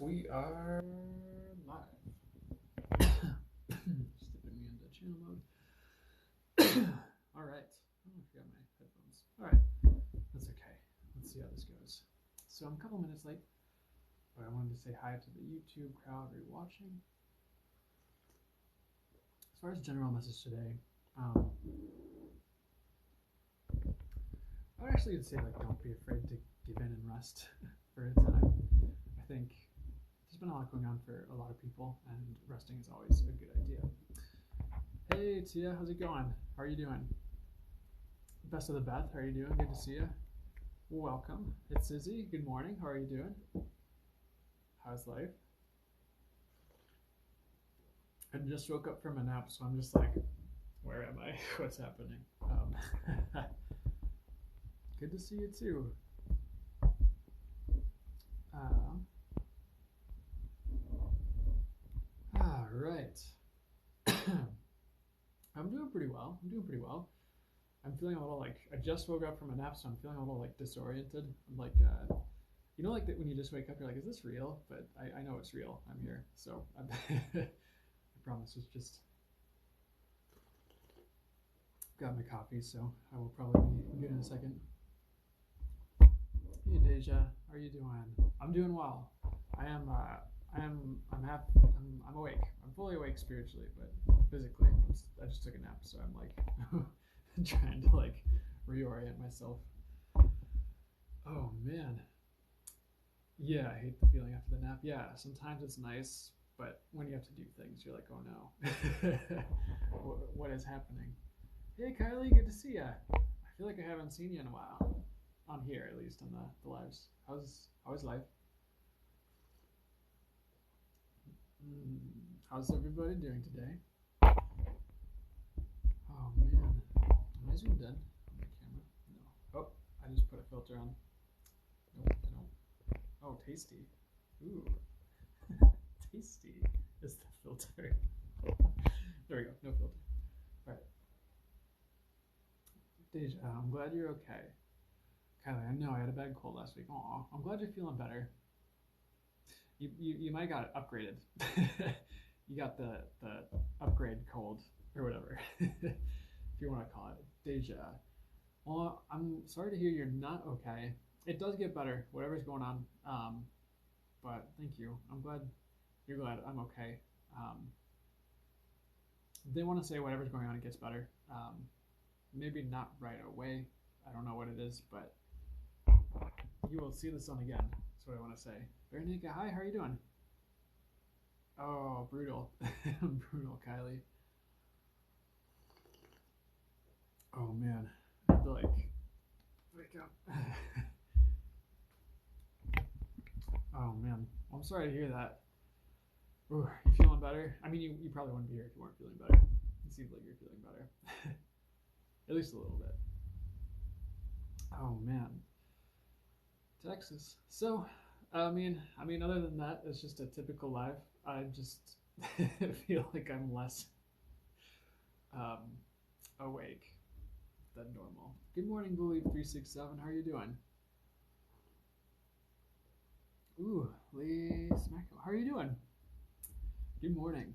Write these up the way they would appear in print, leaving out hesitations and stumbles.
We are live. Stepping me into channel mode. All right. Oh, I forgot my headphones. All right. That's okay. Let's see how this goes. So I'm a couple minutes late, but I wanted to say hi to the YouTube crowd rewatching. As far as general message today, I would actually say don't be afraid to give in and rest for a time. I think there's been a lot going on for a lot of people, and resting is always a good idea. Hey Tia, how's it going? How are you doing? Best of the Beth, how are you doing? Good to see you. Welcome. It's Izzy. Good morning. How are you doing? How's life? I just woke up from a nap, so I'm just like, where am I? What's happening? Good to see you too. All right. I'm doing pretty well. I'm feeling a little I just woke up from a nap, so I'm feeling a little disoriented. I'm like that when you just wake up, you're like, is this real? But I know it's real. I'm here. So I promise it's just got my coffee, so I will probably be good in a second. Hey Deja, how are you doing? I'm doing well. I'm awake. I'm fully awake spiritually, but physically, I just took a nap, so I'm trying to reorient myself. Oh man. Yeah, I hate the feeling after the nap. Yeah, sometimes it's nice, but when you have to do things, you're like, oh no. What is happening? Hey Kylie, good to see ya. I feel like I haven't seen you in a while. On here, at least, on the lives. How's life? How's everybody doing today? Oh man, am I zoomed in on my camera? No. Oh, I just put a filter on. Nope, I don't. Oh, tasty. Ooh, tasty is the filter. There we go. No filter. All right. Deja, I'm glad you're okay. Kylie, I know I had a bad cold last week. Aw, I'm glad you're feeling better. You might have got upgraded. You got the upgrade cold or whatever, if you want to call it. Deja. Well, I'm sorry to hear you're not okay. It does get better, whatever's going on. But thank you. I'm glad you're glad I'm okay. They want to say whatever's going on, it gets better. Maybe not right away. I don't know what it is, but you will see the sun again. That's what I want to say. Veronica, hi, how are you doing? Oh, brutal. Brutal, Kylie. Oh, man. I have to, wake up. Oh, man. Well, I'm sorry to hear that. Ooh, you feeling better? I mean, you probably wouldn't be here if you weren't feeling better. It seems like you're feeling better. At least a little bit. Oh, man. Texas. So, I mean, other than that, it's just a typical life. I just feel like I'm less awake than normal. Good morning, Believe367. How are you doing? Ooh, Lee Smack. How are you doing? Good morning.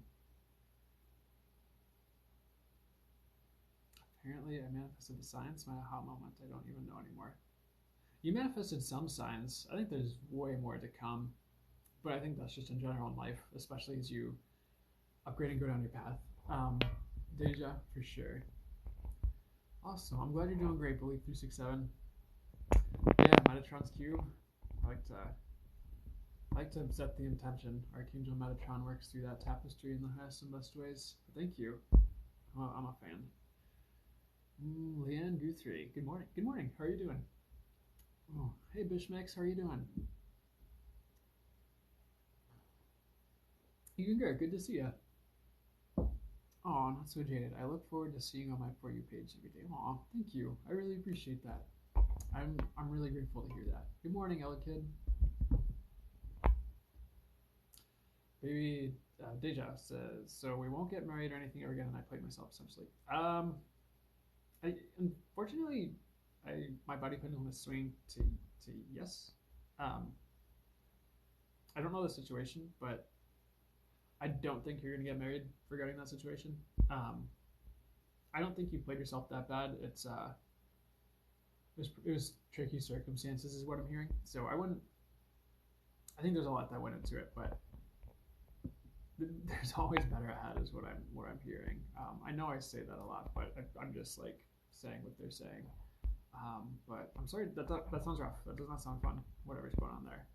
Apparently, I manifested the signs. My aha moment. I don't even know anymore. You manifested some signs. I think there's way more to come, but I think that's just in general in life, especially as you upgrade and go down your path. Deja, for sure. Awesome. I'm glad you're doing great, Believe367. Yeah, Metatron's cube. I like to set the intention. Archangel Metatron works through that tapestry in the highest and best ways. Thank you. I'm a fan. Leanne Guthrie. Good morning. Good morning. How are you doing? Oh, hey Bishmex, how are you doing? You doing good? Good to see you. Oh, not so jaded. I look forward to seeing you on my For You page every day. Aw, thank you. I really appreciate that. I'm really grateful to hear that. Good morning, Ella Kid. Baby Deja says, so we won't get married or anything ever again, and I played myself essentially. Unfortunately, my body pendulum is swinging to yes. I don't know the situation, but I don't think you're gonna get married regarding that situation. Um, I don't think you played yourself that bad. It was tricky circumstances, is what I'm hearing. So I wouldn't. I think there's a lot that went into it, but there's always better ahead, is what I'm hearing. I know I say that a lot, but I'm just like saying what they're saying. But I'm sorry, that sounds rough. That does not sound fun. Whatever's going on there.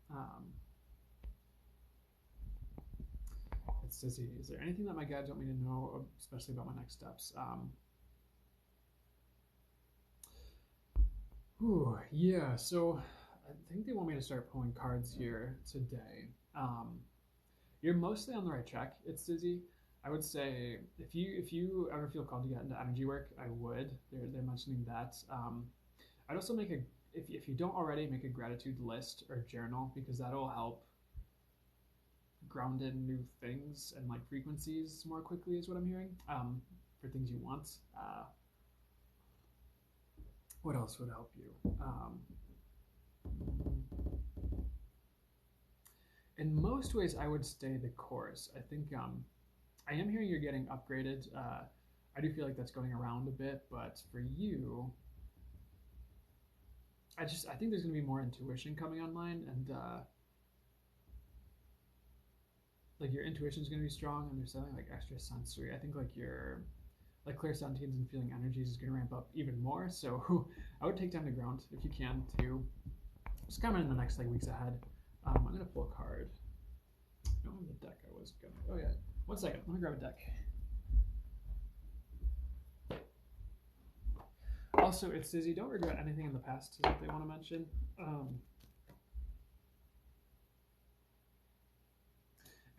Um, it's Sissy. Is there anything that my guides want me to know, especially about my next steps? Yeah. So I think they want me to start pulling cards here today. You're mostly on the right track. It's Dizzy. I would say if you ever feel called to get into energy work, I would. They're mentioning that. I'd also make a if you don't already, make a gratitude list or journal, because that'll help ground in new things and like frequencies more quickly, is what I'm hearing. For things you want. What else would help you? In most ways, I would stay the course. I think I am hearing you're getting upgraded. I do feel like that's going around a bit, but for you, I think there's going to be more intuition coming online, and like your intuition is going to be strong, and there's something like extra sensory. I think like your like clairsentience and feeling energies is going to ramp up even more. So I would take time to ground if you can too. Just coming in the next like weeks ahead. I'm going to pull a card. I don't have the deck I was going to. Oh yeah. One second. Let me grab a deck. Also, it's Dizzy. Don't regret anything in the past, is what they want to mention.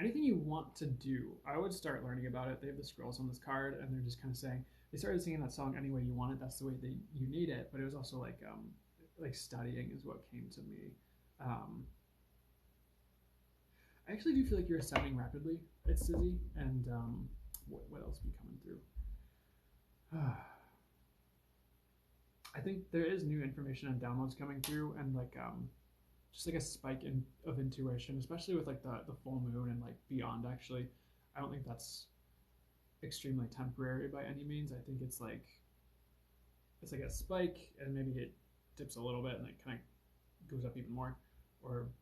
Anything you want to do, I would start learning about it. They have the scrolls on this card, and they're just kind of saying, they started singing that song any way you want it. That's the way that you need it. But it was also like studying is what came to me. I actually do feel like you're ascending rapidly. It's Dizzy, and what else be coming through? I think there is new information and downloads coming through, and like just like a spike of intuition, especially with like the full moon and like beyond. Actually, I don't think that's extremely temporary by any means. I think it's like a spike, and maybe it dips a little bit, and it kind of goes up even more, or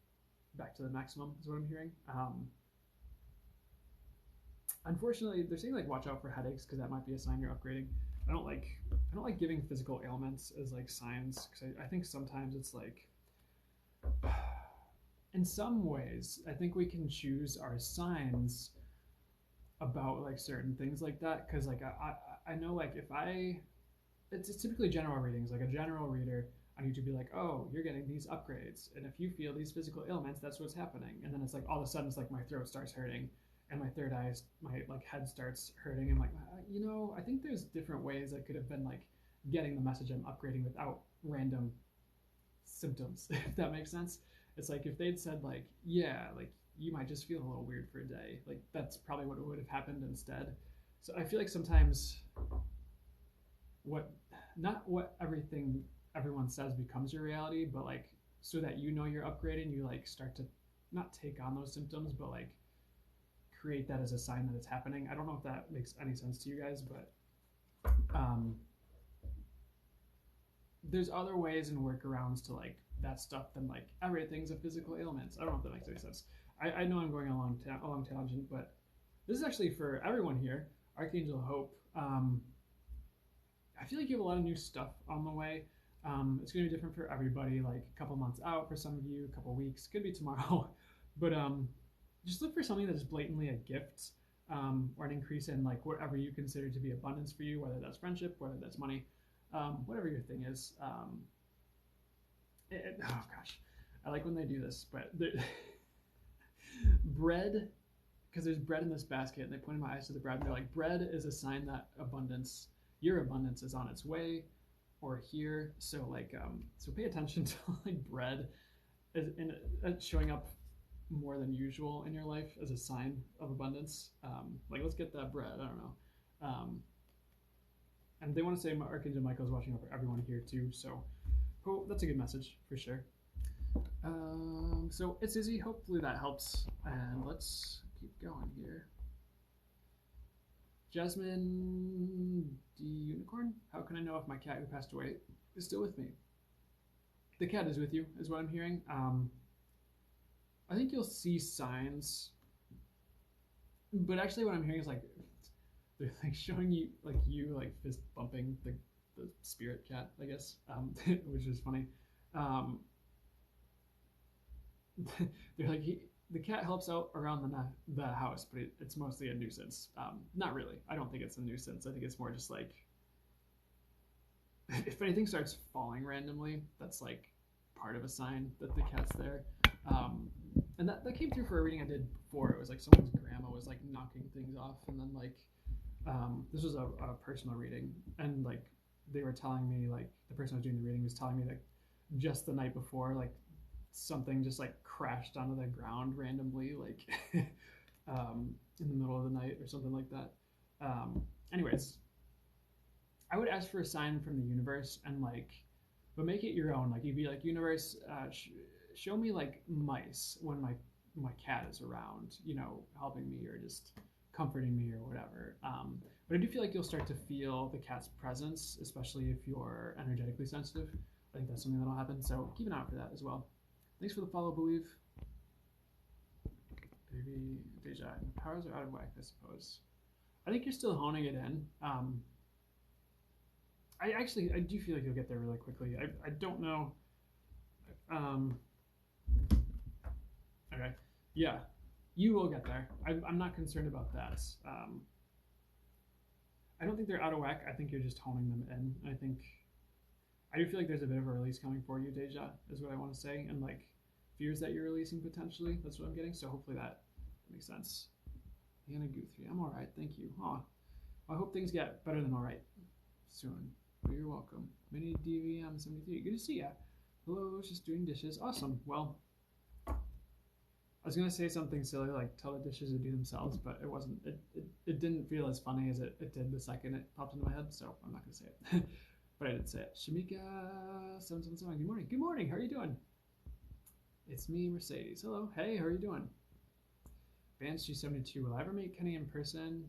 back to the maximum is what I'm hearing. Unfortunately, they're saying like watch out for headaches, because that might be a sign you're upgrading. I don't like giving physical ailments as like signs, because I think sometimes it's like, in some ways, I think we can choose our signs about like certain things like that, because like I know like if it's typically general readings, like a general reader on YouTube be like, oh, you're getting these upgrades, and if you feel these physical ailments, that's what's happening. And then it's like all of a sudden it's like my throat starts hurting, and my third eye, my like head starts hurting. I'm like, I think there's different ways I could have been like getting the message I'm upgrading without random symptoms, if that makes sense. It's like if they'd said like, yeah, like you might just feel a little weird for a day, like that's probably what would have happened instead. So I feel like sometimes not what everyone says becomes your reality, but like so that you know you're upgrading, you like start to not take on those symptoms, but like create that as a sign that it's happening. I don't know if that makes any sense to you guys, but there's other ways and workarounds to like that stuff than like everything's a physical ailment. I don't know if that makes any sense. I know I'm going a long tangent, but this is actually for everyone here. Archangel Hope. I feel like you have a lot of new stuff on the way. It's going to be different for everybody, like a couple months out for some of you, a couple weeks, could be tomorrow. But just look for something that is blatantly a gift, or an increase in like whatever you consider to be abundance for you, whether that's friendship, whether that's money, whatever your thing is. Oh gosh, I like when they do this, but bread, because there's bread in this basket, and they pointed my eyes to the bread, and they're like, bread is a sign that your abundance is on its way, or here. So like, so pay attention to like bread showing up more than usual in your life as a sign of abundance. Like, let's get that bread. I don't know. And they want to say Archangel Michael is watching over everyone here too. So that's a good message for sure. So it's Izzy. Hopefully that helps. And let's keep going here. Jasmine D. Unicorn. How can I know if my cat who passed away is still with me? The cat is with you, is what I'm hearing. I think you'll see signs, but actually, what I'm hearing is like they're like showing you like fist bumping the spirit cat, I guess, which is funny. Um, they're like the cat helps out around the house, but it's mostly a nuisance. Not really. I don't think it's a nuisance. I think it's more just like if anything starts falling randomly, that's like part of a sign that the cat's there. Um, and that came through for a reading I did before. It was like someone's grandma was like knocking things off, and then like this was a personal reading, and like they were telling me like the person who was doing the reading was telling me that just the night before like something just like crashed onto the ground randomly like in the middle of the night or something like that. Anyways, I would ask for a sign from the universe and like, but make it your own. Like you'd be like, universe, show me like mice when my cat is around, helping me or just comforting me or whatever. But I do feel like you'll start to feel the cat's presence, especially if you're energetically sensitive. I think that's something that'll happen. So keep an eye out for that as well. Thanks for the follow, Believe. Baby Deja, powers are out of whack, I suppose. I think you're still honing it in. I do feel like you'll get there really quickly. I don't know. Okay, yeah, you will get there. I'm not concerned about that. I don't think they're out of whack. I think you're just honing them in. I do feel like there's a bit of a release coming for you, Deja, is what I want to say, and like fears that you're releasing potentially. That's what I'm getting. So hopefully that makes sense. Hannah Guthrie, I'm all right, thank you. Aw, I hope things get better than all right soon. You're welcome. Mini DVM 73. Good to see ya. Hello, I was just doing dishes. Awesome. Well, I was gonna say something silly like tell the dishes to do themselves, but it wasn't. It didn't feel as funny as it did the second it popped into my head, so I'm not gonna say it. But I did say it. Shamika 777. Good morning. Good morning. How are you doing? It's me, Mercedes. Hello. Hey, how are you doing? Banshee 72. Will I ever meet Kenny in person?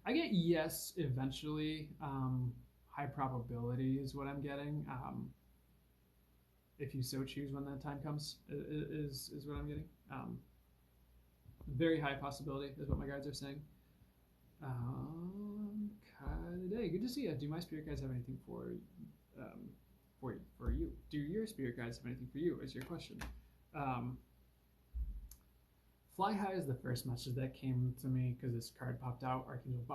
I get yes eventually. High probability is what I'm getting. If you so choose when that time comes, is what I'm getting. Very high possibility is what my guides are saying. Day, good to see you. Do my spirit guides have anything for you? Do your spirit guides have anything for you? Is your question. Fly high is the first message that came to me because this card popped out. Archangel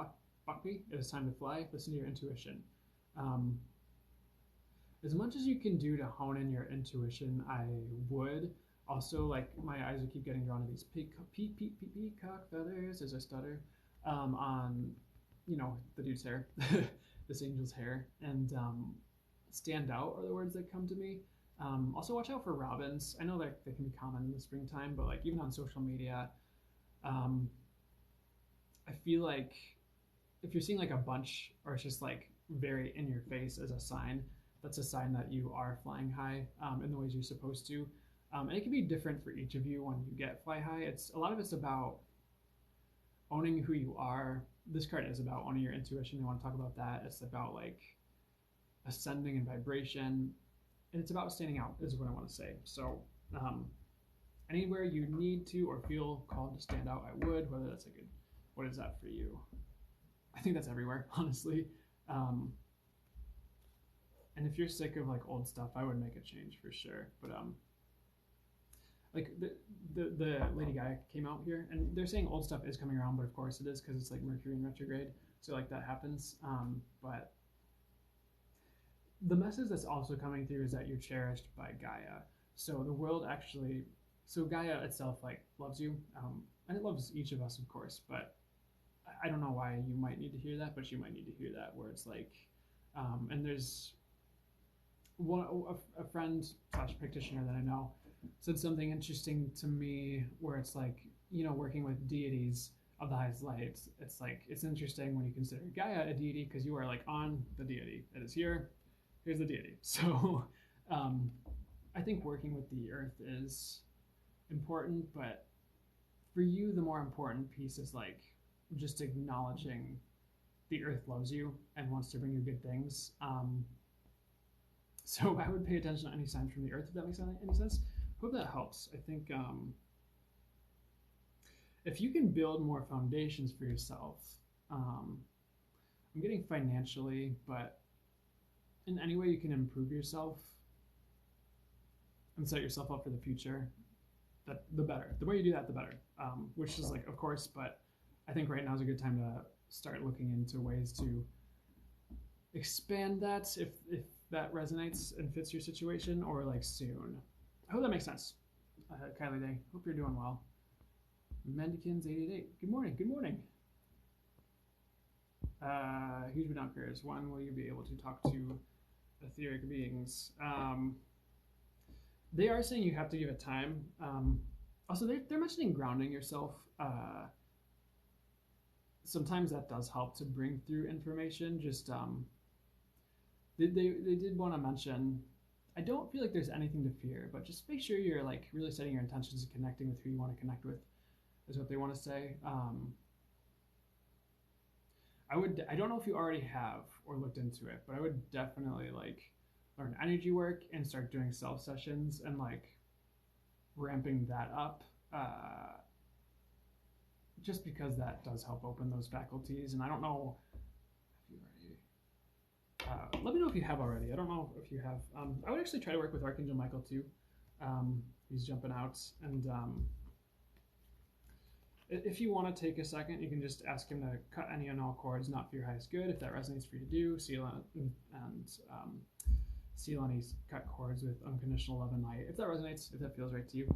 Bakbi. It is time to fly. Listen to your intuition. As much as you can do to hone in your intuition, I would. Also, like my eyes would keep getting drawn to these peacock feathers as I stutter on, the dude's hair, this angel's hair, and stand out are the words that come to me. Also, watch out for robins. I know that they can be common in the springtime, but like even on social media, I feel like if you're seeing like a bunch or it's just like very in your face as a sign, that's a sign that you are flying high in the ways you're supposed to. And it can be different for each of you when you get fly high. A lot of it's about owning who you are. This card is about owning your intuition. I want to talk about that. It's about like ascending in vibration, and it's about standing out is what I want to say. So anywhere you need to or feel called to stand out, I would. Whether that's what is that for you? I think that's everywhere, honestly. And if you're sick of like old stuff, I would make a change for sure. But like the Lady Gaia came out here, and they're saying old stuff is coming around, but of course it is because it's like Mercury in retrograde, so like that happens. But the message that's also coming through is that you're cherished by Gaia. So the world actually, so Gaia itself like loves you, and it loves each of us, of course. But I don't know why you might need to hear that, but you might need to hear that where it's like, and there's a friend slash practitioner that I know said something interesting to me where it's like, working with deities of the highest light, it's like, it's interesting when you consider Gaia a deity because you are like on the deity. It is here's the deity. So I think working with the earth is important, but for you, the more important piece is like just acknowledging the earth loves you and wants to bring you good things. So I would pay attention to any signs from the earth, if that makes any sense. Hope that helps. I think if you can build more foundations for yourself, um, I'm getting financially, but in any way you can improve yourself and set yourself up for the future, that the better. The more you do that, the better. Which is like, of course, but I think right now is a good time to start looking into ways to expand that if that resonates and fits your situation, or like soon. I hope that makes sense. Kylie Day, hope you're doing well. Mendikins888, good morning, good morning. Huge but not curious. When will you be able to talk to etheric beings? They are saying you have to give it time. Also, they're mentioning grounding yourself. Sometimes that does help to bring through information. Just they did want to mention. I don't feel like there's anything to fear, but just make sure you're like really setting your intentions and connecting with who you want to connect with. Is what they want to say. I don't know if you already have or looked into it, but I would definitely like learn energy work and start doing self sessions and like ramping that up. Just because that does help open those faculties. And I don't know if you already, let me know if you have already. I don't know if you have. I would actually try to work with Archangel Michael too. He's jumping out. And if you want to take a second, you can just ask him to cut any and all cords not for your highest good. If that resonates for you to do, seal any cut cords with unconditional love and light. If that resonates, if that feels right to you.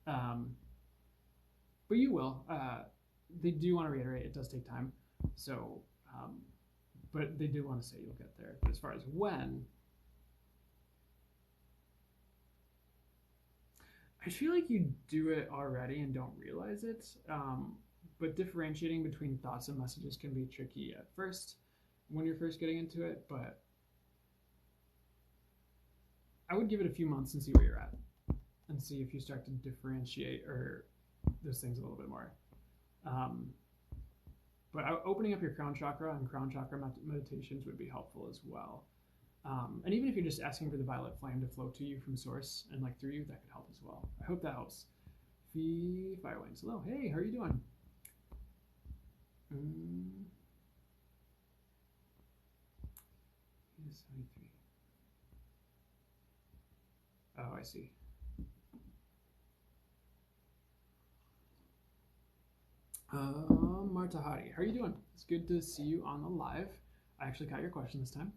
But you will. They do want to reiterate it does take time. So, but they do want to say you'll get there. But as far as when, I feel like you do it already and don't realize it. But differentiating between thoughts and messages can be tricky at first when you're first getting into it. But I would give it a few months and see where you're at and see if you start to differentiate or those things a little bit more. But opening up your crown chakra and crown chakra meditations would be helpful as well. And even if you're just asking for the violet flame to flow to you from source and like through you, that could help as well. I hope that helps. Firewings, hello. Hey, how are you doing? He's 73. Oh, I see. Marta Hari, how are you doing? It's good to see you on the live. I actually got your question this time.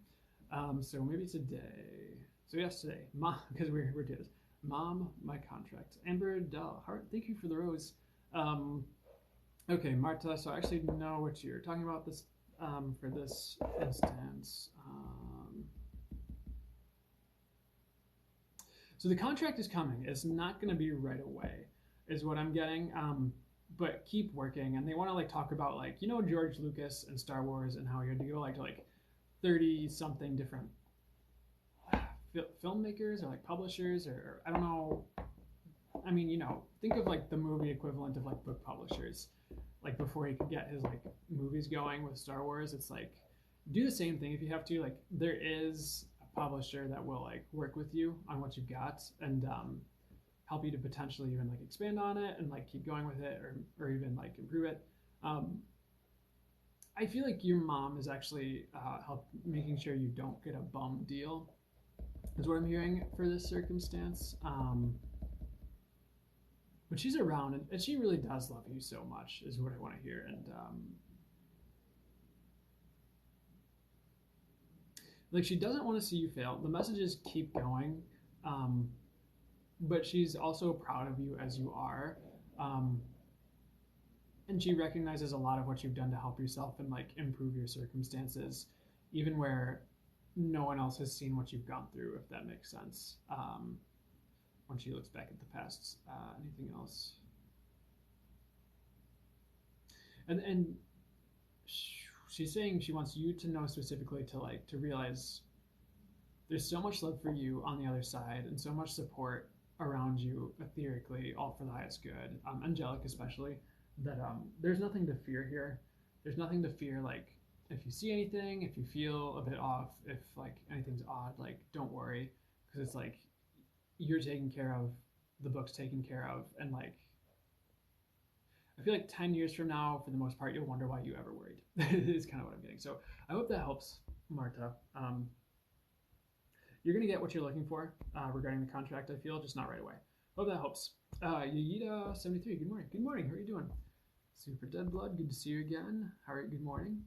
So maybe today. So yes, today. Mom, because we're doing this. Mom, my contract. Amber Dell, thank you for the rose. Okay, Marta, so I actually know what you're talking about this for this instance. So the contract is coming. It's not going to be right away, is what I'm getting. But keep working, and they want to like talk about like George Lucas and Star Wars and how he had to go like to like 30 something different filmmakers or like publishers or I don't know. I mean, think of like the movie equivalent of like book publishers. Like before he could get his like movies going with Star Wars, it's like do the same thing if you have to. Like there is a publisher that will like work with you on what you've got and help you to potentially even like expand on it and like keep going with it or even like improve it. I feel like your mom is actually making sure you don't get a bum deal is what I'm hearing for this circumstance. But she's around and she really does love you so much is what I want to hear. And like she doesn't want to see you fail. The messages keep going. But she's also proud of you as you are. And she recognizes a lot of what you've done to help yourself and like improve your circumstances, even where no one else has seen what you've gone through, if that makes sense. When she looks back at the past, anything else? And she's saying she wants you to know specifically to realize there's so much love for you on the other side and so much support around you etherically, all for the highest good, angelic especially, that there's nothing to fear here. There's nothing to fear. Like, if you see anything, if you feel a bit off, if like anything's odd, like don't worry, because it's like you're taken care of, the book's taken care of, and like I feel like 10 years from now, for the most part, you'll wonder why you ever worried. Is kind of what I'm getting. So I hope that helps, Marta. You're going to get what you're looking for regarding the contract, I feel, just not right away. Hope that helps. Yayita73, good morning. Good morning. How are you doing? Super Dead Blood, good to see you again. How are you? Good morning.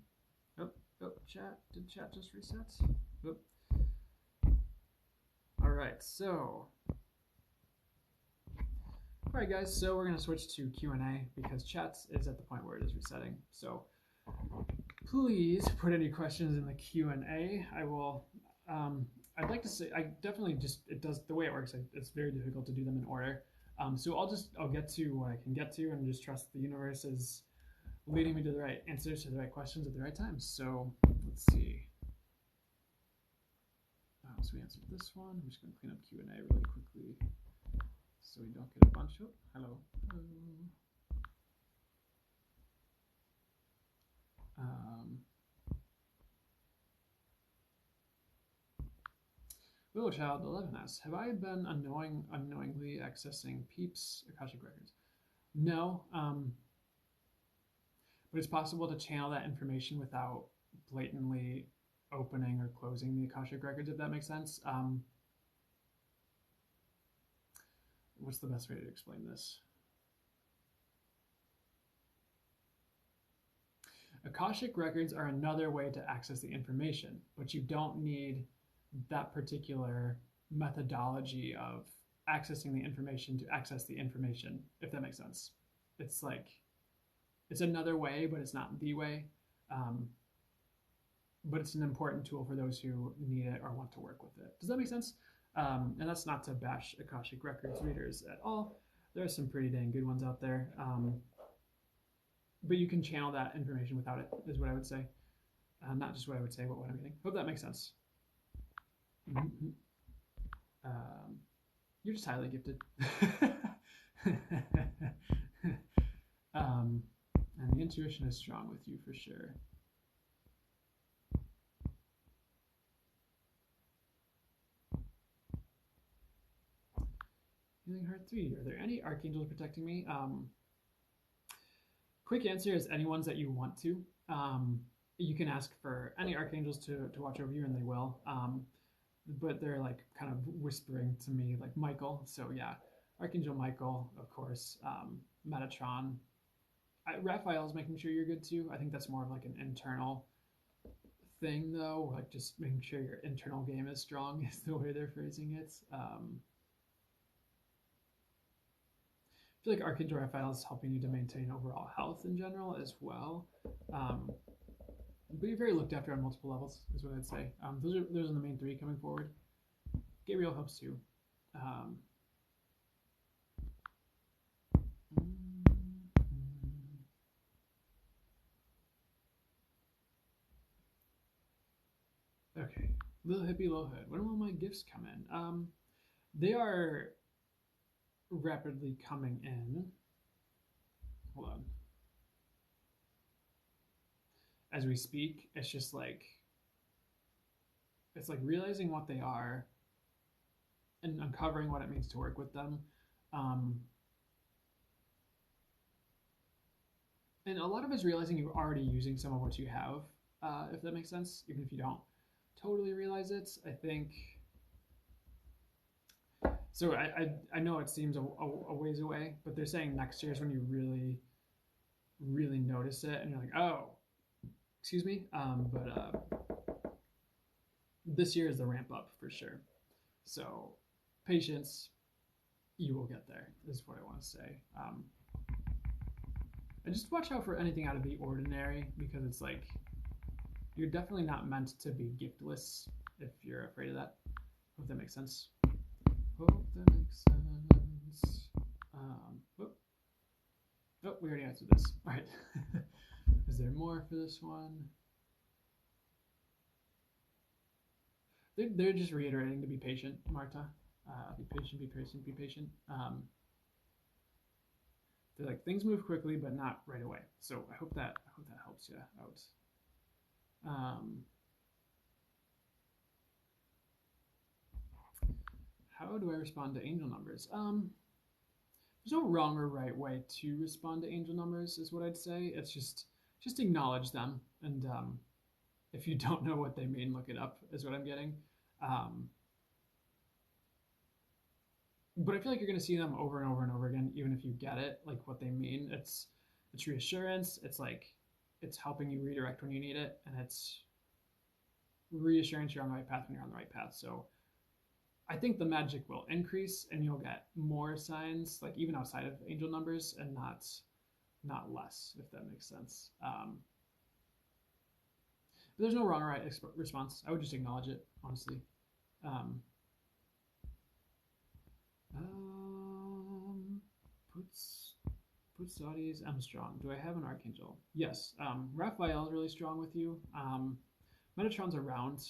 Oh, chat. Did chat just reset? Oh. All right, so. All right, guys, so we're going to switch to Q&A because chat is at the point where it is resetting. So please put any questions in the Q&A. I will, I'd like to say, I definitely just, it does, the way it works, it's very difficult to do them in order. So I'll get to what I can get to and just trust the universe is leading me to the right answers to the right questions at the right times. So let's see. So we answered this one. I'm just going to clean up Q&A really quickly so we don't get a bunch of, hello. Little Child 11 asks, have I been unknowingly accessing Peeps Akashic Records? No, but it's possible to channel that information without blatantly opening or closing the Akashic Records, if that makes sense. What's the best way to explain this? Akashic Records are another way to access the information, but you don't need that particular methodology of accessing the information to access the information, if that makes sense. It's like, it's another way, but it's not the way. But it's an important tool for those who need it or want to work with it. Does that make sense? And that's not to bash Akashic Records readers at all. There are some pretty dang good ones out there. But you can channel that information without it, is what I would say. Not just what I would say, but what I'm getting. Hope that makes sense. You're just highly gifted. And the intuition is strong with you for sure. Healing Heart 3, are there any archangels protecting me? Quick answer is any ones that you want to. You can ask for any archangels to watch over you, and they will. But they're like kind of whispering to me, like Michael. So yeah, Archangel Michael, of course. Metatron. Raphael's making sure you're good too. I think that's more of like an internal thing, though. Like just making sure your internal game is strong is the way they're phrasing it. I feel like Archangel Raphael is helping you to maintain overall health in general as well. But you're very looked after on multiple levels, is what I'd say. Those are the main three coming forward. Gabriel helps too. Okay, Little Hippie Low Hood. When will my gifts come in? They are rapidly coming in. Hold on. As we speak, it's just like, it's like realizing what they are and uncovering what it means to work with them. And a lot of it's realizing you're already using some of what you have, if that makes sense, even if you don't totally realize it. I think, so I know it seems a ways away, but they're saying next year is when you really, really notice it and you're like, oh, excuse me. But this year is the ramp up for sure. So patience, you will get there, is what I want to say. And just watch out for anything out of the ordinary, because it's like, you're definitely not meant to be giftless if you're afraid of that. Hope that makes sense. Hope that makes sense. Oh, we already answered this. All right. Is there more for this one? they're just reiterating to be patient, Marta. Be patient, be patient, be patient. They're like things move quickly, but not right away. So I hope that helps you out. Um, how do I respond to angel numbers? There's no wrong or right way to respond to angel numbers, is what I'd say. It's just acknowledge them, and if you don't know what they mean, look it up. Is what I'm getting. Um, but I feel like you're going to see them over and over and over again, even if you get it, like what they mean. It's reassurance. It's like it's helping you redirect when you need it, and it's reassurance you're on the right path when you're on the right path. So I think the magic will increase, and you'll get more signs, like even outside of angel numbers, and not less, if that makes sense. But there's no wrong or right response. I would just acknowledge it, honestly. Um, um, puts puts Saudis. I'm strong. Do I have an archangel? Yes. Raphael is really strong with you. Metatron's around.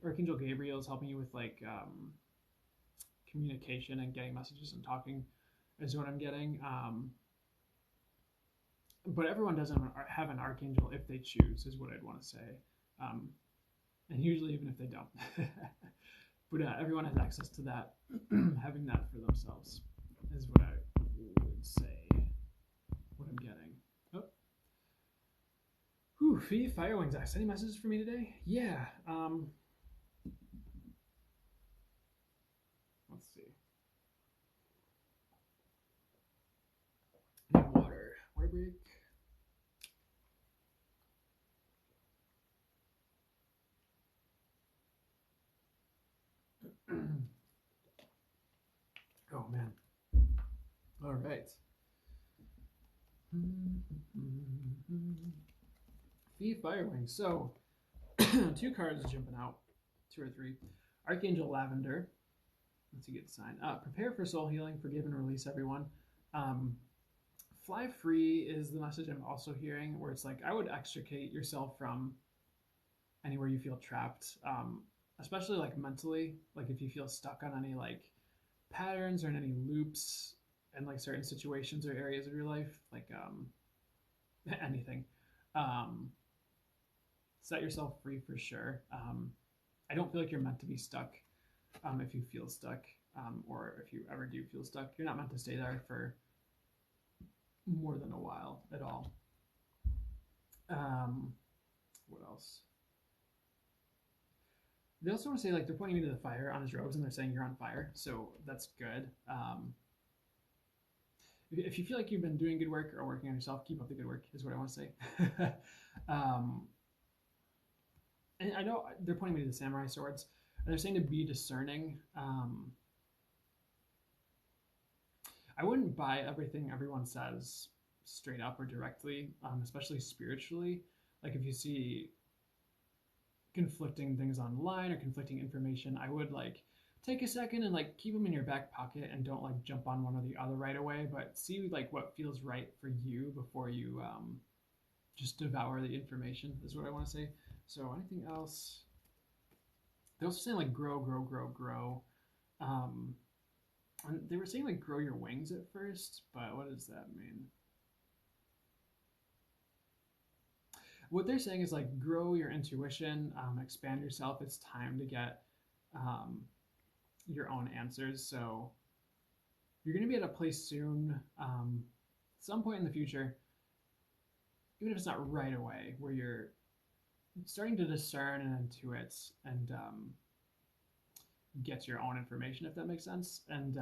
Archangel Gabriel is helping you with like communication and getting messages and talking, is what I'm getting. But everyone doesn't have an archangel if they choose, is what I'd want to say. And usually, even if they don't. But everyone has access to that, having that for themselves is what I would say. What I'm getting. Oh. Whew, Fee, Firewings X. Any messages for me today? Yeah. Let's see. I need water. Water break. Oh, man. All right. Fee Firewing. So, 2 cards jumping out. 2 or 3. Archangel Lavender. Let's get the sign. Prepare for soul healing. Forgive and release everyone. Fly free is the message I'm also hearing, where it's like I would extricate yourself from anywhere you feel trapped, especially like mentally. Like if you feel stuck on any like patterns or in any loops and like certain situations or areas of your life, like anything. Set yourself free for sure. I don't feel like you're meant to be stuck. If you feel stuck, or if you ever do feel stuck, you're not meant to stay there for more than a while at all. What else? They also want to say like they're pointing me to the fire on his robes, and they're saying you're on fire, so that's good. If you feel like you've been doing good work or working on yourself, keep up the good work, is what I want to say. And I know they're pointing me to the samurai swords, and they're saying to be discerning. I wouldn't buy everything everyone says straight up or directly, especially spiritually. Like if you see conflicting things online or conflicting information, I would like take a second and like keep them in your back pocket and don't like jump on one or the other right away, but see like what feels right for you before you just devour the information, is what I want to say. So anything else? They're also saying like grow, grow, grow, grow. And they were saying like grow your wings at first, but what does that mean? What they're saying is like grow your intuition, expand yourself. It's time to get your own answers. So you're going to be at a place soon, some point in the future, even if it's not right away, where you're starting to discern and intuit and get your own information, if that makes sense. And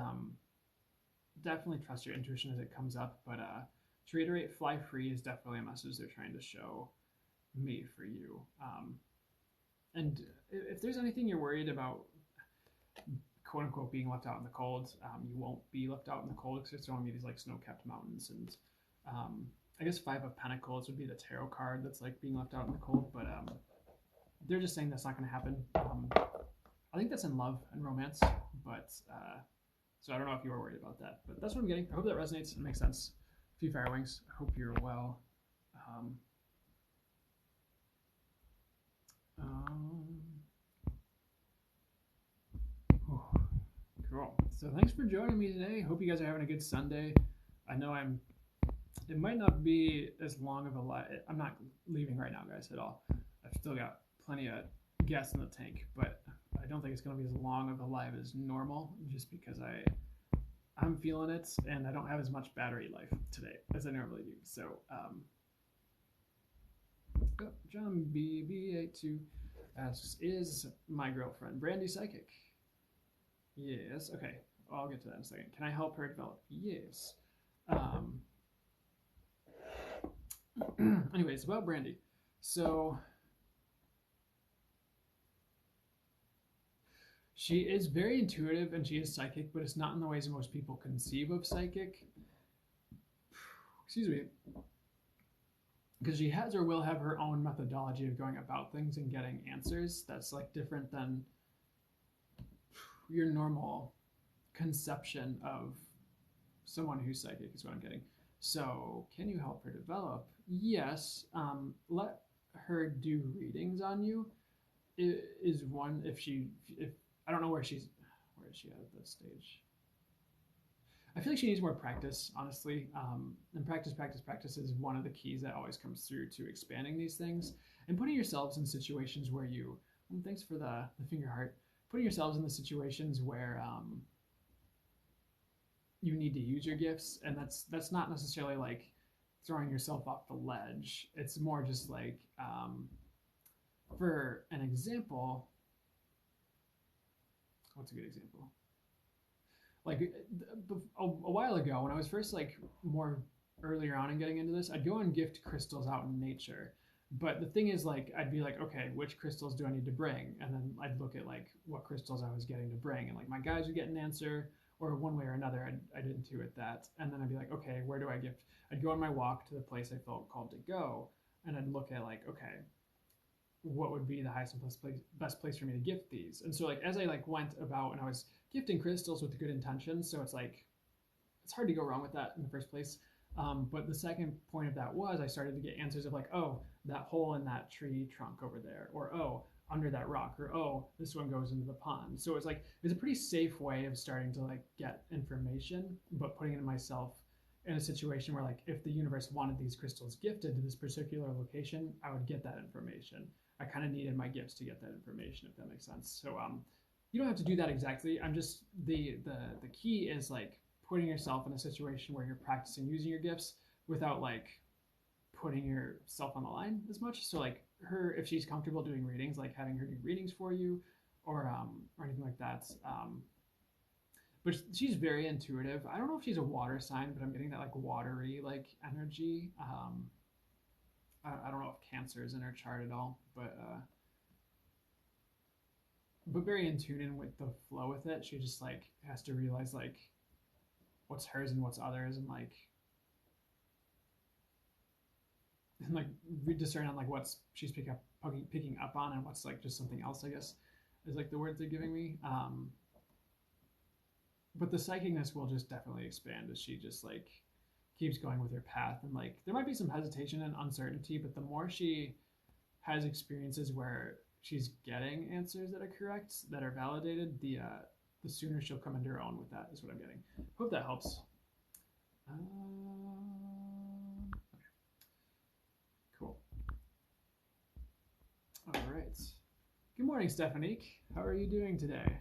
definitely trust your intuition as it comes up. But to reiterate, fly free is definitely a message they're trying to show me for you. And if there's anything you're worried about, quote unquote, being left out in the cold, you won't be left out in the cold because it's only these like snow-capped mountains. And I guess 5 of Pentacles would be the tarot card that's like being left out in the cold, but they're just saying that's not going to happen. I think that's in love and romance, but so I don't know if you were worried about that, but that's what I'm getting. I hope that resonates and makes sense. Few Firewings, I hope you're well. Um, oh, cool. So thanks for joining me today. Hope you guys are having a good Sunday. I know it might not be as long of a live. I'm not leaving right now, guys, at all. I've still got plenty of gas in the tank, but I don't think it's going to be as long of a live as normal, just because I'm feeling it and I don't have as much battery life today as I normally do. So, John BB82 is my girlfriend, Brandy Psychic. Yes. Okay. I'll get to that in a second. Can I help her develop? Yes. Anyways, about Brandy. So she is very intuitive and she is psychic, but it's not in the ways most people conceive of psychic. Excuse me. Because she has or will have her own methodology of going about things and getting answers that's like different than your normal conception of someone who's psychic is what I'm getting. So can you help her develop? Yes. Let her do readings on you is one. If I don't know where is she at this stage. I feel like she needs more practice, honestly. And practice is one of the keys that always comes through to expanding these things and putting yourselves in situations where you. And thanks for the finger heart. Putting yourselves in the situations where you need to use your gifts, and that's not necessarily like throwing yourself off the ledge. It's more just like, for an example, what's a good example? Like a while ago, when I was first like more earlier on in getting into this, I'd go and gift crystals out in nature. But the thing is, like, I'd be like, okay, which crystals do I need to bring? And then I'd look at like what crystals I was getting to bring, and like my guys would get an answer, or one way or another, I'd intuit that. And then I'd be like, okay, where do I gift? I'd go on my walk to the place I felt called to go, and I'd look at like, okay, what would be the highest and best place for me to gift these? And so like as I like went about and I was gifting crystals with good intentions, so it's like it's hard to go wrong with that in the first place. But the second point of that was I started to get answers of like, oh, that hole in that tree trunk over there, or oh, under that rock, or oh, this one goes into the pond. So it's like it's a pretty safe way of starting to like get information, but putting it in myself in a situation where like if the universe wanted these crystals gifted to this particular location, I would get that information. I kind of needed my gifts to get that information, if that makes sense. So you don't have to do that exactly. I'm just the key is like putting yourself in a situation where you're practicing using your gifts without like putting yourself on the line as much. So like her, if she's comfortable doing readings, like having her do readings for you, or anything like that. But she's very intuitive. I don't know if she's a water sign, but I'm getting that like watery like energy. I don't know if Cancer is in her chart at all, but very in tune in with the flow with it. She just like has to realize like what's hers and what's others, and like discern on like what's she's picking up on and what's like just something else, I guess, is like the word they're giving me. But the psychicness will just definitely expand as she just like keeps going with her path, and like there might be some hesitation and uncertainty, but the more she has experiences where she's getting answers that are correct, that are validated, the sooner she'll come into her own with that is what I'm getting. Hope that helps. Okay. Cool. All right. Good morning, Stephanie. How are you doing today?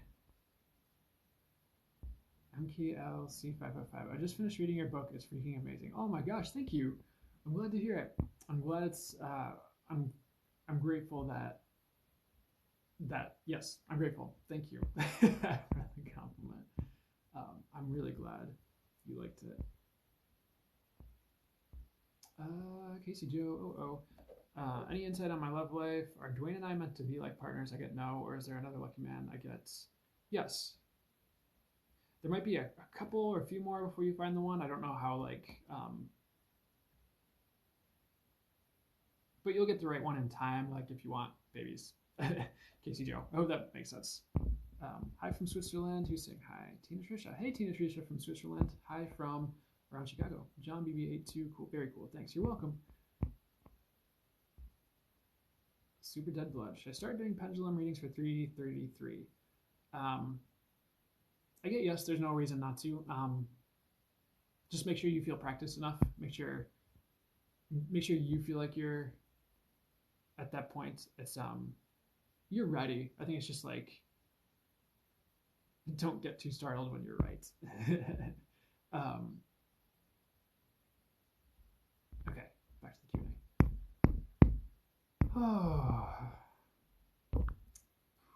MKLC555. I just finished reading your book. It's freaking amazing. Oh my gosh, thank you. I'm glad to hear it. I'm glad it's. I'm grateful that. Yes, I'm grateful. Thank you for the compliment. I'm really glad you liked it. Casey Joe. Any insight on my love life? Are Dwayne and I meant to be like partners? I get no. Or is there another lucky man? I get yes. There might be a couple or a few more before you find the one. I don't know how like, but you'll get the right one in time. Like if you want babies, Casey Joe. I hope that makes sense. Hi from Switzerland. Who's saying hi? Tina Trisha. Hey, Tina Trisha from Switzerland. Hi from around Chicago. John BB82. Cool. Very cool. Thanks. You're welcome. Super dead blood. Should I start doing pendulum readings for 333? I get yes. There's no reason not to. Just make sure you feel practiced enough. Make sure you feel like you're at that point. It's you're ready. I think it's just like don't get too startled when you're right. Okay, back to the Q&A. Oh.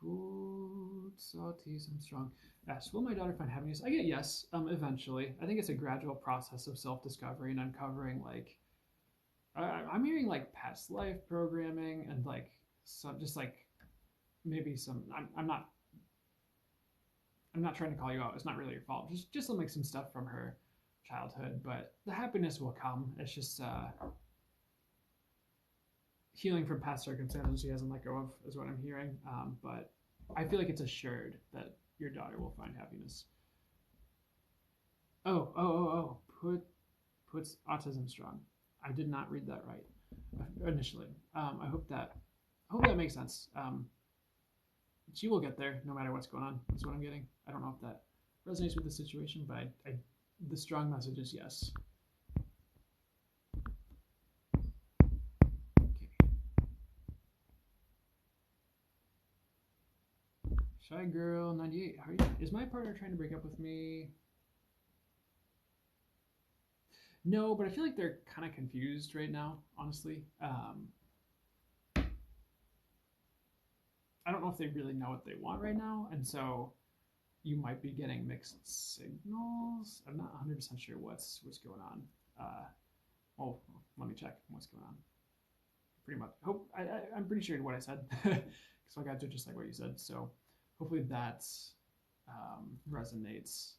Food, salty, I'm strong. Yes, will my daughter find happiness? I get yes, eventually. I think it's a gradual process of self-discovery and uncovering like I'm hearing like past life programming and like some just like maybe some I'm not trying to call you out. It's not really your fault. Just like some stuff from her childhood, but the happiness will come. It's just healing from past circumstances she hasn't let go of is what I'm hearing. But I feel like it's assured that your daughter will find happiness. Puts autism strong. I did not read that right initially. I hope that makes sense. She will get there no matter what's going on. That's what I'm getting. I don't know if that resonates with the situation, but the strong message is yes. Shy Girl 98, how are you doing? Is my partner trying to break up with me? No, but I feel like they're kind of confused right now, honestly. I don't know if they really know what they want right now, and so you might be getting mixed signals. I'm not 100% sure what's going on. Well, let me check what's going on. Pretty much. I'm pretty sure what I said, because I got to just like what you said. So hopefully that resonates.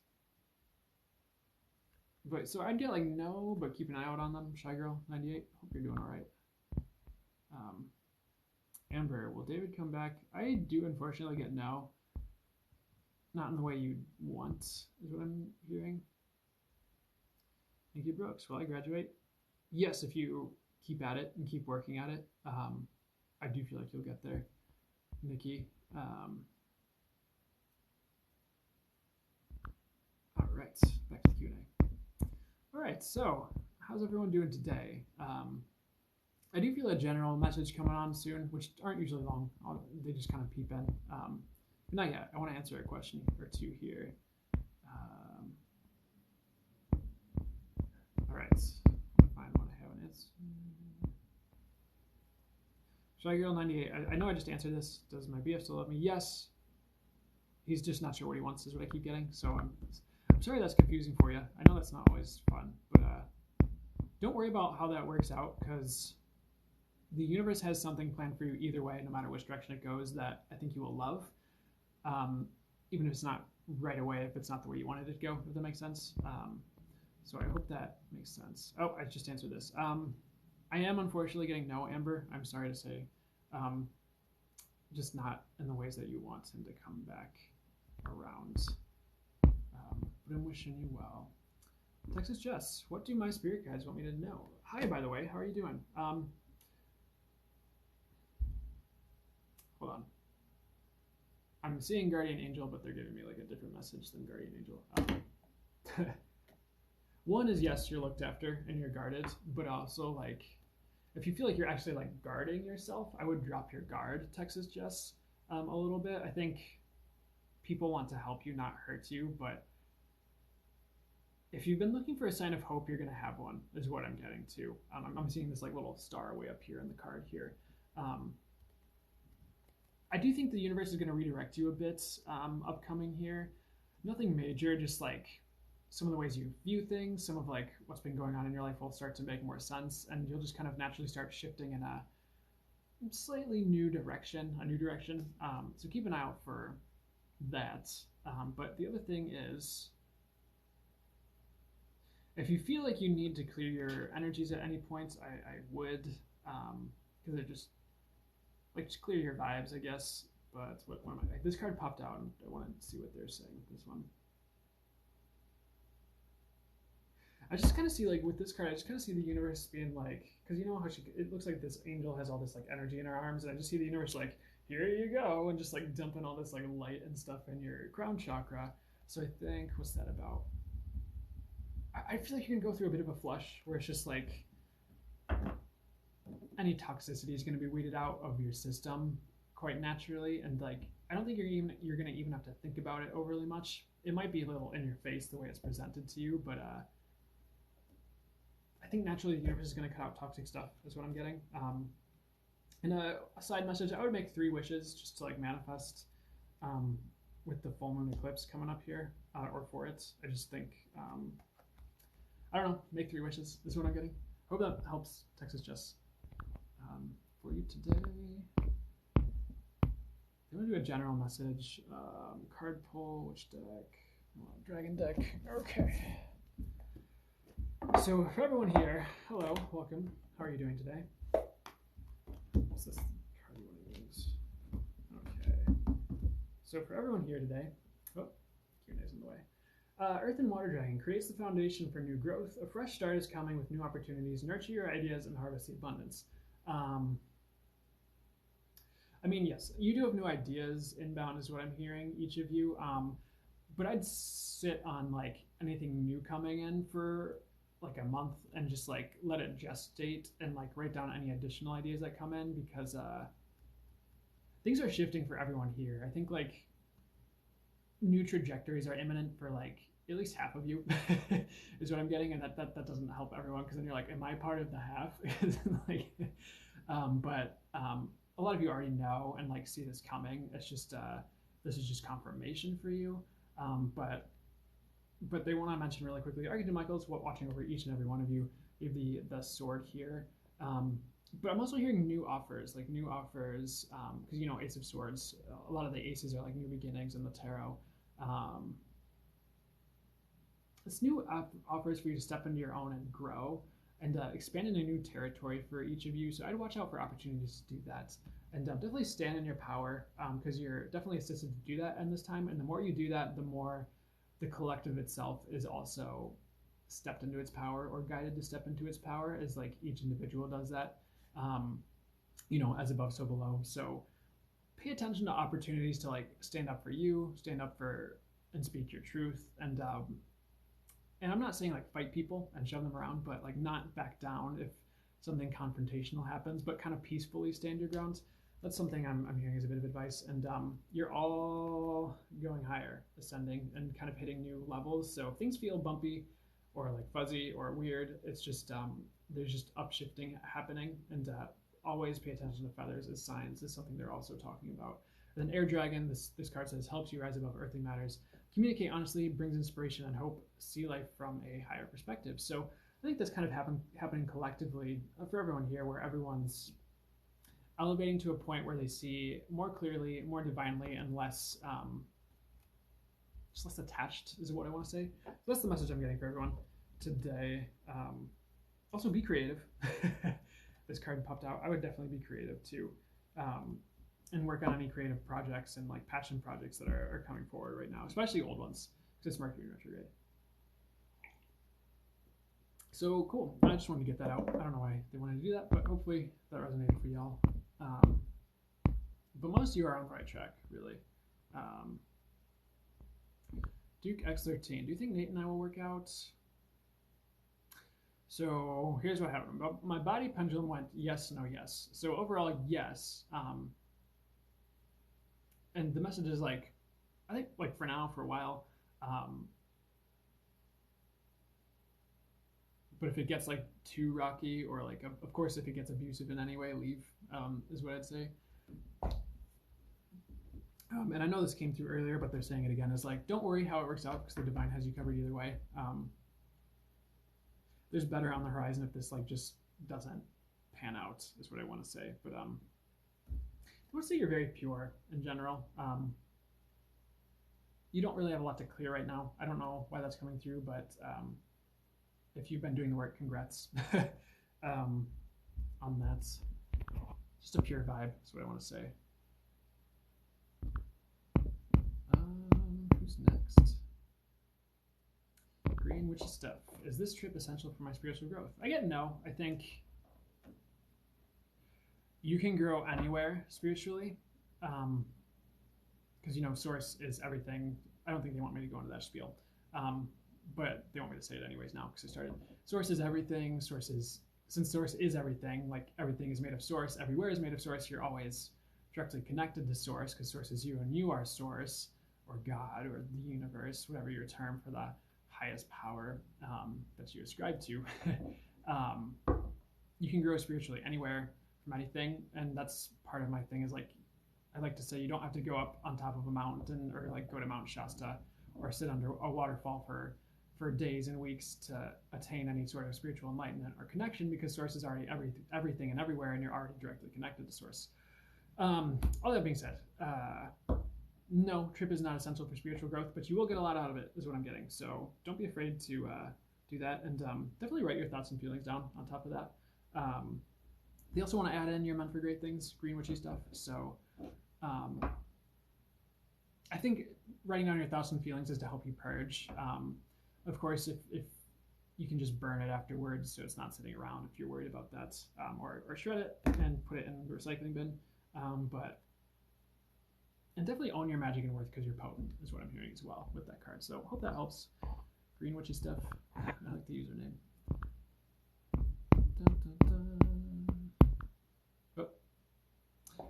But so I'd get like no, but keep an eye out on them. Shy Girl 98. Hope you're doing all right. Amber, will David come back? I do unfortunately get no. Not in the way you'd want, is what I'm hearing. Nikki Brooks, will I graduate? Yes, if you keep at it and keep working at it. I do feel like you'll get there, Nikki. All right, back to the Q&A. All right, so how's everyone doing today? I do feel a general message coming on soon, which aren't usually long. They just kind of peep in. Not yet. I want to answer a question or two here. All right. Find what I haven't answered. Shy Girl 98. I know I just answered this. Does my BF still love me? Yes. He's just not sure what he wants is what I keep getting. So I'm sorry that's confusing for you. I know that's not always fun, but don't worry about how that works out because the universe has something planned for you either way, no matter which direction it goes, that I think you will love. Even if it's not right away, if it's not the way you wanted it to go, if that makes sense. So I hope that makes sense. Oh, I just answered this. I am unfortunately getting no, Amber. I'm sorry to say. Just not in the ways that you want him to come back around. But I'm wishing you well. Texas Jess, what do my spirit guides want me to know? Hi, by the way. How are you doing? Hold on. I'm seeing Guardian Angel, but they're giving me like a different message than Guardian Angel. One is yes, you're looked after and you're guarded, but also like if you feel like you're actually like guarding yourself, I would drop your guard, Texas Jess, a little bit. I think people want to help you, not hurt you, but if you've been looking for a sign of hope, you're going to have one, is what I'm getting to. I'm seeing this like little star way up here in the card here. I do think the universe is going to redirect you a bit upcoming here. Nothing major, just like some of the ways you view things, some of like what's been going on in your life will start to make more sense, and you'll just kind of naturally start shifting in a slightly new direction, so keep an eye out for that. But the other thing is, if you feel like you need to clear your energies at any point, I would, because they're just like just clear your vibes, I guess. But what am I? This card popped out, and I want to see what they're saying with this one. I just kind of see like with this card, I just kind of see the universe being like, because you know how it looks like this angel has all this like energy in her arms, and I just see the universe like, here you go, and just like dumping all this like light and stuff in your crown chakra. So I think, what's that about? I feel like you're gonna go through a bit of a flush where it's just like any toxicity is gonna be weeded out of your system quite naturally, and like I don't think you're gonna even have to think about it overly much. It might be a little in your face the way it's presented to you, but I think naturally the universe is going to cut out toxic stuff, is what I'm getting. And a side message, I would make 3 wishes just to like manifest with the full moon eclipse coming up here, or for it. I just think, I don't know, make 3 wishes is what I'm getting. Hope that helps, Texas Jess. For you today, I'm going to do a general message. Card pull, which deck? Dragon deck. Okay. So for everyone here, hello, welcome. How are you doing today? What's this card you want to use? Okay. So for everyone here today, Q&A's in the way. Earth and Water Dragon creates the foundation for new growth. A fresh start is coming with new opportunities. Nurture your ideas and harvest the abundance. I mean, yes, you do have new ideas inbound is what I'm hearing, each of you. But I'd sit on like anything new coming in for like a month and just like let it gestate and like write down any additional ideas that come in, because things are shifting for everyone here. I think like new trajectories are imminent for like at least half of you is what I'm getting, and that doesn't help everyone, because then you're like, am I part of the half? Like, but a lot of you already know and like see this coming. It's just this is just confirmation for you. But they want to mention really quickly, Archangel Michael's watching over each and every one of you. You have the sword here. But I'm also hearing new offers, because you know, Ace of Swords, a lot of the aces are like new beginnings in the tarot. It's new offers for you to step into your own and grow and expand into new territory for each of you. So I'd watch out for opportunities to do that. And definitely stand in your power, because you're definitely assisted to do that in this time. And the more you do that, the more the collective itself is also stepped into its power, or guided to step into its power, as like each individual does that. You know, as above, so below. So pay attention to opportunities to like stand up for you, stand up for and speak your truth. And I'm not saying like fight people and shove them around, but like not back down if something confrontational happens, but kind of peacefully stand your grounds. That's something I'm hearing as a bit of advice. And you're all going higher, ascending, and kind of hitting new levels. So if things feel bumpy or like fuzzy or weird, it's just there's just upshifting happening. And always pay attention to feathers as signs is something they're also talking about. And then Air Dragon, this card says, helps you rise above earthly matters. Communicate honestly, brings inspiration and hope, see life from a higher perspective. So I think that's kind of happening collectively for everyone here, where everyone's elevating to a point where they see more clearly, more divinely, and less just less attached is what I want to say. So that's the message I'm getting for everyone today. Also be creative. This card popped out. I would definitely be creative too, and work on any creative projects and like passion projects that are coming forward right now, especially old ones, because it's Mercury retrograde. So cool. I just wanted to get that out. I don't know why they wanted to do that, but hopefully that resonated for y'all. But most of you are on the right track, really. Duke X13. Do you think Nate and I will work out? So here's what happened. My body pendulum went yes, no, yes. So overall, yes. And the message is like, I think like for now, for a while. But if it gets like too rocky, or like, of course, if it gets abusive in any way, leave, is what I'd say. And I know this came through earlier, but they're saying it again, is like, don't worry how it works out, because the divine has you covered either way. There's better on the horizon if this like just doesn't pan out, is what I want to say. But I would say you're very pure in general. You don't really have a lot to clear right now. I don't know why that's coming through, but if you've been doing the work, congrats on that. Just a pure vibe is what I want to say. Who's next? Green Green Witchy stuff. Is this trip essential for my spiritual growth? I get no. I think you can grow anywhere spiritually, because Source is everything. I don't think they want me to go into that spiel, but they want me to say it anyways now because I started. Source is everything. Since Source is everything, like everything is made of Source. Everywhere is made of Source. You're always directly connected to Source because Source is you and you are Source, or God, or the universe, whatever your term for the highest power that you ascribe to. You can grow spiritually anywhere from anything, and that's part of my thing is like I like to say you don't have to go up on top of a mountain or like go to Mount Shasta or sit under a waterfall for days and weeks to attain any sort of spiritual enlightenment or connection, because Source is already everything and everywhere, and you're already directly connected to Source. All that being said, no, trip is not essential for spiritual growth, but you will get a lot out of it, is what I'm getting. So don't be afraid to do that, and definitely write your thoughts and feelings down on top of that. They also want to add in you're meant for great things, green witchy stuff. So I think writing down your thoughts and feelings is to help you purge. Of course, if you can just burn it afterwards, so it's not sitting around if you're worried about that, or shred it and put it in the recycling bin. And definitely own your magic and worth because you're potent, is what I'm hearing as well with that card. So hope that helps. Green witchy stuff. I like the username. Dun, dun, dun. Oh.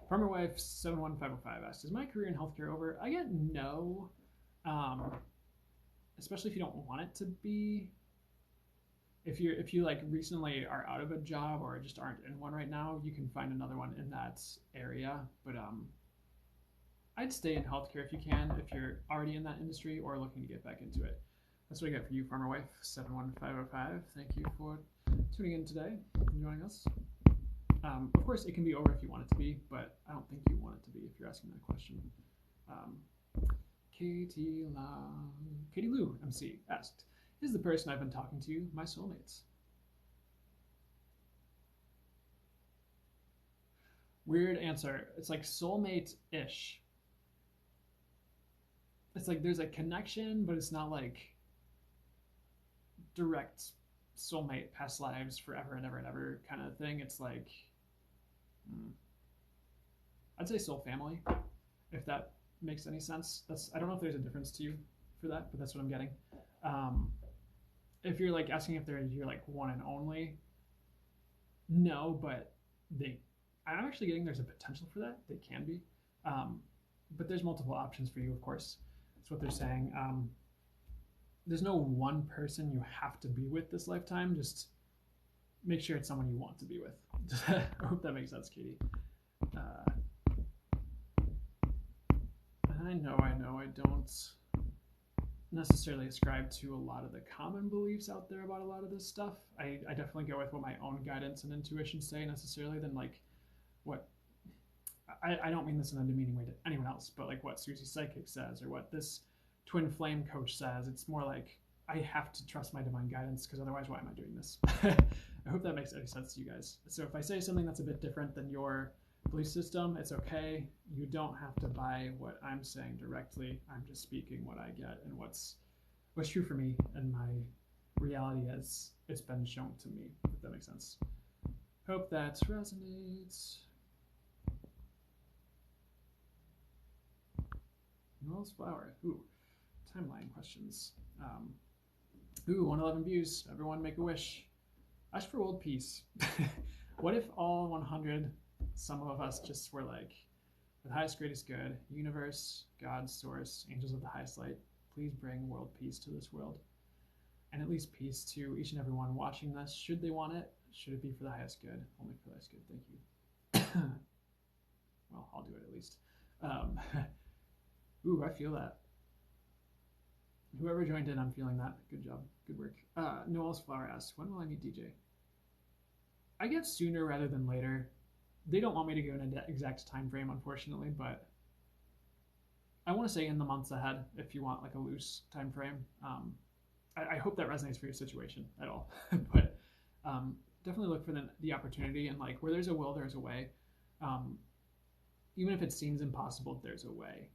Farmer Wife 71505 asks, is my career in healthcare over? I get no. Especially if you don't want it to be. If you like recently are out of a job or just aren't in one right now, you can find another one in that area. But I'd stay in healthcare if you can, if you're already in that industry or looking to get back into it. That's what I got for you, Farmer Wife 71505. Thank you for tuning in today and joining us. Of course, it can be over if you want it to be, but I don't think you want it to be if you're asking that question. Katie Lou MC asked, is the person I've been talking to my soulmates? Weird answer. It's like soulmate-ish. It's like there's a connection, but it's not like direct soulmate, past lives, forever and ever and ever kind of thing. It's like, I'd say soul family, if that makes any sense. I don't know if there's a difference to you for that, but that's what I'm getting. If you're like asking if you're like one and only, no, but I'm actually getting there's a potential for that. They can be, but there's multiple options for you, of course. That's what they're saying. There's no one person you have to be with this lifetime. Just make sure it's someone you want to be with. I hope that makes sense, Katie. I know I don't necessarily ascribe to a lot of the common beliefs out there about a lot of this stuff. I definitely go with what my own guidance and intuition say necessarily than like what I don't mean this in a demeaning way to anyone else, but like what Susie Psychic says or what this twin flame coach says. It's more like I have to trust my divine guidance because otherwise why am I doing this? I hope that makes any sense to you guys. So if I say something that's a bit different than your belief system, it's okay. You don't have to buy what I'm saying directly. I'm just speaking what I get and what's true for me and my reality as it's been shown to me, if that makes sense. Hope that resonates. Noel's Flower. Ooh, timeline questions. 111 views. Everyone make a wish. Ask for world peace. What if all 100, some of us just were like, the highest, greatest good, universe, God, source, angels of the highest light, please bring world peace to this world. And at least peace to each and every one watching this. Should they want it? Should it be for the highest good? Only for the highest good. Thank you. Well, I'll do it at least. Ooh, I feel that. Whoever joined in, I'm feeling that. Good job. Good work. Noel's Flower asks, when will I meet DJ? I get sooner rather than later. They don't want me to go in an exact time frame, unfortunately, but I want to say in the months ahead if you want like a loose time frame. I hope that resonates for your situation at all. But definitely look for the opportunity, and like where there's a will, there's a way. Even if it seems impossible, there's a way.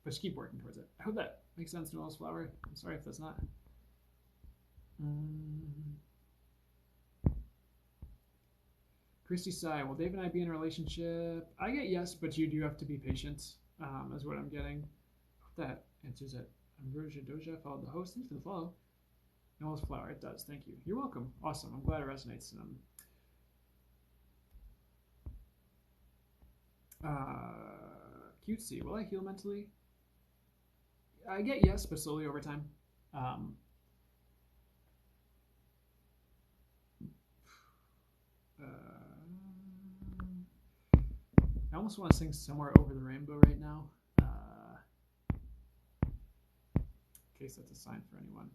But just keep working towards it. I hope that Makes sense, Noel's flower. I'm sorry if that's not. Mm. Christy Sai, will Dave and I be in a relationship? I get yes, but you do have to be patient, is what I'm getting. Hope that answers it. Ambrosia Doja followed the host. Thanks for the follow. Noel's flower, it does. Thank you. You're welcome. Awesome. I'm glad it resonates. Cutesy, will I heal mentally? I get yes, but slowly over time. I almost want to sing Somewhere Over the Rainbow right now. In case that's a sign for anyone.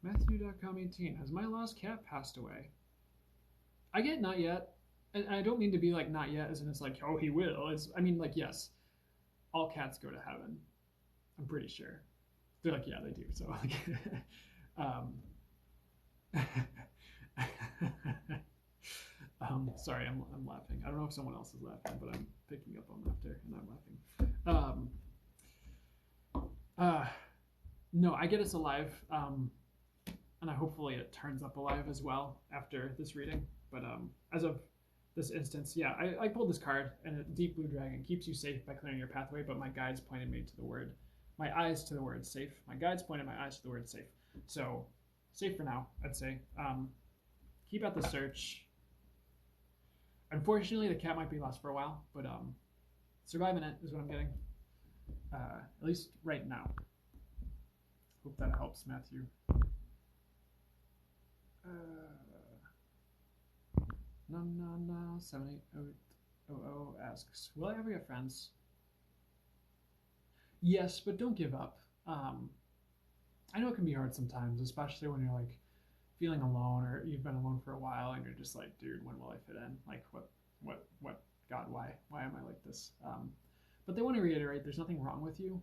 Matthew.com18. Has my lost cat passed away? I get not yet. And I don't mean to be like not yet as in it's like, oh, he will. I mean like, yes. All cats go to heaven. I'm pretty sure. They're like, yeah, they do. So like sorry, I'm laughing. I don't know if someone else is laughing, but I'm picking up on laughter and I'm laughing. No, I get it's alive, and hopefully it turns up alive as well after this reading. But as of this instance, yeah, I pulled this card, and a deep blue dragon keeps you safe by clearing your pathway. But my guides pointed me to the word, my eyes to the word safe. My guides pointed my eyes to the word safe. So safe for now, I'd say. Keep at the search. Unfortunately, the cat might be lost for a while, but surviving it is what I'm getting. At least right now. Hope that helps, Matthew. No, 7800 asks, will I ever get friends? Yes, but don't give up. I know it can be hard sometimes, especially when you're like feeling alone or you've been alone for a while and you're just like, dude, when will I fit in? Like, what, God, why am I like this? But they want to reiterate there's nothing wrong with you,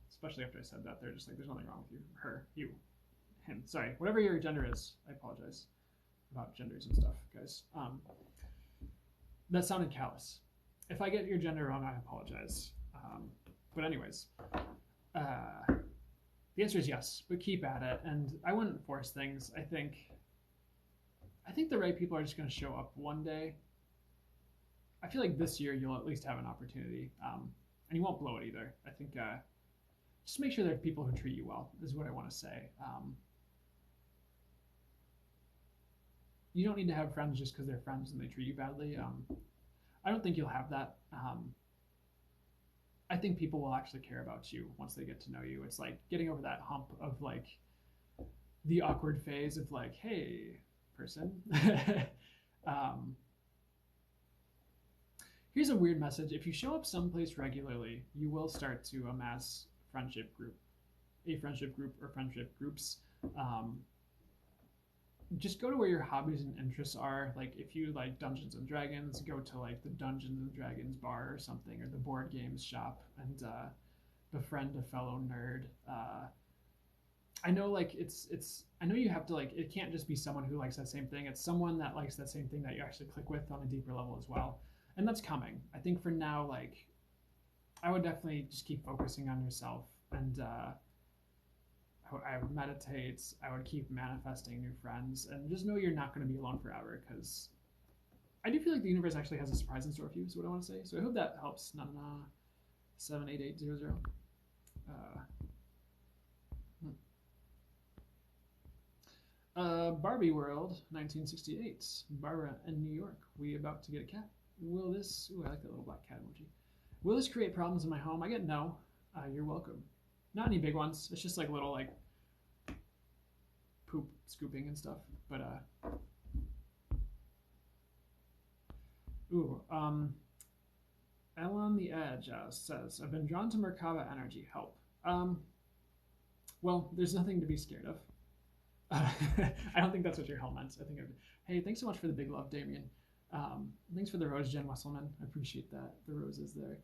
especially after I said that. They're just like, there's nothing wrong with you. Her, you, him. Sorry, whatever your gender is. I apologize about genders and stuff, guys. That sounded callous. If I get your gender wrong, I apologize. But anyways, the answer is yes, but keep at it. And I wouldn't force things. I think the right people are just going to show up one day. I feel like this year you'll at least have an opportunity, and you won't blow it either. I think just make sure there are people who treat you well is what I want to say. You don't need to have friends just because they're friends and they treat you badly. I don't think you'll have that. I think people will actually care about you once they get to know you. It's like getting over that hump of like the awkward phase of like, hey, person. Here's a weird message. If you show up someplace regularly, you will start to amass a friendship group or friendship groups. Just go to where your hobbies and interests are. Like if you like Dungeons and Dragons, go to like the Dungeons and Dragons bar or something, or the board games shop, and befriend a fellow nerd. I know like it's I know you have to like, it can't just be someone who likes that same thing. It's someone that likes that same thing that you actually click with on a deeper level as well. And that's coming. I think for now, like I would definitely just keep focusing on yourself, and I would meditate. I would keep manifesting new friends, and just know you're not going to be alone forever, because I do feel like the universe actually has a surprise in store for you, is what I want to say. So I hope that helps. 78800. Barbie World 1968. Barbara in New York. We about to get a cat. Will this... Ooh, I like that little black cat emoji. Will this create problems in my home? I get no. You're welcome. Not any big ones. It's just like little like poop scooping and stuff. But Elle on the Edge says, I've been drawn to Merkaba energy. Help. Well, there's nothing to be scared of. I don't think that's what your hell meant. I think hey, thanks so much for the big love, Damien. Thanks for the rose, Jen Wesselman. I appreciate that. The roses there.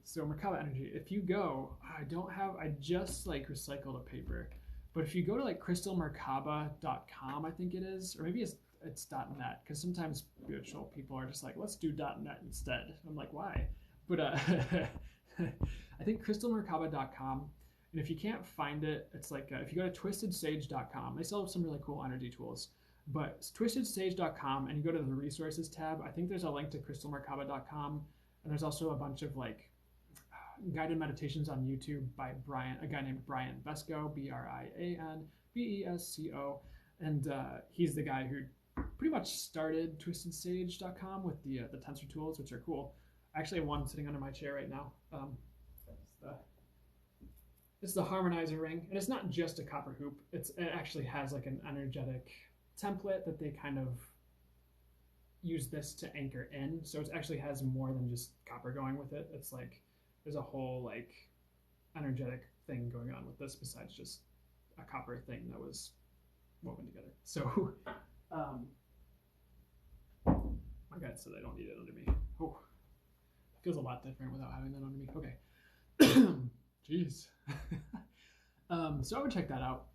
So Merkaba energy, if you go, I just like recycled a paper, but if you go to like crystalmerkaba.com, I think it is, or maybe it's .net, because sometimes spiritual people are just like, let's do .net instead. I'm like, why? But I think crystalmerkaba.com. And if you can't find it, it's like if you go to twistedsage.com, they still have some really cool energy tools. But it's twistedsage.com, and you go to the resources tab. I think there's a link to crystalmerkaba.com, and there's also a bunch of like guided meditations on YouTube by a guy named Brian Vesco, BrianBesco, and he's the guy who pretty much started twistedsage.com with the tensor tools, which are cool. I actually have one sitting under my chair right now. It's the harmonizer ring, and it's not just a copper hoop. It actually has like an energetic template that they kind of use this to anchor in. So it actually has more than just copper going with it. It's like there's a whole like energetic thing going on with this besides just a copper thing that was woven together. So my God said I don't need it under me. Oh, it feels a lot different without having that under me. Okay. Jeez. So I would check that out.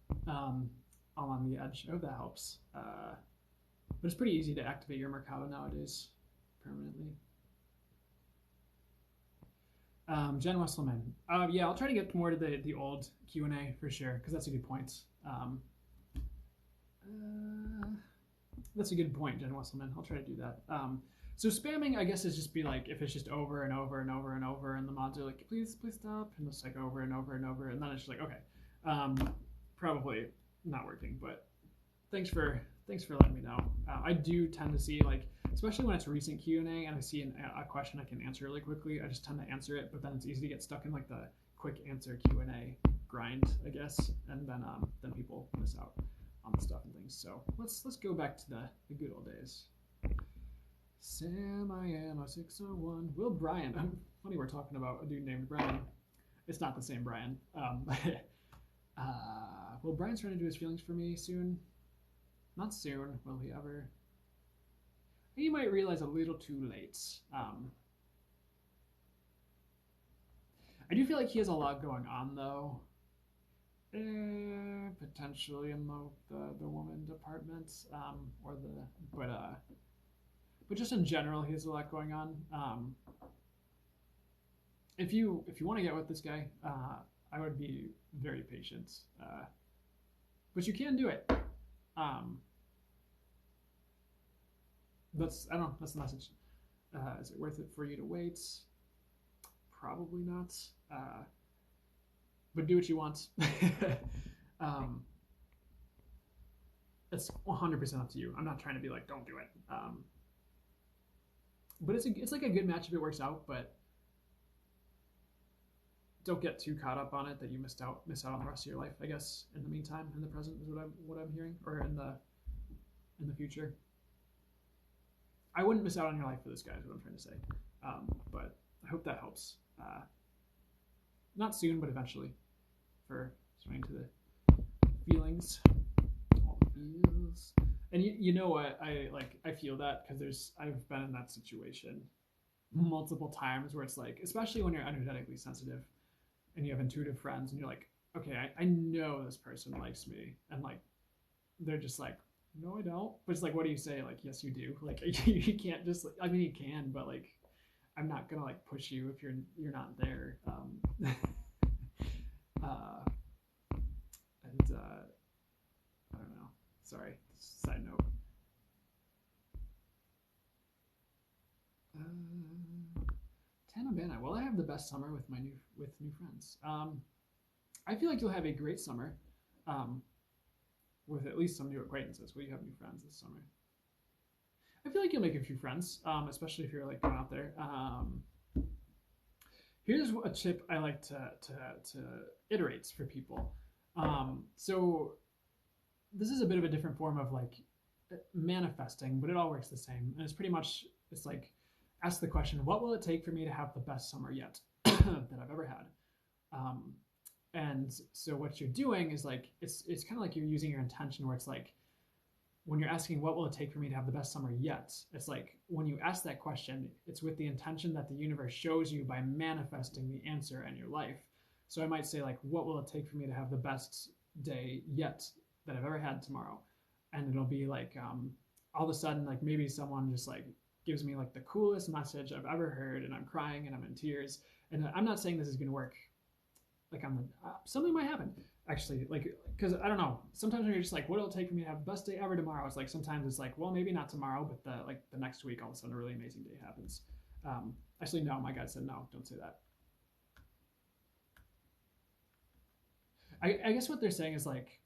All on the edge. I hope that helps. But it's pretty easy to activate your Merkaba nowadays permanently. Jen Wesselman. Yeah, I'll try to get more to the old Q&A for sure, because that's a good point. That's a good point, Jen Wesselman. I'll try to do that. So spamming, I guess, is just be like, if it's just over and over and over and over, and the mods are like, please stop, and it's like over and over and over, and then it's just like, okay, probably not working, but thanks for letting me know. I do tend to see, like, especially when it's recent Q&A and I see a question I can answer really quickly, I just tend to answer it, but then it's easy to get stuck in like the quick answer Q&A grind, I guess, and then people miss out on the stuff and things. So let's go back to the good old days. Sam, I am a 601. Will Brian. Funny we're talking about a dude named Brian. It's not the same Brian. Will Brian's trying to do his feelings for me soon? Not soon. Will he ever? He might realize a little too late. I do feel like he has a lot going on, though. Potentially in the woman department, but just in general, he has a lot going on. If you want to get with this guy, I would be very patient, but you can do it. That's the message. Is it worth it for you to wait? Probably not. But do what you want. It's 100% up to you. I'm not trying to be like, don't do it. But it's like a good match if it works out, but don't get too caught up on it that you miss out on the rest of your life, I guess, in the meantime, in the present is what I'm hearing, or in the future. I wouldn't miss out on your life for this guy is what I'm trying to say. But I hope that helps. Not soon, but eventually, for swinging to the feelings. All the feels. And you know what? I feel that because I've been in that situation multiple times where it's like, especially when you're energetically sensitive and you have intuitive friends and you're like, okay, I know this person likes me, and like they're just like, no, I don't. But it's like, what do you say? Like, yes, you do. Like, you can't just. I mean, you can, but like, I'm not gonna like push you if you're not there. I don't know. Sorry. Side note. Tanabana. Well, I have the best summer with new friends. I feel like you'll have a great summer. With at least some new acquaintances. Will you have new friends this summer? I feel like you'll make a few friends, especially if you're like going out there. Here's a tip I like to iterate for people. So this is a bit of a different form of like manifesting, but it all works the same. And it's like, ask the question, what will it take for me to have the best summer yet that I've ever had? And so what you're doing is like, it's kind of like you're using your intention where it's like, when you're asking what will it take for me to have the best summer yet, it's like when you ask that question, it's with the intention that the universe shows you by manifesting the answer in your life. So I might say like, what will it take for me to have the best day yet that I've ever had tomorrow? And it'll be like, all of a sudden, like maybe someone just like gives me like the coolest message I've ever heard, and I'm crying and I'm in tears. And I'm not saying this is going to work like on the something might happen actually, like because I don't know, sometimes when you're just like what it'll take for me to have the best day ever tomorrow, it's like sometimes it's like, well, maybe not tomorrow, but the next week all of a sudden a really amazing day happens. Actually, no, my guide said no, don't say that. I guess what they're saying is like,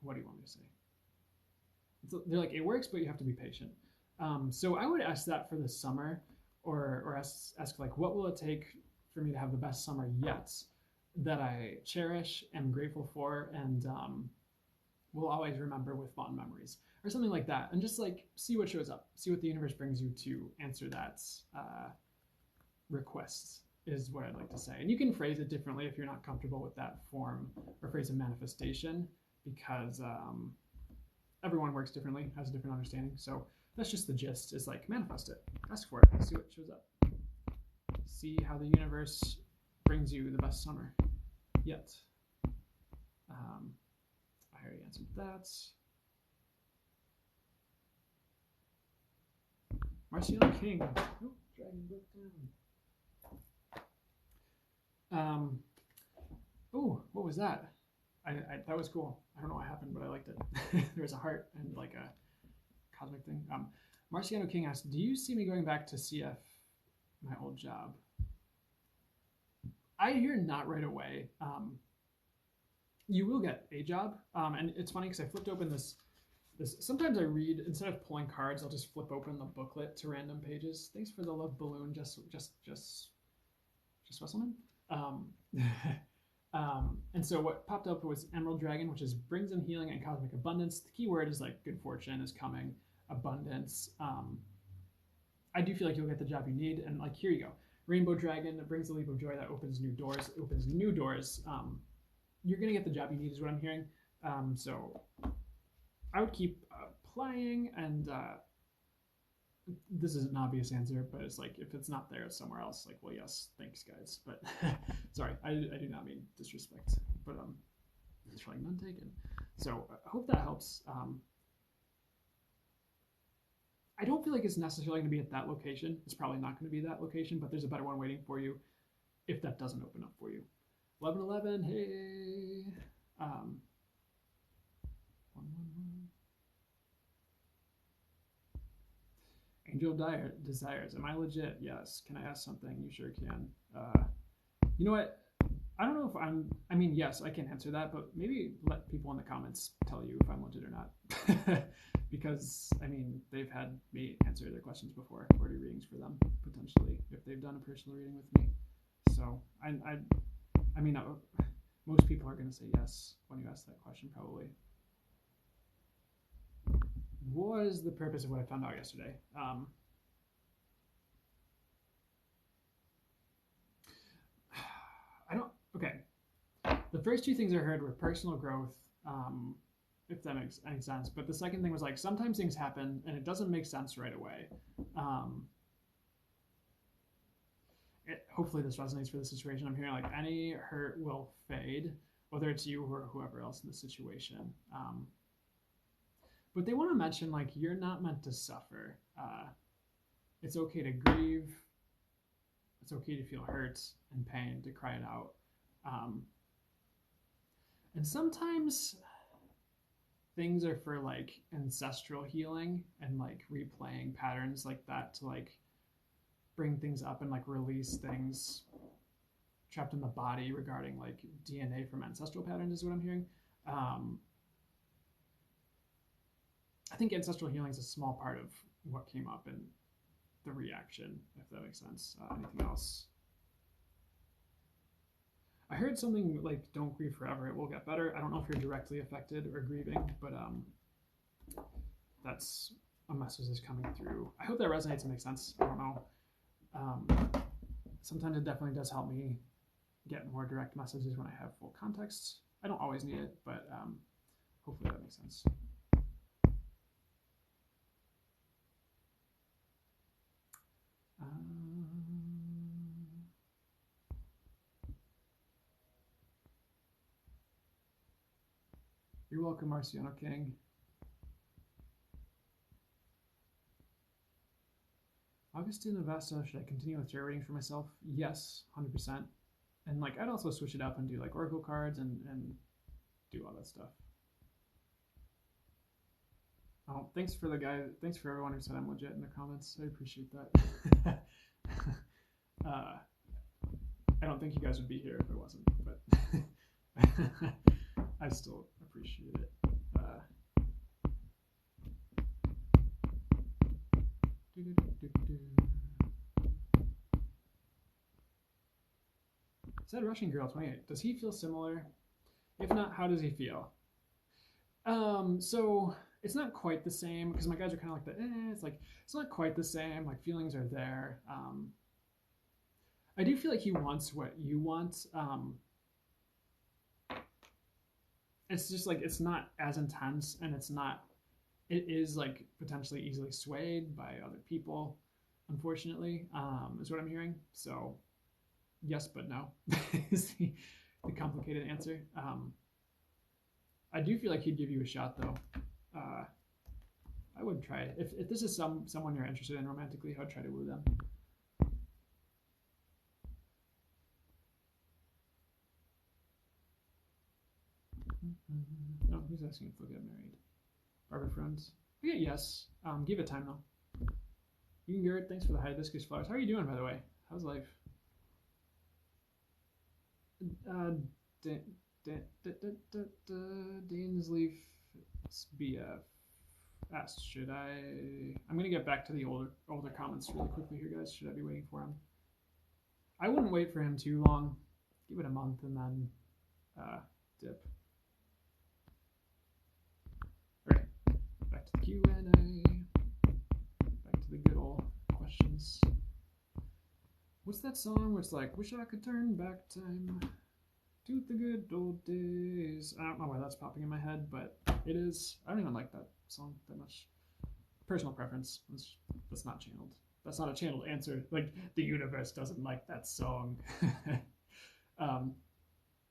what do you want me to say? They're like, it works, but you have to be patient. So I would ask that for the summer, or ask like, what will it take for me to have the best summer yet that I cherish, am grateful for, and will always remember with fond memories, or something like that, and just like see what shows up, see what the universe brings you to answer that request is what I'd like to say. And you can phrase it differently if you're not comfortable with that form or phrase of manifestation, because everyone works differently, has a different understanding. So that's just the gist, is like manifest it, ask for it, see what shows up, see how the universe brings you the best summer yet. I already answered that. Marciano King. Oh, dragon broke down. Oh, what was that? That was cool. I don't know what happened, but I liked it. There's a heart and like a cosmic thing. Marciano King asked, do you see me going back to CF, my old job? I hear not right away. You will get a job. And it's funny because I flipped open this. Sometimes I read, instead of pulling cards, I'll just flip open the booklet to random pages. Thanks for the love balloon, just Wesselman. And so what popped up was Emerald Dragon, which is brings in healing and cosmic abundance. The key word is like good fortune is coming, abundance. I do feel like you'll get the job you need, and like here you go. Rainbow Dragon brings the leap of joy that opens new doors. Opens new doors. You're gonna get the job you need, is what I'm hearing. So I would keep applying, and this is an obvious answer, but it's like if it's not there, it's somewhere else. Like, well, yes, thanks, guys, but sorry, I do not mean disrespect, but trying none taken. So I hope that helps. I don't feel like it's necessarily going to be at that location. It's probably not going to be that location, but there's a better one waiting for you if that doesn't open up for you. 1111, hey. 111. Angel Desires. Am I legit? Yes. Can I ask something? You sure can. You know what? I don't know if I mean, yes, I can answer that, but maybe let people in the comments tell you if I'm legit or not. Because, I mean, they've had me answer their questions before, or do readings for them, potentially, if they've done a personal reading with me. So, I mean, most people are going to say yes when you ask that question, probably. What is the purpose of what I found out yesterday? Okay. The first two things I heard were personal growth, if that makes any sense. But the second thing was like, sometimes things happen and it doesn't make sense right away. Hopefully this resonates for the situation. I'm hearing like any hurt will fade, whether it's you or whoever else in the situation. But they want to mention like, you're not meant to suffer. It's okay to grieve. It's okay to feel hurt and pain, to cry it out. And sometimes things are for like ancestral healing and like replaying patterns like that to like bring things up and like release things trapped in the body regarding like DNA from ancestral patterns is what I'm hearing. I think ancestral healing is a small part of what came up in the reaction, if that makes sense. Anything else? I heard something like, don't grieve forever, it will get better. I don't know if you're directly affected or grieving, but that's a message that's coming through. I hope that resonates and makes sense. I don't know. Sometimes it definitely does help me get more direct messages when I have full context. I don't always need it, but hopefully that makes sense. You're welcome, Marciano King. Augustin Avesta, should I continue with tarot readings for myself? Yes, 100%. And like I'd also switch it up and do like oracle cards and do all that stuff. Oh, thanks for everyone who said I'm legit in the comments. I appreciate that. I don't think you guys would be here if it wasn't, but I still appreciate it. Said Russian Girl 28. Does he feel similar? If not, how does he feel? So it's not quite the same because my guys are kind of like the it's like it's not quite the same. Like feelings are there. I do feel like he wants what you want. It's just like it's not as intense, and it's not. It is like potentially easily swayed by other people, unfortunately, is what I'm hearing. So yes, but no is the complicated answer. I do feel like he'd give you a shot, though. I would try it. If this is someone you're interested in romantically, I would try to woo them. Oh, who's asking if they'll get married? Barbara friends. Okay, yes. Give it time, though. You can Garrett, thanks for the hibiscus flowers. How are you doing, by the way? How's life? Dean's Leaf BF asked, should I... I'm going to get back to the older comments really quickly here, guys. Should I be waiting for him? I wouldn't wait for him too long. Give it a month and then dip. All right, back to the Q&A. Back to the good old questions. What's that song where it's like, wish I could turn back time to the good old days? I don't know why that's popping in my head, but it is. I don't even like that song that much. Personal preference. That's not channeled. That's not a channeled answer. Like, the universe doesn't like that song. No,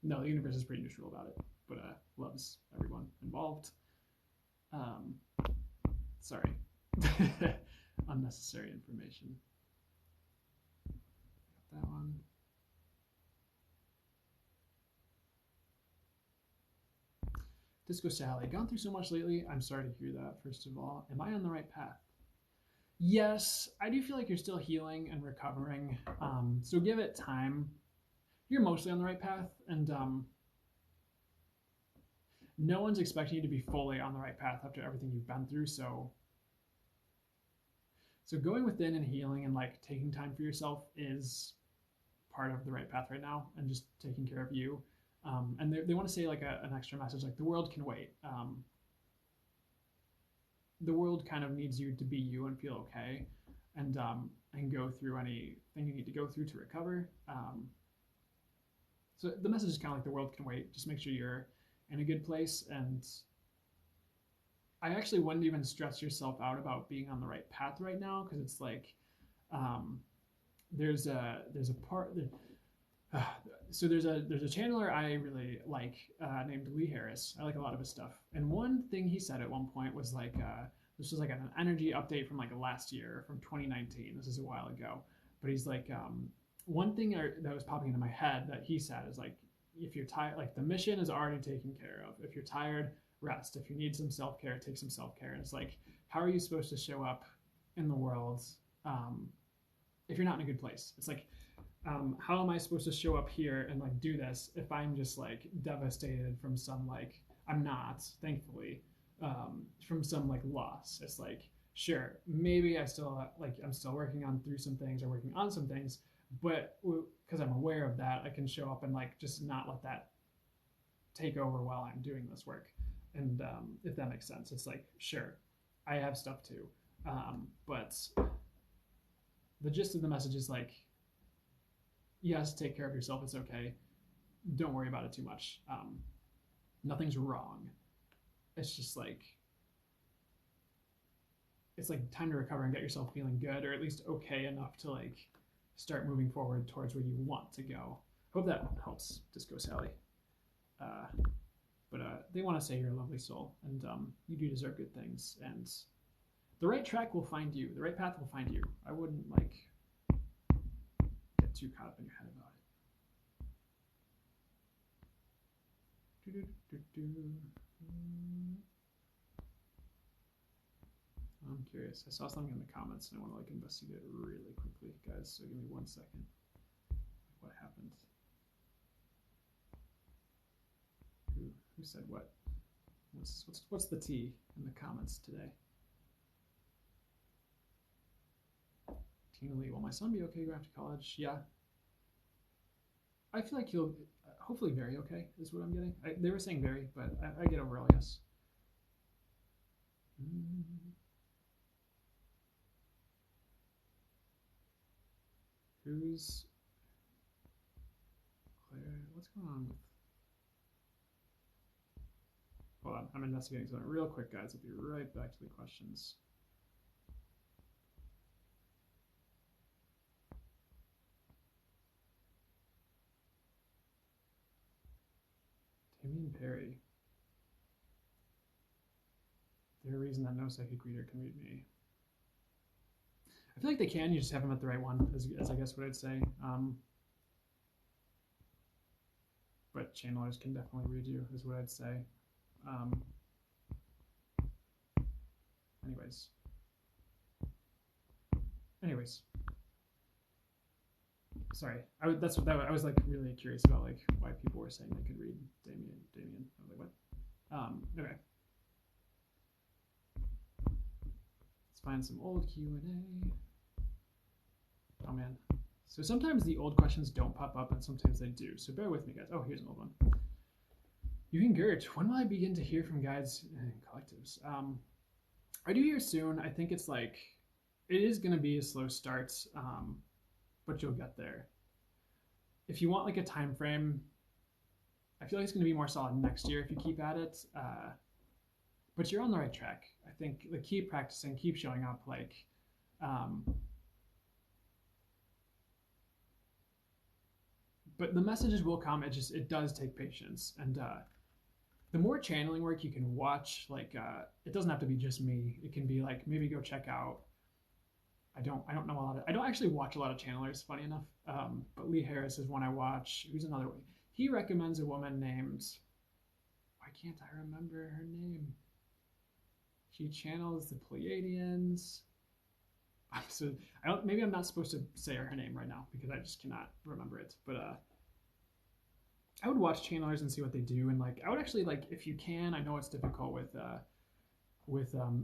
the universe is pretty neutral about it, but loves everyone involved. Sorry. Unnecessary information. Got that one. Disco Sally, gone through so much lately. I'm sorry to hear that, first of all. Am I on the right path? Yes, I do feel like you're still healing and recovering. So give it time. You're mostly on the right path, and no one's expecting you to be fully on the right path after everything you've been through. So going within and healing and like taking time for yourself is part of the right path right now, and just taking care of you. And they want to say like an extra message, like the world can wait. The world kind of needs you to be you and feel okay, and go through anything you need to go through to recover. So the message is kind of like the world can wait. Just make sure you're in a good place. And I actually wouldn't even stress yourself out about being on the right path right now, because it's like there's a part that. So there's a channeler I really like named Lee Harris. I like a lot of his stuff. And one thing he said at one point was like, this was like an energy update from like last year, from 2019. This is a while ago. But he's like, one thing that was popping into my head that he said is like, if you're tired, like the mission is already taken care of. If you're tired, rest. If you need some self-care, take some self-care. And it's like, how are you supposed to show up in the world if you're not in a good place? It's like, how am I supposed to show up here and like do this if I'm just like devastated from some like, I'm not, thankfully, from some like loss. It's like, sure, maybe I'm still working through some things or working on some things, but because I'm aware of that, I can show up and like just not let that take over while I'm doing this work. And if that makes sense, it's like, sure, I have stuff too, but the gist of the message is like, yes, take care of yourself. It's okay. Don't worry about it too much. Nothing's wrong. It's just like, it's like time to recover and get yourself feeling good, or at least okay enough to like start moving forward towards where you want to go. Hope that helps, Disco Sally. But they want to say you're a lovely soul, and you do deserve good things. And The right track will find you. The right path will find you. I wouldn't like get too caught up in your head about it. I'm curious. I saw something in the comments and I want to like investigate it really quickly, guys. So give me 1 second. What happened? Who said what? What's the tea in the comments today? Tina Lee, will my son be okay going off to college? Yeah. I feel like he'll hopefully very okay is what I'm getting. They were saying very, but I get overall yes. Who's Claire? What's going on with? Hold on, I'm investigating something real quick, guys. I'll be right back to the questions. Damien Perry. There's a reason that no psychic reader can read me. I feel like they can. You just haven't met the right one, as I guess what I'd say. But channelers can definitely read you, is what I'd say. Anyways. Sorry, I was like really curious about like why people were saying they could read Damien. I was like, what? Okay. Let's find some old Q&A. Oh man. So sometimes the old questions don't pop up and sometimes they do. So bear with me, guys. Oh, here's an old one. Eugene Gert, when will I begin to hear from guides and collectives? I do hear soon. I think it's like, it is going to be a slow start, but you'll get there. If you want like a time frame, I feel like it's going to be more solid next year if you keep at it. But you're on the right track. I think like keep practicing, keep showing up. Like, but the messages will come. It does take patience, and the more channeling work you can watch, like it doesn't have to be just me. It can be like maybe go check out. I don't know a lot of. I don't actually watch a lot of channelers, funny enough. But Lee Harris is one I watch. Who's another one? He recommends a woman named. Why can't I remember her name? She channels the Pleiadians. So I don't. Maybe I'm not supposed to say her name right now because I just cannot remember it. But I would watch channelers and see what they do, and like I would actually like if you can. I know it's difficult with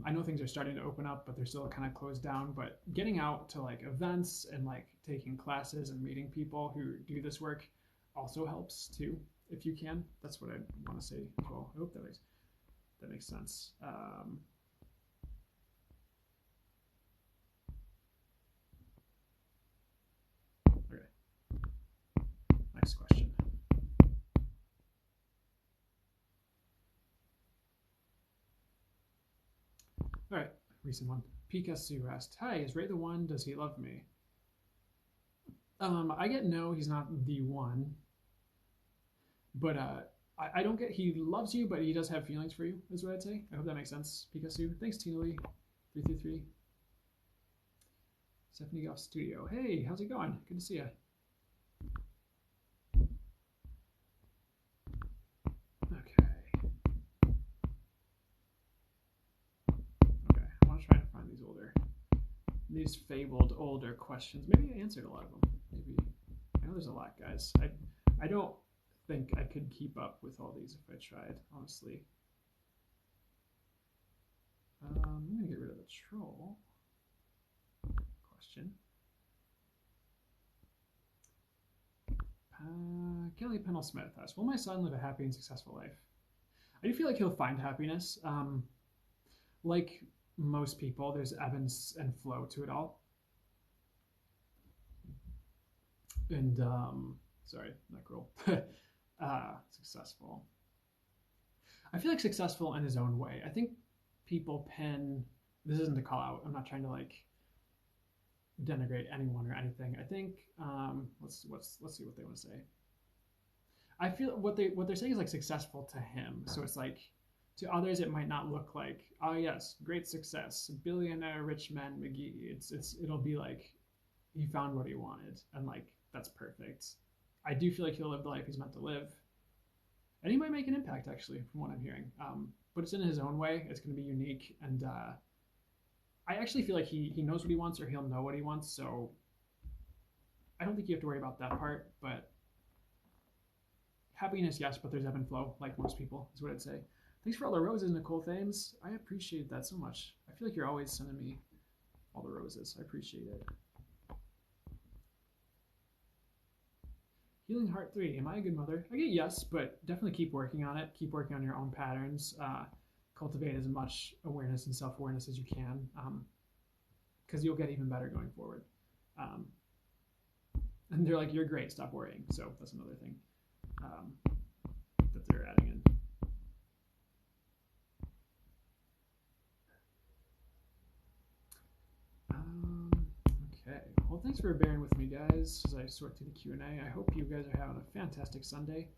I know things are starting to open up, but they're still kind of closed down. But getting out to like events and like taking classes and meeting people who do this work also helps too, if you can. That's what I want to say as well. I hope that makes sense. Okay. Next question. All right, recent one. Pikachu asked, "Hi, is Ray the one? Does he love me?" I get no, he's not the one. But I don't get, he loves you, but he does have feelings for you, is what I'd say. I hope that makes sense, Pikachu. Thanks, Tina Lee. 333. Stephanie Goff Studio. Hey, how's it going? Good to see you. Okay, I want to try and find these fabled older questions. Maybe I answered a lot of them. Maybe. I know there's a lot, guys. I don't think I could keep up with all these if I tried, honestly. I'm going to get rid of the troll question. Kelly Pennell Smith asks, will my son live a happy and successful life? I do feel like he'll find happiness. Like most people, there's ebbs and flow to it all. And, sorry, not cruel. Successful. I feel like successful in his own way. I think people pin, this isn't a call out, I'm not trying to like denigrate anyone or anything. I think, let's see what they want to say. I feel what they're saying is like successful to him. So it's like To others, it might not look like, oh yes, great success, billionaire rich man McGee. It'll be like he found what he wanted, and like that's perfect. I do feel like he'll live the life he's meant to live, and he might make an impact actually, from what I'm hearing. But it's in his own way. It's going to be unique, and I actually feel like he knows what he wants, or he'll know what he wants. So I don't think you have to worry about that part. But happiness, yes, but there's ebb and flow, like most people, is what I'd say. Thanks for all the roses, Nicole Thames. I appreciate that so much. I feel like you're always sending me all the roses. I appreciate it. Healing Heart 3. Am I a good mother? I get yes, but definitely keep working on it. Keep working on your own patterns. Cultivate as much awareness and self-awareness as you can, because you'll get even better going forward. And they're like, you're great, stop worrying. So that's another thing that they're adding in. Okay, well, thanks for bearing with me, guys, as I sort through the Q&A. I hope you guys are having a fantastic Sunday.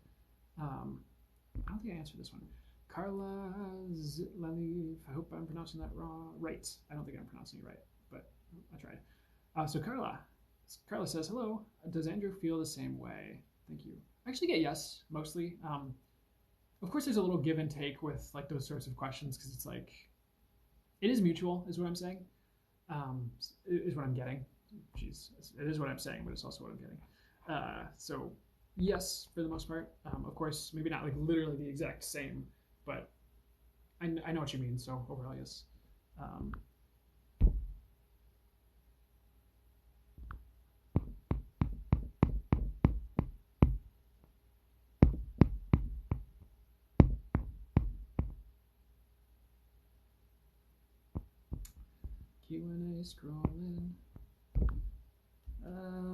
I don't think I answered this one. Carla Zitleniv, I hope I'm pronouncing that wrong. Right, I don't think I'm pronouncing it right, but I tried. So Carla says, hello, does Andrew feel the same way? Thank you. I actually get yes, mostly. Of course, there's a little give and take with like those sorts of questions, because it's like, it is mutual, is what I'm saying. Is what I'm getting. Jeez, it is what I'm saying, but it's also what I'm getting. So yes, for the most part. Of course, maybe not like literally the exact same, but I know what you mean. So overall, yes. Q&A scrolling.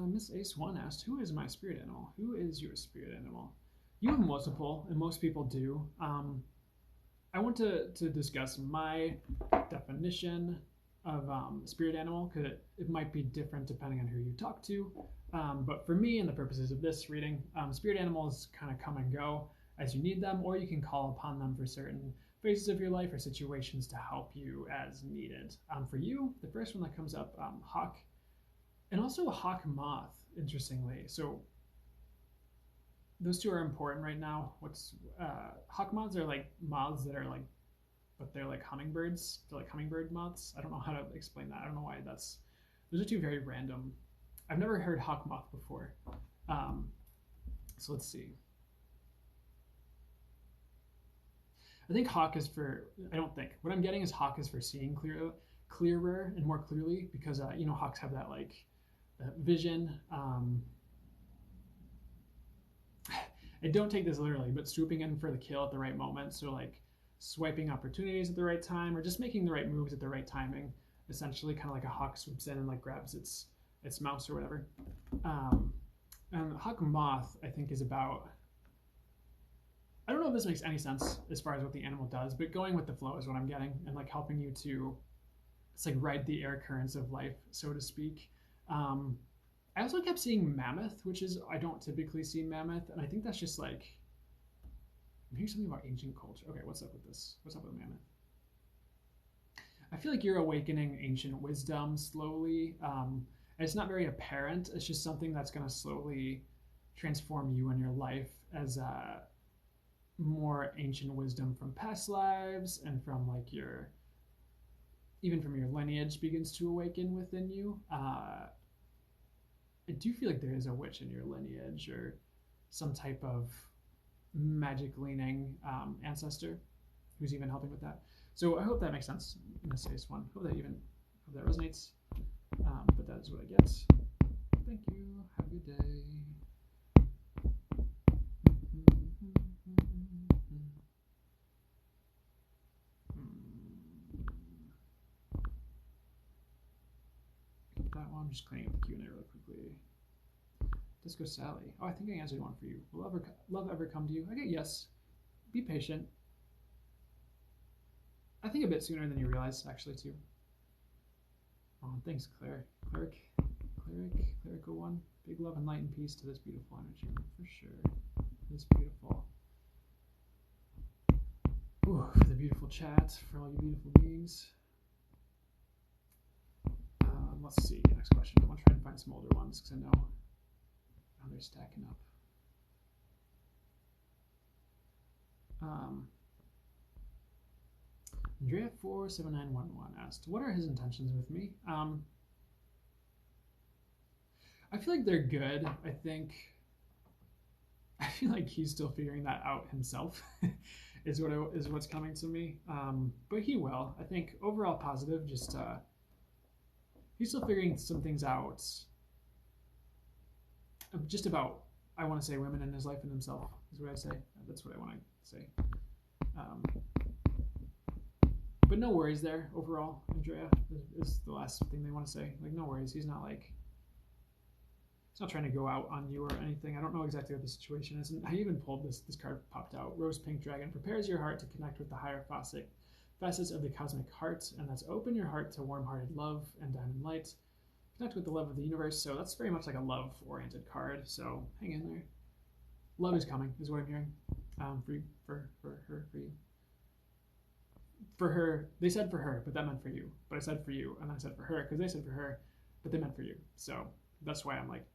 Miss Ace One asked, "Who is my spirit animal? Who is your spirit animal?" You have multiple, and most people do. I want to discuss my definition of spirit animal, because it might be different depending on who you talk to. But for me, and the purposes of this reading, spirit animals kind of come and go as you need them, or you can call upon them for certain phases of your life or situations to help you as needed. For you, the first one that comes up, hawk, and also a hawk moth, interestingly. So those two are important right now. Hawk moths are like moths that are like, but they're like hummingbirds. They're like hummingbird moths. I don't know how to explain that. I don't know why those are two very random. I've never heard hawk moth before. So let's see. I think hawk is for, I don't think, what I'm getting is hawk is for seeing clearer and more clearly, because hawks have that like vision. And don't take this literally, but swooping in for the kill at the right moment. So like swiping opportunities at the right time, or just making the right moves at the right timing. Essentially, kind of like a hawk swoops in and like grabs its mouse or whatever. And hawk moth, I think, is about, I don't know if this makes any sense as far as what the animal does, but going with the flow is what I'm getting, and like helping you to, it's like ride the air currents of life, so to speak. I also kept seeing mammoth, which is, I don't typically see mammoth, and I think that's just like, I'm hearing something about ancient culture. Okay, what's up with this? What's up with mammoth? I feel like you're awakening ancient wisdom slowly. And it's not very apparent. It's just something that's going to slowly transform you and your life as more ancient wisdom from past lives, and from like even from your lineage begins to awaken within you. I do feel like there is a witch in your lineage, or some type of magic leaning ancestor who's even helping with that. So I hope that makes sense in this case one. Hope that resonates. But that is what I get. Thank you. Have a good day. That one. I'm just cleaning up the Q&A really quickly. Disco Sally. Oh, I think I answered one for you. Will love ever come to you? I get yes. Be patient. I think a bit sooner than you realize, actually, too. Oh, thanks, Clerical one. Big love and light and peace to this beautiful energy, for sure. This beautiful. Ooh, for the beautiful chat, for all you beautiful beings. Let's see, next question. I want to try and find some older ones because I know how they're stacking up. Andrea47911 asked, what are his intentions with me? I feel like they're good. I feel like he's still figuring that out himself is what's coming to me. But he will. I think overall positive, just he's still figuring some things out. Just about, I want to say, women in his life and himself is what I say. That's what I want to say. But no worries there overall. Andrea is the last thing they want to say. Like, no worries. He's not trying to go out on you or anything. I don't know exactly what the situation is. And I even pulled this card popped out. Rose Pink Dragon prepares your heart to connect with the higher facets of the cosmic heart, and that's open your heart to warm-hearted love and diamond light. Connect with the love of the universe. So that's very much like a love-oriented card. So hang in there. Love is coming, is what I'm hearing. For you, for you. For her, they said for her, but that meant for you. But I said for you, and I said for her because they said for her, but they meant for you. So that's why I'm like,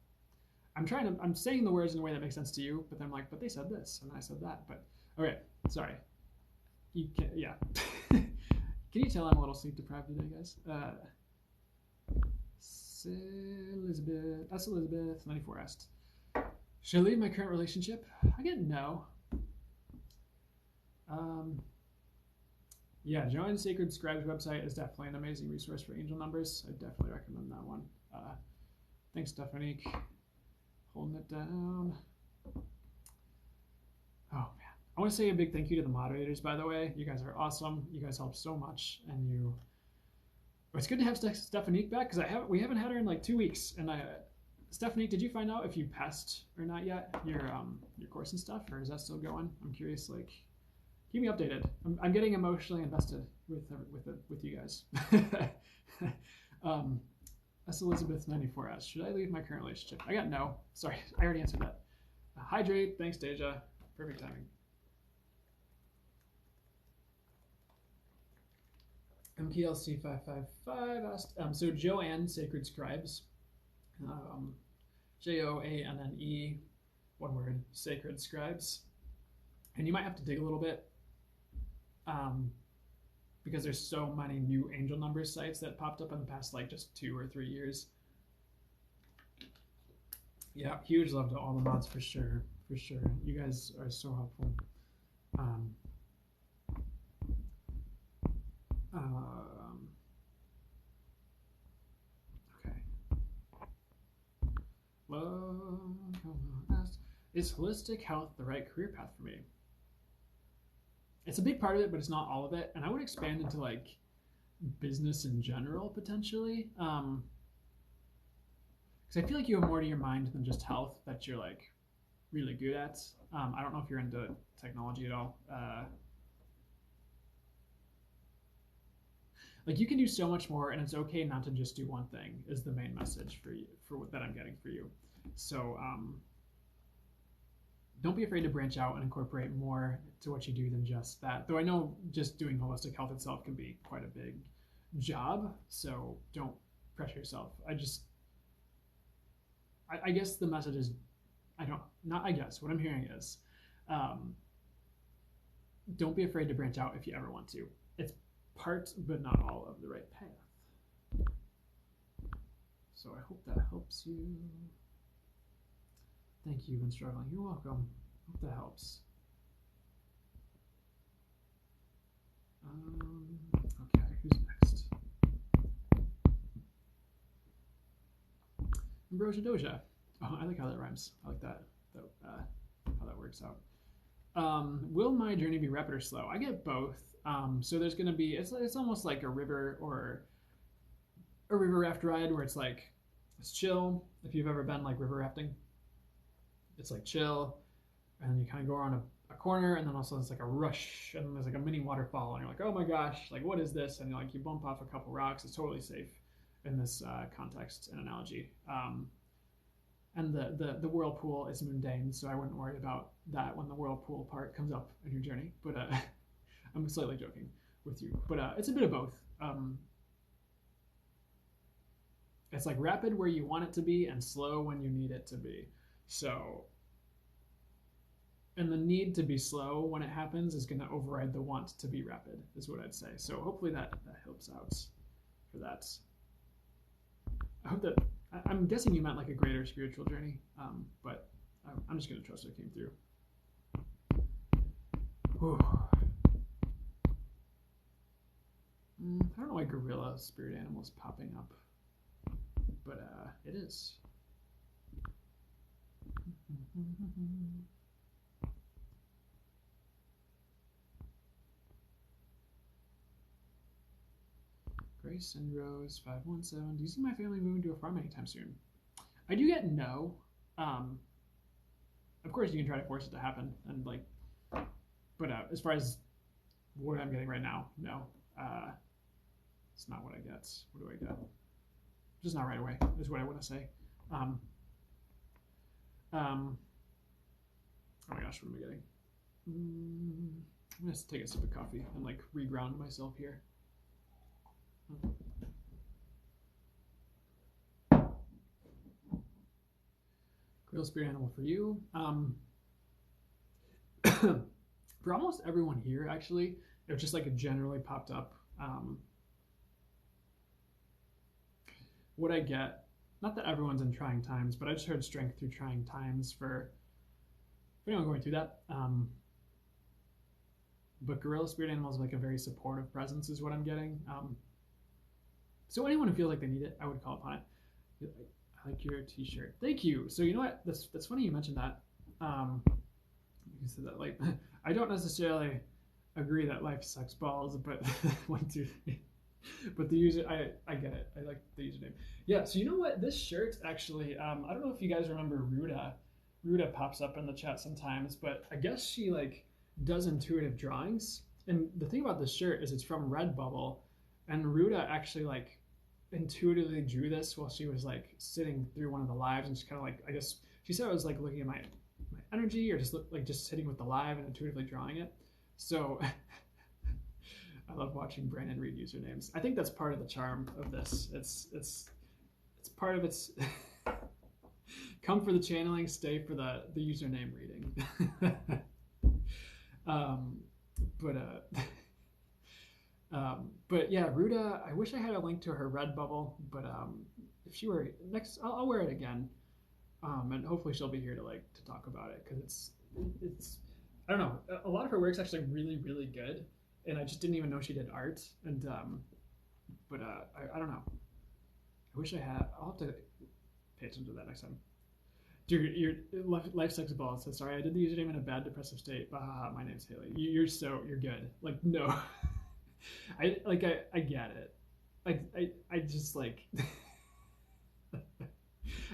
I'm saying the words in a way that makes sense to you, but then I'm like, but they said this, and I said that. But okay, sorry. You can, yeah. Can you tell I'm a little sleep deprived today, guys? Elizabeth 94 asked, should I leave my current relationship? I get no. Yeah, join Sacred Scribes website is definitely an amazing resource for angel numbers. I definitely recommend that one. Thanks, Stephanie. Holding it down. Oh man, I want to say a big thank you to the moderators. By the way, you guys are awesome. You guys help so much, and it's good to have Stephanie back because we haven't had her in like 2 weeks. And Stephanie, did you find out if you passed or not yet your course and stuff, or is that still going? I'm curious. Like, keep me updated. I'm getting emotionally invested with you guys. That's Elizabeth 94 asked, should I leave my current relationship? I got no. Sorry, I already answered that. Hydrate. Thanks, Deja. Perfect timing. MPLC555 asked, so Joanne, Sacred Scribes, Joanne, one word, Sacred Scribes. And you might have to dig a little bit because there's so many new angel number sites that popped up in the past like just 2 or 3 years. Yeah, huge love to all the mods for sure. For sure. You guys are so helpful. Okay. Is holistic health the right career path for me? It's a big part of it, but it's not all of it. And I would expand into like business in general potentially. Because I feel like you have more to your mind than just health that you're like really good at. I don't know if you're into technology at all. Like you can do so much more, and it's okay not to just do one thing. Is the main message for you, for what that I'm getting for you. So don't be afraid to branch out and incorporate more to what you do than just that. Though I know just doing holistic health itself can be quite a big job, so don't pressure yourself. I guess the message is, what I'm hearing is, don't be afraid to branch out if you ever want to. It's part, but not all of the right path. So I hope that helps you. Thank you, you've been struggling. You're welcome. Hope that helps. Okay, who's next? Ambrosia Doja. Oh, I like how that rhymes. I like that how that works out. Will my journey be rapid or slow? I get both. So there's going to be, it's almost like a river or a river raft ride where it's like, it's chill. If you've ever been like river rafting, it's like chill, and then you kind of go around a corner, and then also it's like a rush, and there's like a mini waterfall, and you're like, oh my gosh, like what is this? And you bump off a couple rocks. It's totally safe in this context and analogy. And the whirlpool is mundane, so I wouldn't worry about that when the whirlpool part comes up in your journey. But I'm slightly joking with you, but it's a bit of both. It's like rapid where you want it to be and slow when you need it to be. So, and the need to be slow when it happens is going to override the want to be rapid, is what I'd say. So hopefully that helps out for that. I hope that, I'm guessing you meant like a greater spiritual journey, but I'm just going to trust it came through. Whew. I don't know why gorilla spirit animal is popping up, but it is. Grace and Rose 517. Do you see my family moving to a farm anytime soon? I do get no. Of course, you can try to force it to happen, and like, but as far as what I'm getting right now, no. It's not what I get. What do I get? Just not right away, is what I want to say. Oh my gosh, what am I getting? I'm going to take a sip of coffee and like reground myself here. Real spirit animal for you. For almost everyone here, actually, it just like it generally popped up. What I get, not that everyone's in trying times, but I just heard strength through trying times for anyone going through that. But gorilla spirit animal is like a very supportive presence is what I'm getting. So anyone who feels like they need it, I would call upon it. I like your t-shirt. Thank you. So you know what? That's funny you mentioned that. You said that like I don't necessarily agree that life sucks balls, but 1, 2, 3. But the user, I get it. I like the username. Yeah. So you know what? This shirt actually, I don't know if you guys remember Ruda. Ruda pops up in the chat sometimes, but I guess she like does intuitive drawings. And the thing about this shirt is it's from Redbubble, and Ruda actually like intuitively drew this while she was like sitting through one of the lives, and just kind of like, I guess she said it was like looking at my energy, or just just sitting with the live and intuitively drawing it. So I love watching Brandon read usernames. I think that's part of the charm of this. It's part of its come for the channeling, stay for the username reading. But yeah, Ruda, I wish I had a link to her Redbubble, but if she were next, I'll wear it again, and hopefully she'll be here to talk about it, because it's I don't know, a lot of her work's actually really, really good, and I just didn't even know she did art, and but I don't know. I wish I had. I'll have to pay attention to that next time. Dude, your life sucks balls. So sorry, I did the username in a bad depressive state. My name's Haley. You're good. Like no, I get it. I just like.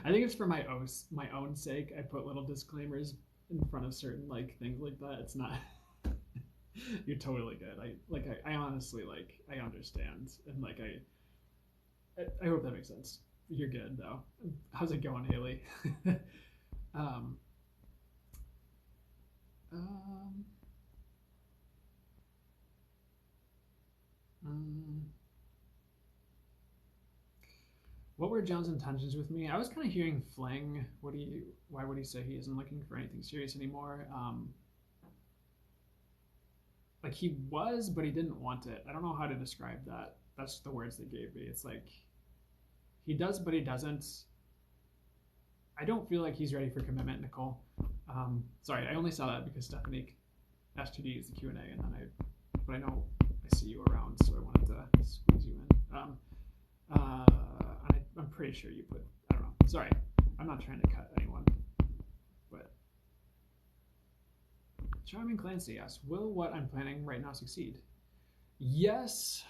I think it's for my own sake. I put little disclaimers in front of certain like things like that. It's not. You're totally good. I honestly I understand, and I hope that makes sense. You're good though. How's it going, Haley? What were John's intentions with me? I was kind of hearing fling. Why would he say he isn't looking for anything serious anymore? Like he was, but he didn't want it. I don't know how to describe that. That's the words they gave me. It's like he does, but he doesn't. I don't feel like he's ready for commitment, Nicole. Sorry, I only saw that because Stephanie asked you to use the Q&A, and then but I know I see you around, so I wanted to squeeze you in. I'm pretty sure you put, I don't know. Sorry, I'm not trying to cut anyone, but Charming Clancy asks, will what I'm planning right now succeed? Yes.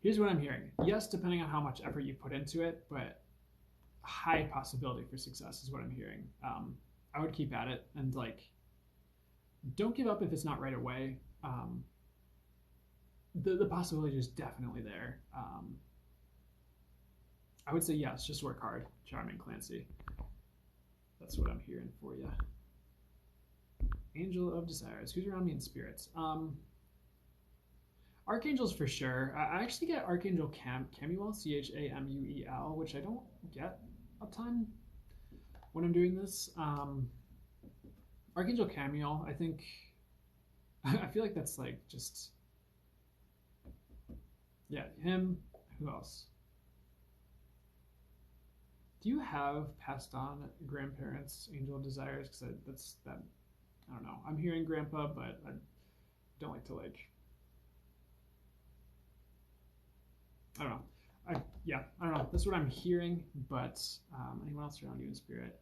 Here's what I'm hearing. Yes, depending on how much effort you put into it, but high possibility for success is what I'm hearing. I would keep at it, and don't give up if it's not right away. The possibility is definitely there. I would say yes, just work hard, Charming Clancy. That's what I'm hearing for you. Angel of Desires. Who's around me in spirits? Archangels for sure. I actually get Archangel Camuel, Chamuel, which I don't get a ton when I'm doing this. Archangel Camuel, I think. I feel like that's like just. Yeah, him. Who else? Do you have passed on grandparents' angel desires? Because that's that. I don't know. I'm hearing grandpa, but I don't like to like. I don't know. I don't know. That's what I'm hearing. But anyone else around you in spirit?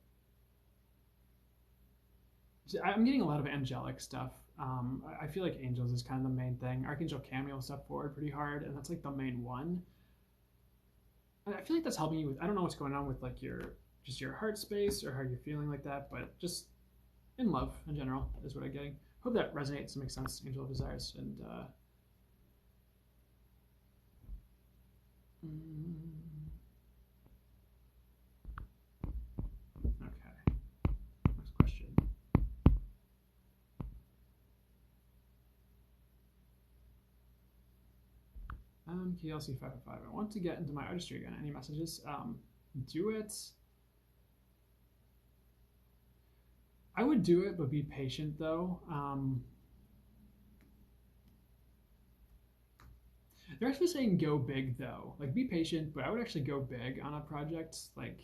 I'm getting a lot of angelic stuff. I feel like angels is kind of the main thing. Archangel Camuel stepped forward pretty hard, and that's like the main one. I feel like that's helping you with. I don't know what's going on with like your heart space or how you're feeling like that, but just in love in general is what I'm getting. Hope that resonates and makes sense. Angel of Desires and okay. Next question. KLC 555. I want to get into my artistry again. Any messages? Do it. I would do it, but be patient though. They're actually saying go big though. Like be patient, but I would actually go big on a project. Like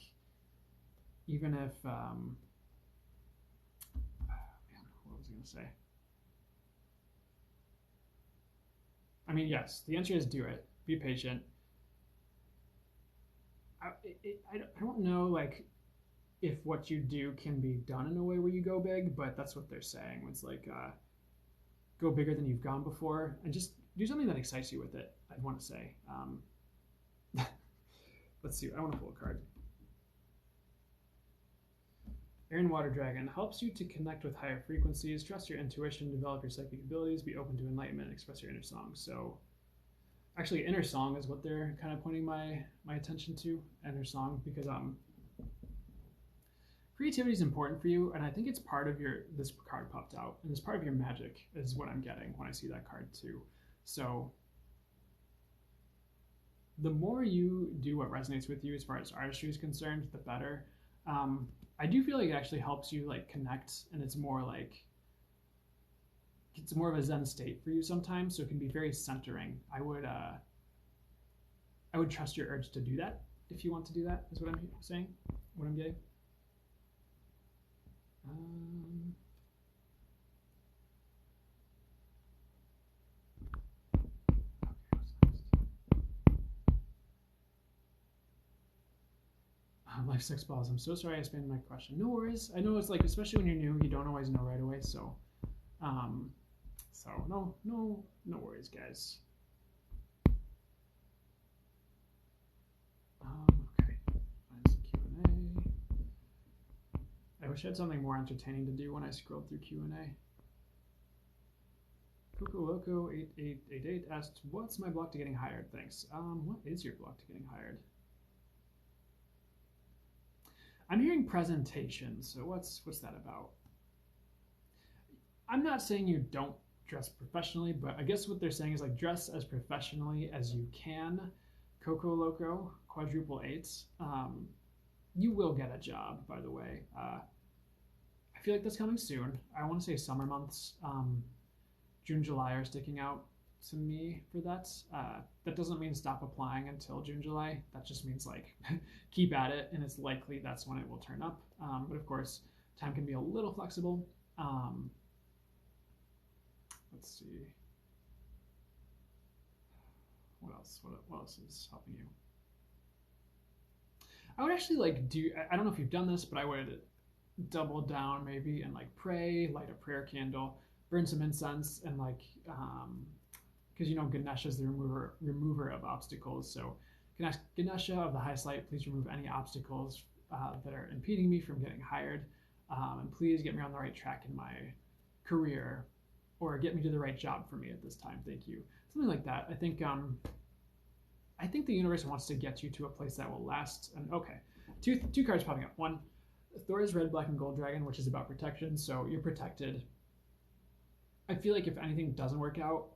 even if man, what was I gonna say? I mean, yes, the answer is do it. Be patient. I don't know like if what you do can be done in a way where you go big, but that's what they're saying. It's like go bigger than you've gone before, and just do something that excites you with it. I'd want to say. Let's see. I want to pull a card. Aaron Water Dragon helps you to connect with higher frequencies, trust your intuition, develop your psychic abilities, be open to enlightenment, and express your inner song. So, actually, inner song is what they're kind of pointing my attention to, inner song, because creativity is important for you, and I think it's part of your. This card popped out, and it's part of your magic is what I'm getting when I see that card too. So, the more you do what resonates with you as far as artistry is concerned, the better. I do feel like it actually helps you like connect, and it's more of a zen state for you sometimes, so it can be very centering. I would trust your urge to do that if you want to do that. Is what I'm saying. What I'm getting. Life sex balls. I'm so sorry I expanded my question. No worries. I know it's like, especially when you're new, you don't always know right away. So, no worries, guys. Okay. Find some Q&A. I wish I had something more entertaining to do when I scrolled through Q&A. Coco Loco 8888 asked, "What's my block to getting hired?" Thanks. What is your block to getting hired? I'm hearing presentations. So what's that about? I'm not saying you don't dress professionally, but I guess what they're saying is like dress as professionally as you can. Coco Loco, quadruple eights. You will get a job, by the way. I feel like that's coming soon. I want to say summer months. June, July are sticking out to me for that. That doesn't mean stop applying until June, July. That just means like keep at it, and it's likely that's when it will turn up. But of course, time can be a little flexible. Let's see. What else? What else is helping you? I would actually like do. I don't know if you've done this, but I would double down maybe and like pray, light a prayer candle, burn some incense, and like because Ganesha is the remover of obstacles. So Ganesha of the highest light, please remove any obstacles that are impeding me from getting hired, and please get me on the right track in my career, or get me to the right job for me at this time. Thank you. Something like that. I think the universe wants to get you to a place that will last. And okay, two cards popping up. One, Thor's red, black, and gold dragon, which is about protection. So you're protected. I feel like if anything doesn't work out,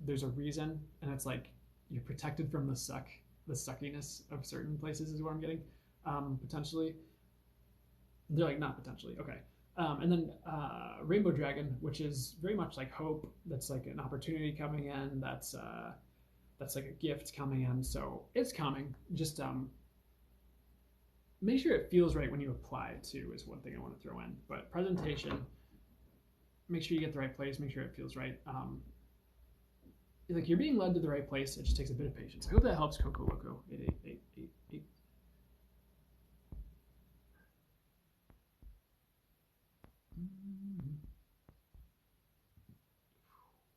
there's a reason, and it's like you're protected from the suckiness of certain places is what I'm getting. Potentially, they're like not potentially. Okay. And then Rainbow Dragon, which is very much like hope. That's like an opportunity coming in. That's like a gift coming in. So it's coming. Just make sure it feels right when you apply too. Is one thing I want to throw in. But presentation, make sure you get the right place. Make sure it feels right. Like you're being led to the right place. It just takes a bit of patience. I hope that helps, Coco Loco 888888.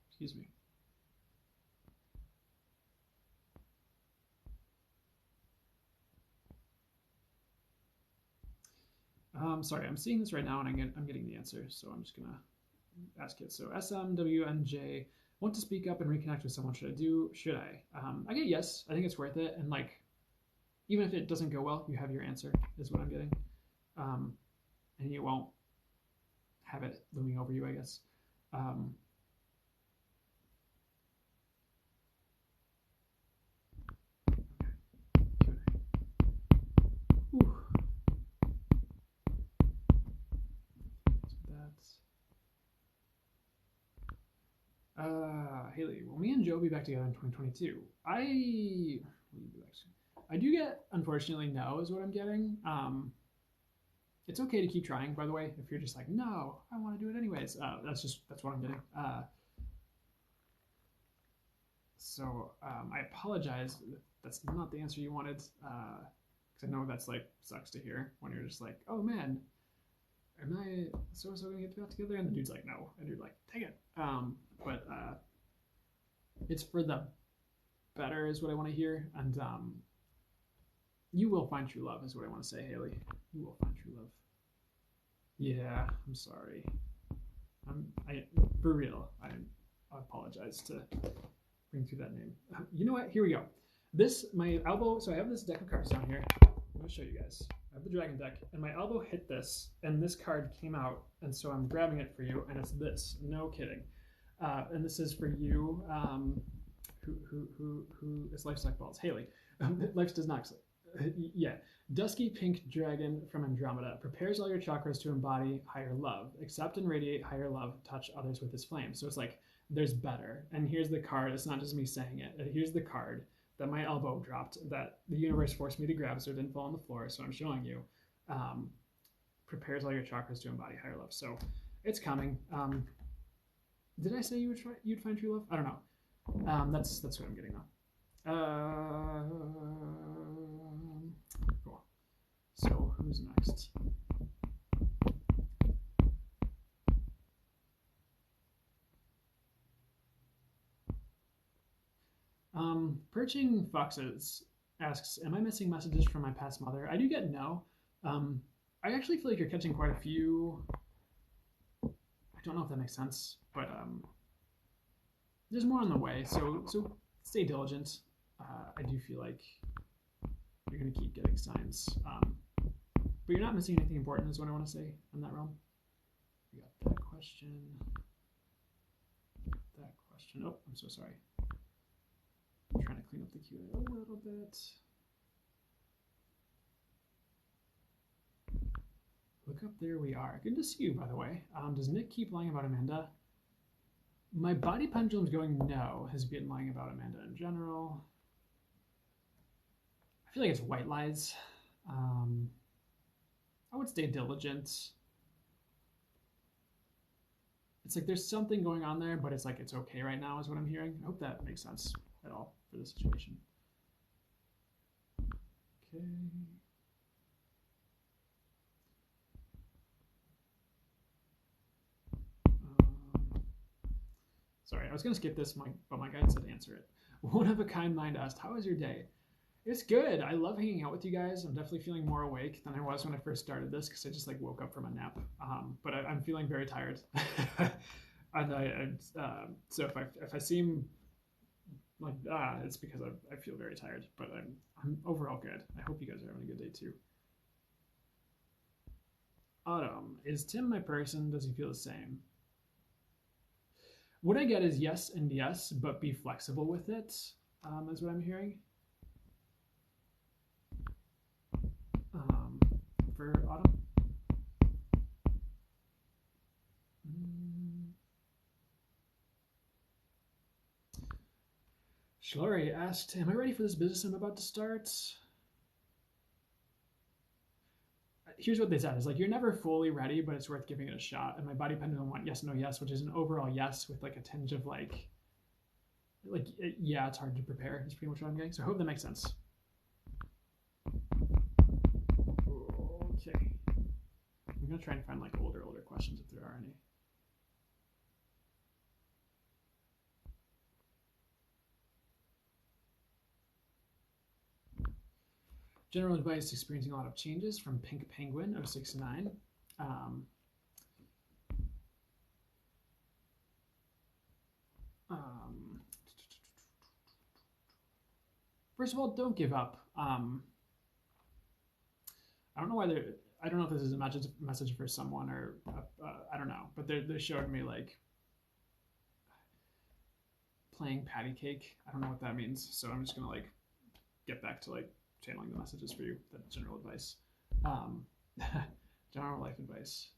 Excuse me. Sorry, I'm seeing this right now and I'm getting the answer, so I'm just gonna ask it. So SMWNJ, want to speak up and reconnect with someone. Should I? I get yes. I think it's worth it. And like, even if it doesn't go well, you have your answer, is what I'm getting. And you won't have it looming over you, I guess. Haley, will me and Joe be back together in 2022? I do get, unfortunately, no, is what I'm getting. It's okay to keep trying, by the way. If you're just like, no, I want to do it anyways. That's what I'm getting. So I apologize. That's not the answer you wanted. Because I know that's like sucks to hear when you're just like, oh man, am I so gonna get back together? And the dude's like, no, and you're like, dang it. But it's for the better, is what I want to hear, and you will find true love, is what I want to say, Haley. You will find true love. Yeah, I'm sorry. I for real. I apologize to bring through that name. You know what? Here we go. My elbow. So I have this deck of cards down here. I'm gonna show you guys. I have the dragon deck, and my elbow hit this, and this card came out, and so I'm grabbing it for you, and it's this. No kidding. And this is for you. Who is Life's Like Balls? Haley. Life does not. Yeah. Dusky pink dragon from Andromeda prepares all your chakras to embody higher love, accept and radiate higher love, touch others with his flame. So it's like there's better. And here's the card. It's not just me saying it. Here's the card that my elbow dropped that the universe forced me to grab so it didn't fall on the floor. So I'm showing you. Prepares all your chakras to embody higher love. So it's coming. Did I say you'd find true love? I don't know. That's what I'm getting now. Cool. So who's next? Perching Foxes asks, am I missing messages from my past mother? I do get no. I actually feel like you're catching quite a few. I don't know if that makes sense, but there's more on the way. So stay diligent. I do feel like you're going to keep getting signs. But you're not missing anything important is what I want to say in that realm. We got that question. Oh, I'm so sorry. I'm trying to clean up the queue a little bit. Look up, there we are. Good to see you, by the way. Does Nick keep lying about Amanda? My body pendulum's going no. Has been lying about Amanda in general. I feel like it's white lies. I would stay diligent. It's like there's something going on there, but it's like it's okay right now is what I'm hearing. I hope that makes sense at all for the situation. Okay. Sorry, I was going to skip this, but my guide said answer it. One of a kind mind asked, how was your day? It's good. I love hanging out with you guys. I'm definitely feeling more awake than I was when I first started this because I just like woke up from a nap. But I'm feeling very tired. And so if I seem like it's because I feel very tired. But I'm overall good. I hope you guys are having a good day too. Autumn, is Tim my person? Does he feel the same? What I get is yes and yes, but be flexible with it, is what I'm hearing. Um, for Autumn. Mm. Shlori asked, am I ready for this business I'm about to start? Here's what they said is like, you're never fully ready, but it's worth giving it a shot. And my body pendulum went yes, no, yes, which is an overall yes with like a tinge of yeah, it's hard to prepare is pretty much what I'm getting. So I hope that makes sense. Okay. I'm going to try and find like older questions if there are any. General advice, experiencing a lot of changes from Pink Penguin 069. Um, first of all, don't give up. I don't know why they're. I don't know if this is a message for someone or I don't know, but they showed me like playing patty cake. I don't know what that means, so I'm just gonna like get back to like channeling the messages for you. That general advice, um, general life advice.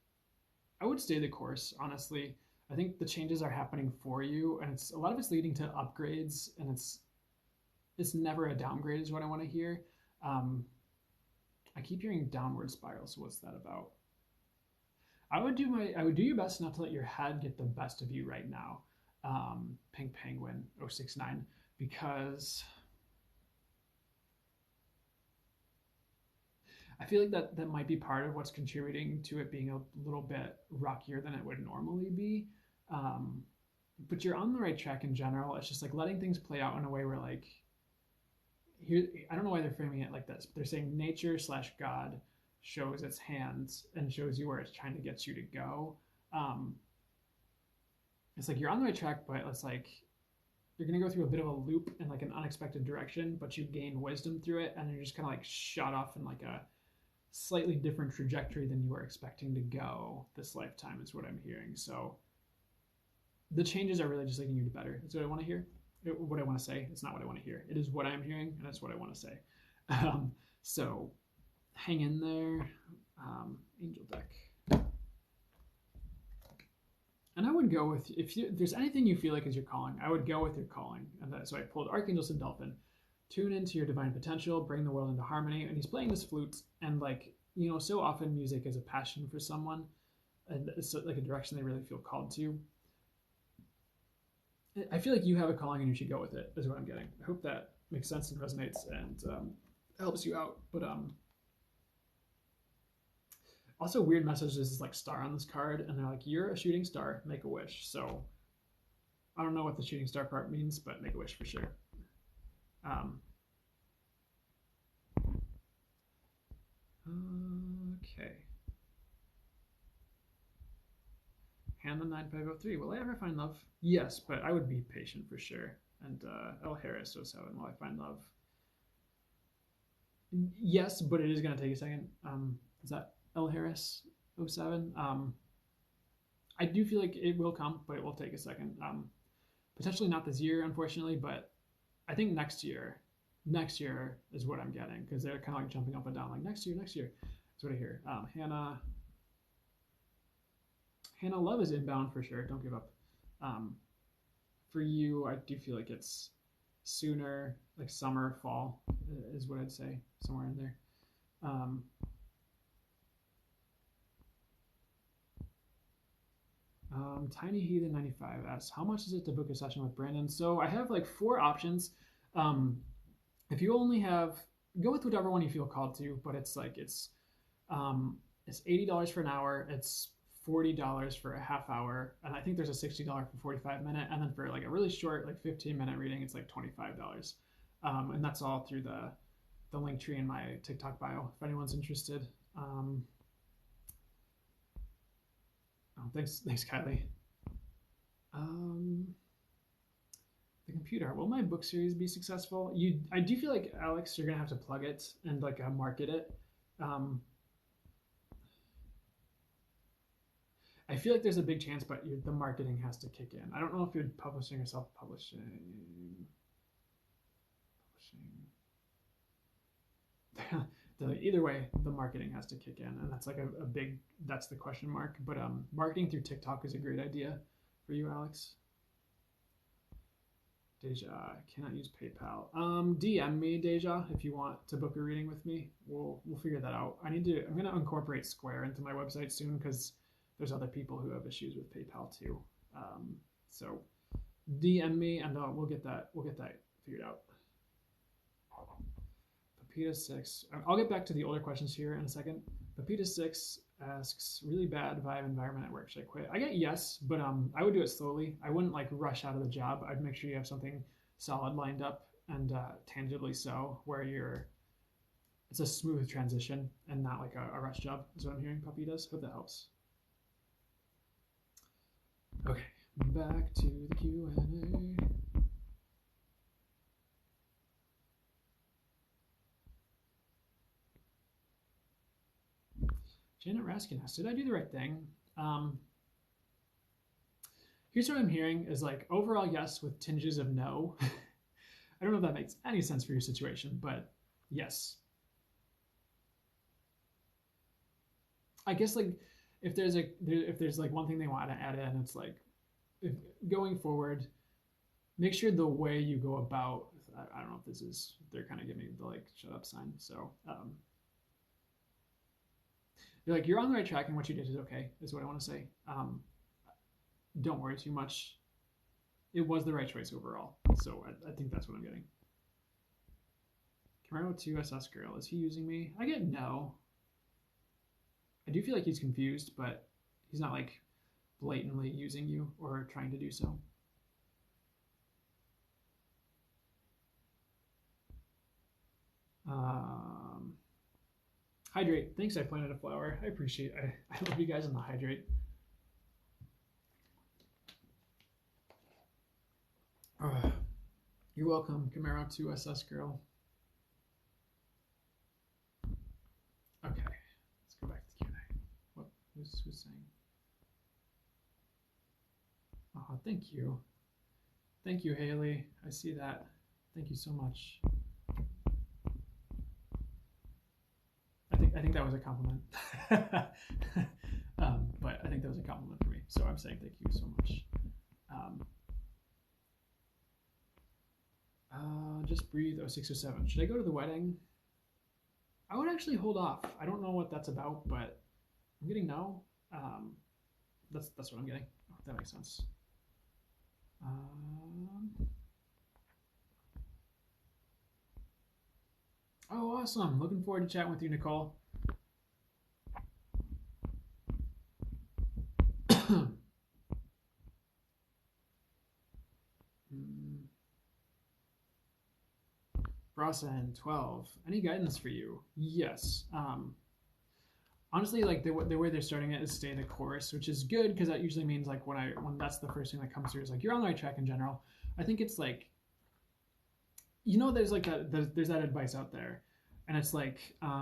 I would stay the course, honestly. I think the changes are happening for you, and it's a lot of it's leading to upgrades, and it's never a downgrade, is what I want to hear. Um, I keep hearing downward spiral. So what's that about? I would do your best not to let your head get the best of you right now, Pink Penguin 069, because I feel like that might be part of what's contributing to it being a little bit rockier than it would normally be. Um, but you're on the right track in general. It's just like letting things play out in a way where like here, I don't know why they're framing it like this, but they're saying nature slash God shows its hands and shows you where it's trying to get you to go. Um, it's like you're on the right track, but it's like you're gonna go through a bit of a loop in like an unexpected direction, but you gain wisdom through it, and you're just kind of like shot off in like a slightly different trajectory than you were expecting to go this lifetime, is what I'm hearing. So the changes are really just leading you to better. That's what I want to hear. What I want to say. It's not what I want to hear. It is what I'm hearing, and that's what I want to say. So hang in there, angel deck. And I would go with, if there's anything you feel like is your calling, I would go with your calling. And so I pulled Archangel Dolphin. Tune into your divine potential, bring the world into harmony. And he's playing this flute, and like, you know, so often music is a passion for someone, and it's like a direction they really feel called to. I feel like you have a calling and you should go with it, is what I'm getting. I hope that makes sense and resonates and helps you out. But also weird messages is like star on this card, and they're like, you're a shooting star, make a wish. So I don't know what the shooting star part means, but make a wish for sure. Okay. Hannah 9503. Will I ever find love? Yes, but I would be patient for sure. And L Harris 07. Will I find love? Yes, but it is going to take a second. Is that L Harris 07? I do feel like it will come, but it will take a second. Potentially not this year, unfortunately, but I think next year. Next year is what I'm getting, because they're kind of like jumping up and down, like next year. That's what I hear. Hannah, love is inbound for sure. Don't give up. For you, I do feel like it's sooner, like summer, fall is what I'd say, somewhere in there. Tiny Heathen 95 asks, how much is it to book a session with Brandon? So I have like 4 options. If you only have, go with whichever one you feel called to, but it's like it's $80 for an hour. It's $40 for a half hour, and I think there's a $60 for 45-minute, and then for like a really short, like 15-minute reading, it's like $25. And that's all through the link tree in my TikTok bio if anyone's interested. Thanks, Kylie. The computer. Will my book series be successful? I do feel like, Alex, you're gonna have to plug it and like market it. I feel like there's a big chance, but the marketing has to kick in. I don't know if you're publishing or self-publishing. Either way, the marketing has to kick in, and that's like a big. That's the question mark. But marketing through TikTok is a great idea for you, Alex. Deja, cannot use PayPal. DM me, Deja, if you want to book a reading with me. We'll figure that out. I'm gonna incorporate Square into my website soon because there's other people who have issues with PayPal too. So DM me and we'll get that figured out. Papita6. I'll get back to the older questions here in a second. Papita6 asks, really bad vibe environment at work. Should I quit? I get yes, but I would do it slowly. I wouldn't like rush out of the job. I'd make sure you have something solid lined up and tangibly so, where it's a smooth transition and not like a rush job. Is what I'm hearing. Papitas. Hope that helps. Okay, back to the Q&A. Janet Raskin asked, did I do the right thing? Here's what I'm hearing is like overall yes with tinges of no. I don't know if that makes any sense for your situation, but yes. I guess like if there's like one thing they want to add in, it's like if going forward, make sure the way you go about. I don't know if this is they're kind of giving me the like shut up sign. So you're on the right track and what you did is okay, is what I want to say. Don't worry too much. It was the right choice overall. So I think that's what I'm getting. Camaro 2 SS Girl, is he using me? I get no. I do feel like he's confused, but he's not like blatantly using you or trying to do so. Hydrate. Thanks, I planted a flower. I appreciate it. I love you guys on the hydrate. You're welcome, Camaro 2 SS Girl. Okay, let's go back to the Q&A. What? Who's saying? Oh, thank you. Thank you, Haley. I see that. Thank you so much. I think that was a compliment. But I think that was a compliment for me. So I'm saying thank you so much. Just breathe 0607. Should I go to the wedding? I would actually hold off. I don't know what that's about, but I'm getting no. That's what I'm getting. Oh, that makes sense. Oh, awesome. Looking forward to chatting with you, Nicole. Brasan 12. Any guidance for you? Yes. Honestly, like the way they're starting it is stay the course, which is good because that usually means like when that's the first thing that comes through is like you're on the right track in general. I think it's like, there's like there's that advice out there, and it's like I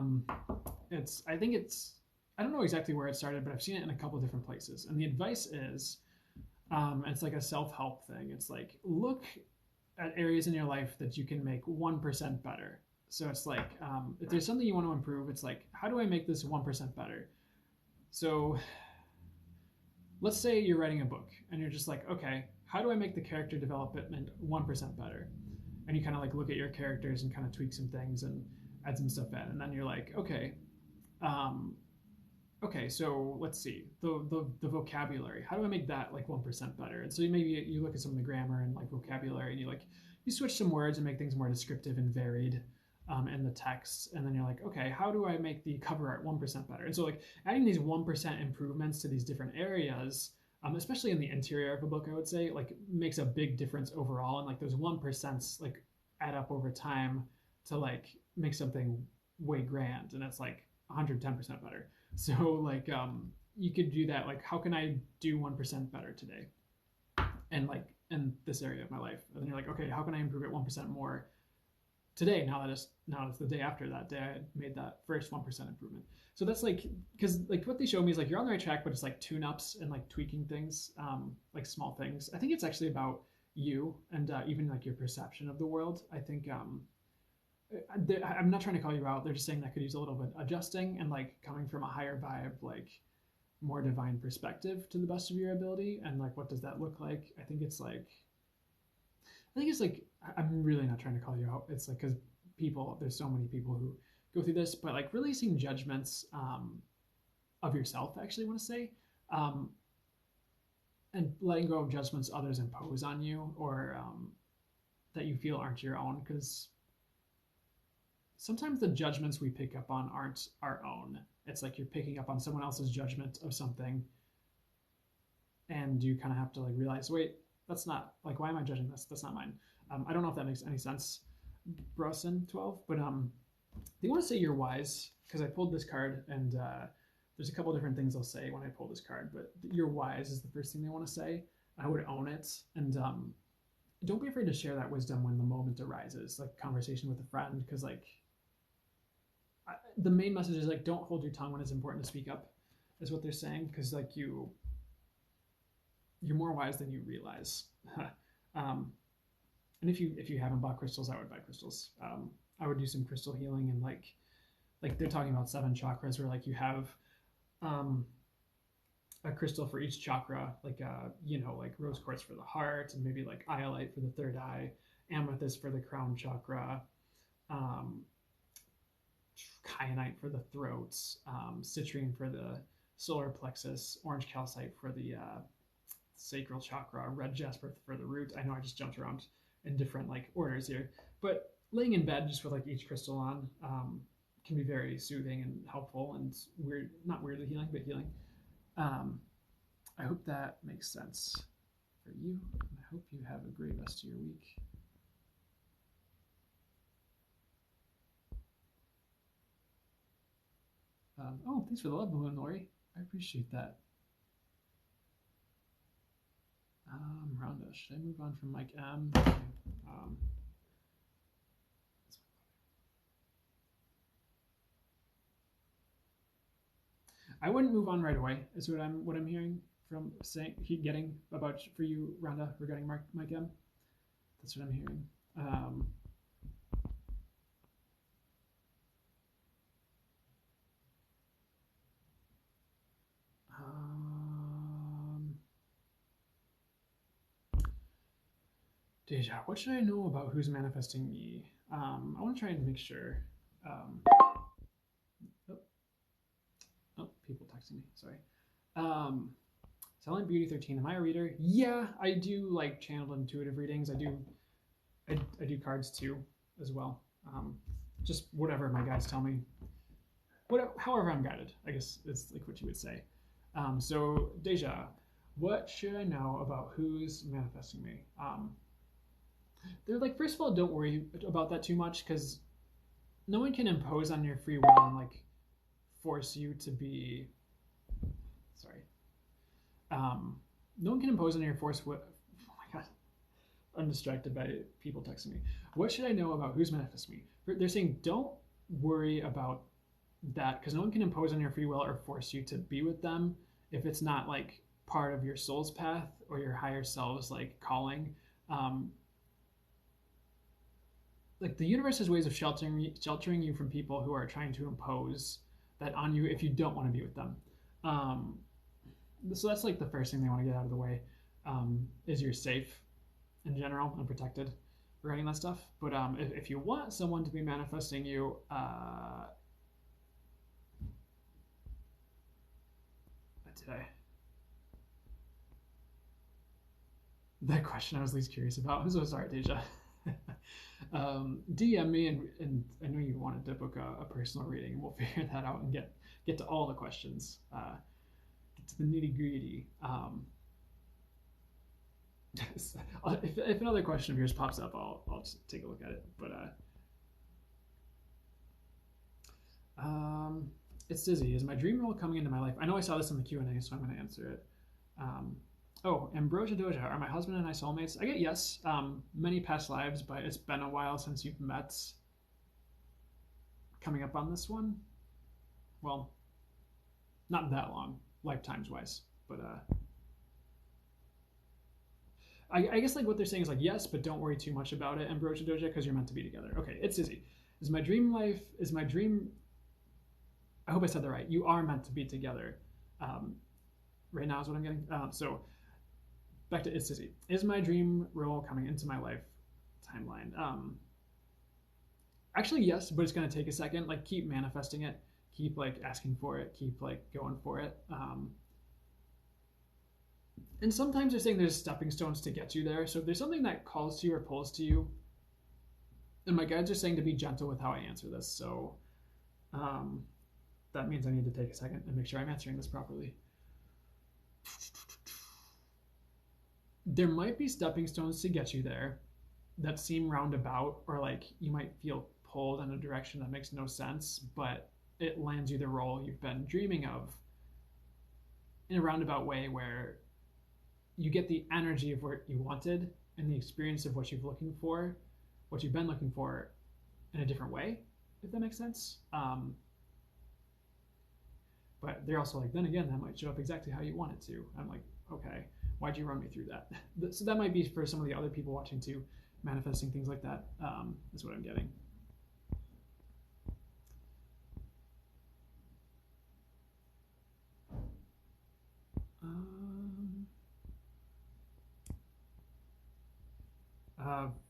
don't know exactly where it started, but I've seen it in a couple of different places, and the advice is it's like a self-help thing. It's like look at areas in your life that you can make 1% better. So it's like, if there's something you want to improve, it's like, how do I make this 1% better? So let's say you're writing a book and you're just like, okay, how do I make the character development 1% better? And you kind of like look at your characters and kind of tweak some things and add some stuff in. And then you're like, okay, so let's see, the vocabulary. How do I make that like 1% better? And so maybe you look at some of the grammar and like vocabulary, and you switch some words and make things more descriptive and varied in the text. And then you're like, okay, how do I make the cover art 1% better? And so like adding these 1% improvements to these different areas, especially in the interior of a book, I would say, like makes a big difference overall. And like those 1% like add up over time to like make something way grand, and it's like 110% better. So like you could do that, like how can I do 1% better today, and like in this area of my life, and then you're like, okay, how can I improve it 1% more today, now it's the day after that day, I had made that first 1% improvement. So that's like, because like what they show me is like you're on the right track, but it's like tune-ups and like tweaking things, like small things. I think it's actually about you and even like your perception of the world. I think I'm not trying to call you out. They're just saying that could use a little bit adjusting and like coming from a higher vibe, like more divine perspective to the best of your ability. And like, what does that look like? I think it's like, I'm really not trying to call you out. It's like, because there's so many people who go through this, but like releasing judgments of yourself, I actually want to say, um, and letting go of judgments others impose on you or that you feel aren't your own. Because sometimes the judgments we pick up on aren't our own. It's like you're picking up on someone else's judgment of something, and you kind of have to like realize, wait, that's not like, why am I judging this? That's not mine. I don't know if that makes any sense, Brosen 12, but they want to say you're wise, because I pulled this card, and there's a couple different things they'll say when I pull this card, but you're wise is the first thing they want to say. I would own it, and don't be afraid to share that wisdom when the moment arises, like conversation with a friend, because like the main message is like, don't hold your tongue when it's important to speak up, is what they're saying, because like you're more wise than you realize. And if you haven't bought crystals, I would buy crystals. I would do some crystal healing, and like they're talking about 7 chakras, where like you have a crystal for each chakra, like like rose quartz for the heart, and maybe like iolite for the third eye, amethyst for the crown chakra, kyanite for the throat, citrine for the solar plexus, orange calcite for the sacral chakra, red jasper for the root. I know I just jumped around in different like orders here, but laying in bed just with like each crystal on can be very soothing and helpful, and not weirdly healing, but healing. I hope that makes sense for you, and I hope you have a great rest of your week. Oh, thanks for the love balloon, Lori. I appreciate that. Rhonda, should I move on from Mike M? I wouldn't move on right away, is what I'm hearing from getting about for you, Rhonda, regarding Mike M. That's what I'm hearing. Deja, what should I know about who's manifesting me? I want to try and make sure. People texting me. Sorry. Selling Beauty 13. Am I a reader? Yeah, I do like channeled intuitive readings. I do cards too, as well. Just whatever my guides tell me. However I'm guided, I guess is like what you would say. So Deja, what should I know about who's manifesting me? They're like, first of all, don't worry about that too much, because no one can impose on your free will and like force you to be. Sorry. No one can impose on your force. Oh my god, I'm distracted by people texting me. What should I know about who's manifesting me? They're saying don't worry about that, because no one can impose on your free will or force you to be with them if it's not like part of your soul's path or your higher self's like calling. Like the universe has ways of sheltering you from people who are trying to impose that on you if you don't want to be with them. So that's like the first thing they want to get out of the way, is you're safe in general and protected regarding that stuff. But if you want someone to be manifesting you, that question I was least curious about. I'm so sorry, Deja. DM me, and I know you wanted to book a personal reading, and we'll figure that out and get to all the questions, get to the nitty gritty. If another question of yours pops up, I'll just take a look at it. But it's Dizzy. Is my dream role coming into my life? I know I saw this in the Q&A, so I'm going to answer it. Ambrosia Doja, are my husband and I soulmates? I get yes. Many past lives, but it's been a while since you've met. coming up on this one. Well, not that long, lifetimes wise, but I guess like what they're saying is like yes, but don't worry too much about it, Ambrosia Doja, because you're meant to be together. Okay, it's Izzy. Is my dream life? Is my dream? I hope I said that right. You are meant to be together. Right now is what I'm getting. So back to It's Izzy. Is my dream role coming into my life timeline? Actually, yes, but it's gonna take a second. Like keep manifesting it. Keep like asking for it. Keep like going for it. And sometimes they're saying there's stepping stones to get you there. So if there's something that calls to you or pulls to you, and my guides are saying to be gentle with how I answer this. So that means I need to take a second and make sure I'm answering this properly. There might be stepping stones to get you there that seem roundabout, or like you might feel pulled in a direction that makes no sense, but it lands you the role you've been dreaming of in a roundabout way where you get the energy of what you wanted and the experience of what you've been looking for in a different way, if that makes sense. But they're also like, then again, that might show up exactly how you want it to. I'm like, okay, why'd you run me through that? So that might be for some of the other people watching too, manifesting things like that, is what I'm getting.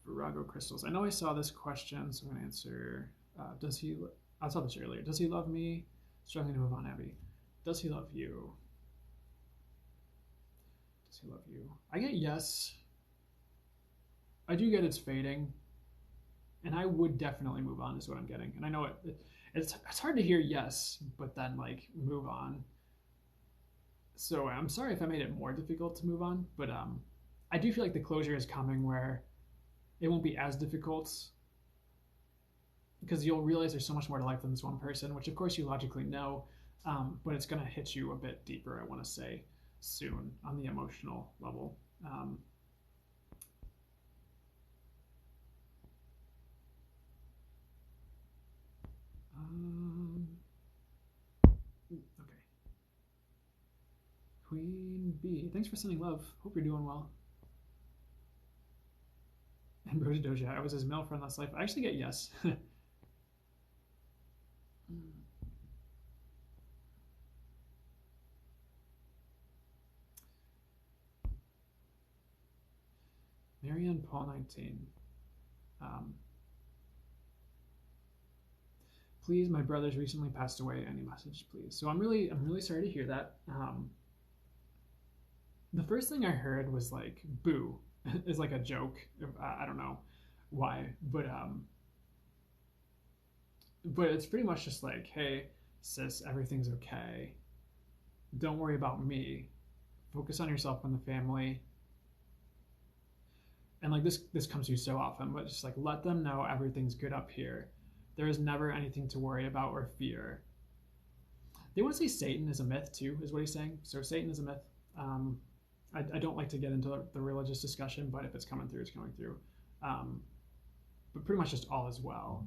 Virago Crystals. I know I saw this question, so I'm going to answer. I saw this earlier. Does he love me? Struggling to move on, Abby. Does he love you? Does he love you? I get yes. I do get it's fading. And I would definitely move on is what I'm getting. And I know it's hard to hear yes, but then like move on. So I'm sorry if I made it more difficult to move on, but I do feel like the closure is coming where it won't be as difficult because you'll realize there's so much more to life than this one person, which of course you logically know, but it's going to hit you a bit deeper, I want to say, soon on the emotional level. Okay. Queen B, thanks for sending love. Hope you're doing well. Ambrosia Doja, I was his male friend last life. I actually get yes. Marianne Paul 19. Please, my brother's recently passed away. Any message, please? So I'm really sorry to hear that. The first thing I heard was like "boo" is like a joke. I don't know why, but it's pretty much just like, hey, sis, everything's okay. Don't worry about me. Focus on yourself and the family. And like this comes to you so often, but just like let them know everything's good up here. There is never anything to worry about or fear. They want to say Satan is a myth too, is what he's saying. So Satan is a myth. I don't like to get into the religious discussion, but if it's coming through, it's coming through. But pretty much just all is well.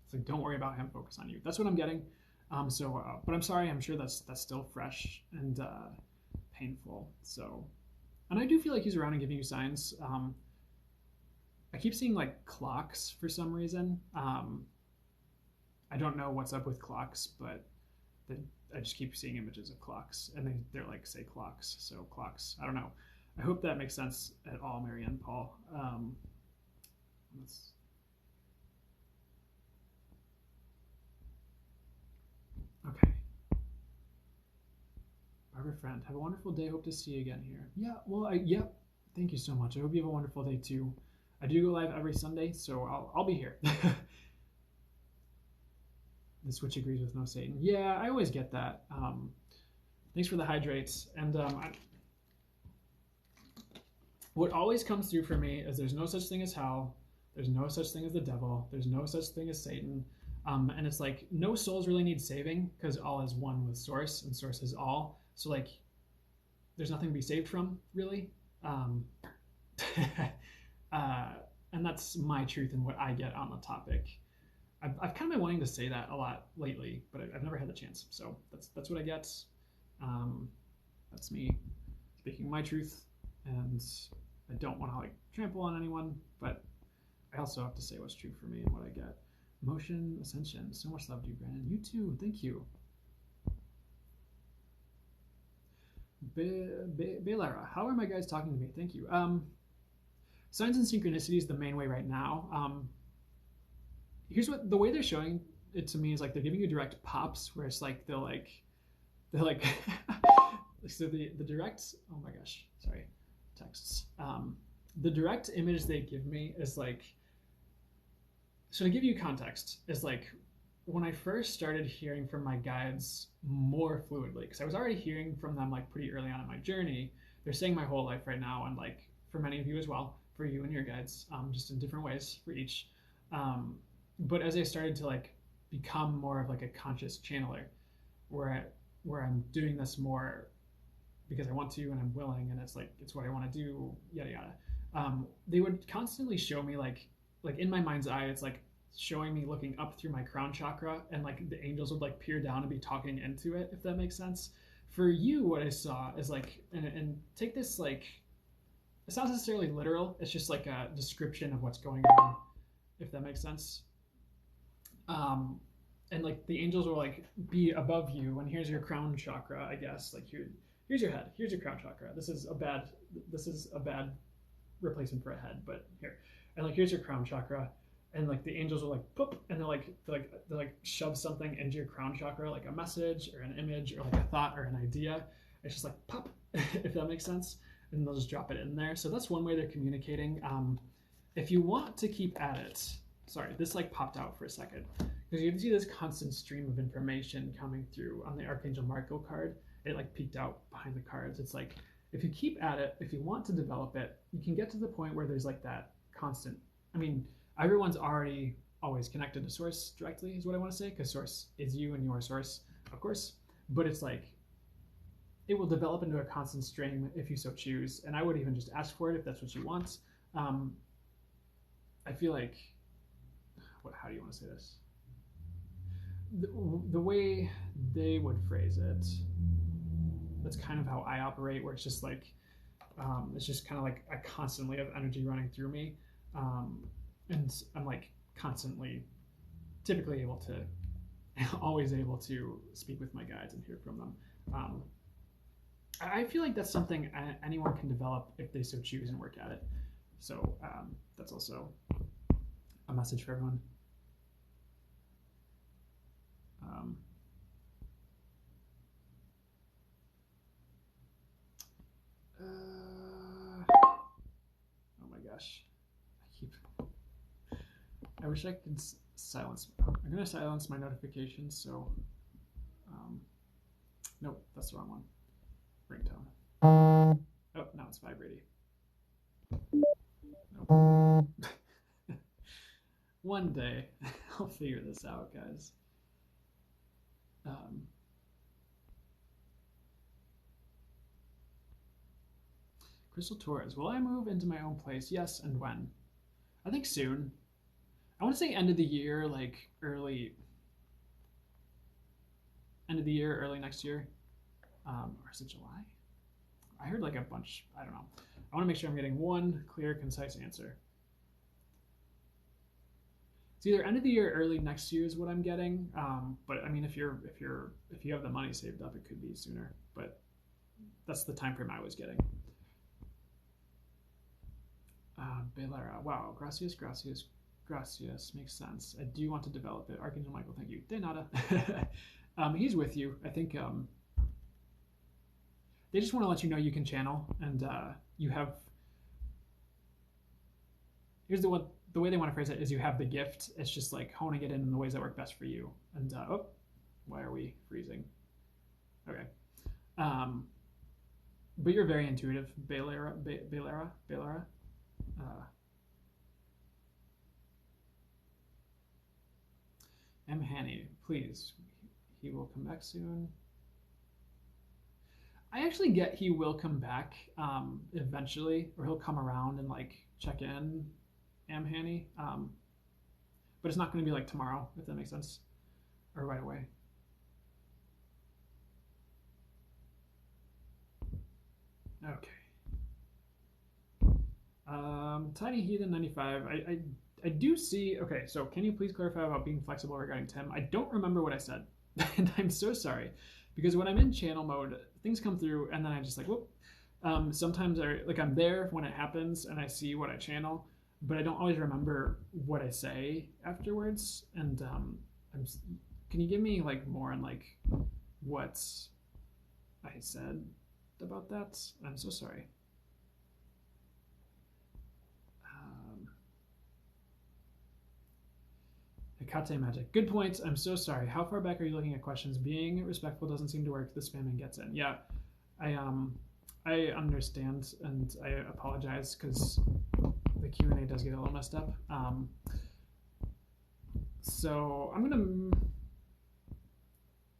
It's like, don't worry about him, focus on you. That's what I'm getting. But I'm sorry, I'm sure that's still fresh and painful. So, and I do feel like he's around and giving you signs. I keep seeing like clocks for some reason. I don't know what's up with clocks, but I just keep seeing images of clocks, and they're like say clocks. So clocks. I don't know. I hope that makes sense at all, Marianne Paul. Okay. Barbara Friend, have a wonderful day. Hope to see you again here. Yeah. Well, yep. Thank you so much. I hope you have a wonderful day too. I do go live every Sunday, so I'll be here. The Switch agrees with no Satan. Yeah, I always get that. Thanks for the hydrates. And what always comes through for me is there's no such thing as hell. There's no such thing as the devil. There's no such thing as Satan. And it's like no souls really need saving because all is one with Source, and Source is all. So like, there's nothing to be saved from, really. and that's my truth and what I get on the topic. I've kind of been wanting to say that a lot lately, but I've never had the chance. So that's what I get. Um, that's me speaking my truth, and I don't want to like trample on anyone, but I also have to say what's true for me and what I get. Motion Ascension. So much love to you, Brandon. You too. Thank you. Belara, how are my guys talking to me? Thank you. Signs and synchronicity is the main way right now. Here's what the way they're showing it to me is like they're giving you direct pops where it's like they're like so the direct, oh my gosh, sorry, texts. The direct image they give me is like, so to give you context, is like when I first started hearing from my guides more fluidly, because I was already hearing from them like pretty early on in my journey. They're saying my whole life right now, and like for many of you as well, for you and your guides, just in different ways for each. But as I started to like become more of like a conscious channeler, where I'm doing this more because I want to and I'm willing, and it's like it's what I want to do, yada yada. They would constantly show me like in my mind's eye, it's like showing me looking up through my crown chakra, and like the angels would like peer down and be talking into it, if that makes sense. For you, what I saw is like, and take this like, it's not necessarily literal, it's just like a description of what's going on, if that makes sense. And like the angels will like be above you, and here's your crown chakra, I guess. Like here's your head, here's your crown chakra. This is a bad replacement for a head, but here, and like here's your crown chakra, and like the angels will like poop, and they like shove something into your crown chakra, like a message or an image or like a thought or an idea. It's just like pop, if that makes sense, and they'll just drop it in there. So that's one way they're communicating. If you want to keep at it, sorry, this like popped out for a second, because you can see this constant stream of information coming through on the Archangel Marco card. It like peeked out behind the cards. It's like, if you keep at it, if you want to develop it, you can get to the point where there's like that constant, I mean, everyone's already always connected to source directly, is what I want to say, because source is you and your source, of course, but it's like, it will develop into a constant stream if you so choose, and I would even just ask for it if that's what you want. I feel like, how do you want to say this? The way they would phrase it, that's kind of how I operate, where it's just like, it's just kind of like I constantly have energy running through me, and I'm like constantly, typically able to, always able to speak with my guides and hear from them. I feel like that's something anyone can develop if they so choose and work at it. So that's also a message for everyone. Oh my gosh. I wish I could silence. I'm going to silence my notifications, so. Nope, that's the wrong one. Ringtone. Oh, now it's vibrating. Nope. One day, I'll figure this out, guys. Crystal Torres, will I move into my own place? Yes, and when? I think soon. I want to say end of the year, like early next year. Or is it July? I heard like a bunch. I don't know. I want to make sure I'm getting one clear, concise answer. It's either end of the year, early next year is what I'm getting. But I mean, if you have the money saved up, it could be sooner. But that's the time frame I was getting. Belara, wow, gracias, makes sense. I do want to develop it. Archangel Michael, thank you. De nada. He's with you. I think they just want to let you know you can channel, and you have. Here's the way they want to phrase it is you have the gift. It's just like honing it in the ways that work best for you. And oh, why are we freezing? Okay. But you're very intuitive, Belara. M. Hanny, please. He will come back soon. I actually get he will come back eventually, or he'll come around and like check in am Hanny, but it's not going to be like tomorrow, if that makes sense, or right away. Okay. Tiny Heathen 95. I do see. Okay, so can you please clarify about being flexible regarding Tim? I don't remember what I said, and I'm so sorry, because when I'm in channel mode, things come through, and then I just like whoop. Sometimes I'm there when it happens, and I see what I channel, but I don't always remember what I say afterwards. And can you give me like more on like what I said about that? I'm so sorry. Hekate magic. Good point. I'm so sorry. How far back are you looking at questions? Being respectful doesn't seem to work. The spamming gets in. Yeah, I understand, and I apologize because the Q&A does get a little messed up. So I'm gonna.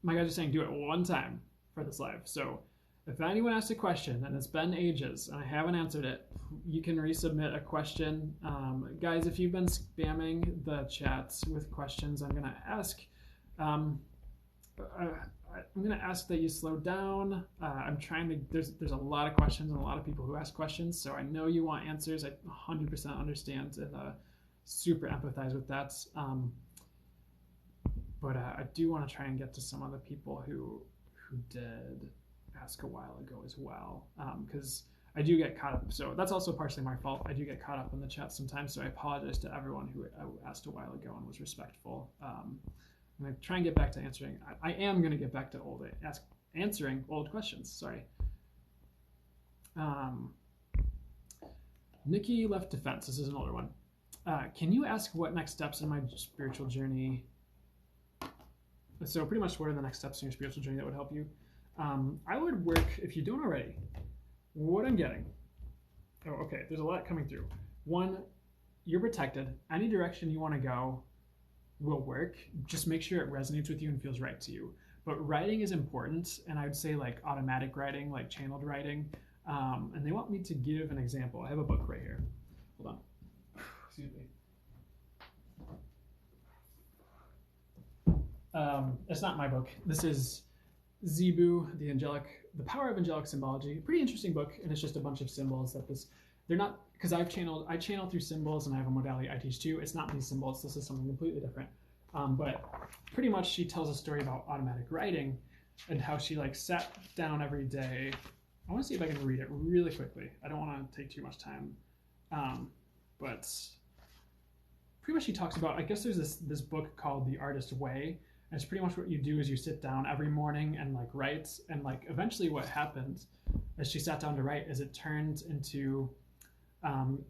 My guys are saying do it one time for this live. So if anyone asks a question and it's been ages and I haven't answered it, you can resubmit a question. Guys, if you've been spamming the chats with questions, I'm gonna ask. I'm gonna ask that you slow down. I'm trying to. There's a lot of questions and a lot of people who ask questions, so I know you want answers. I 100% understand and super empathize with that. But I do want to try and get to some of the people who did ask a while ago as well, because I do get caught up. So that's also partially my fault. I do get caught up in the chat sometimes, so I apologize to everyone who asked a while ago and was respectful. I'm going to try and get back to answering. I am going to get back to answering old questions. Sorry. Nikki left defense. This is an older one. Can you ask what next steps in my spiritual journey? So pretty much what are the next steps in your spiritual journey that would help you? I would work, if you don't already, what I'm getting. Oh, okay, there's a lot coming through. One, you're protected. Any direction you want to go will work. Just make sure it resonates with you and feels right to you. But writing is important, and I would say like automatic writing, like channeled writing. And they want me to give an example. I have a book right here. Hold on. Excuse me. It's not my book. This is Zebu, the Power of Angelic Symbology. Pretty interesting book, and it's just a bunch of symbols that they're not, because I channel through symbols, and I have a modality I teach too. It's not these symbols. This is something completely different. But pretty much she tells a story about automatic writing and how she like sat down every day. I want to see if I can read it really quickly. I don't want to take too much time. But pretty much she talks about, I guess there's this book called The Artist Way. And it's pretty much what you do is you sit down every morning and like write, and like eventually what happened as she sat down to write is it turned into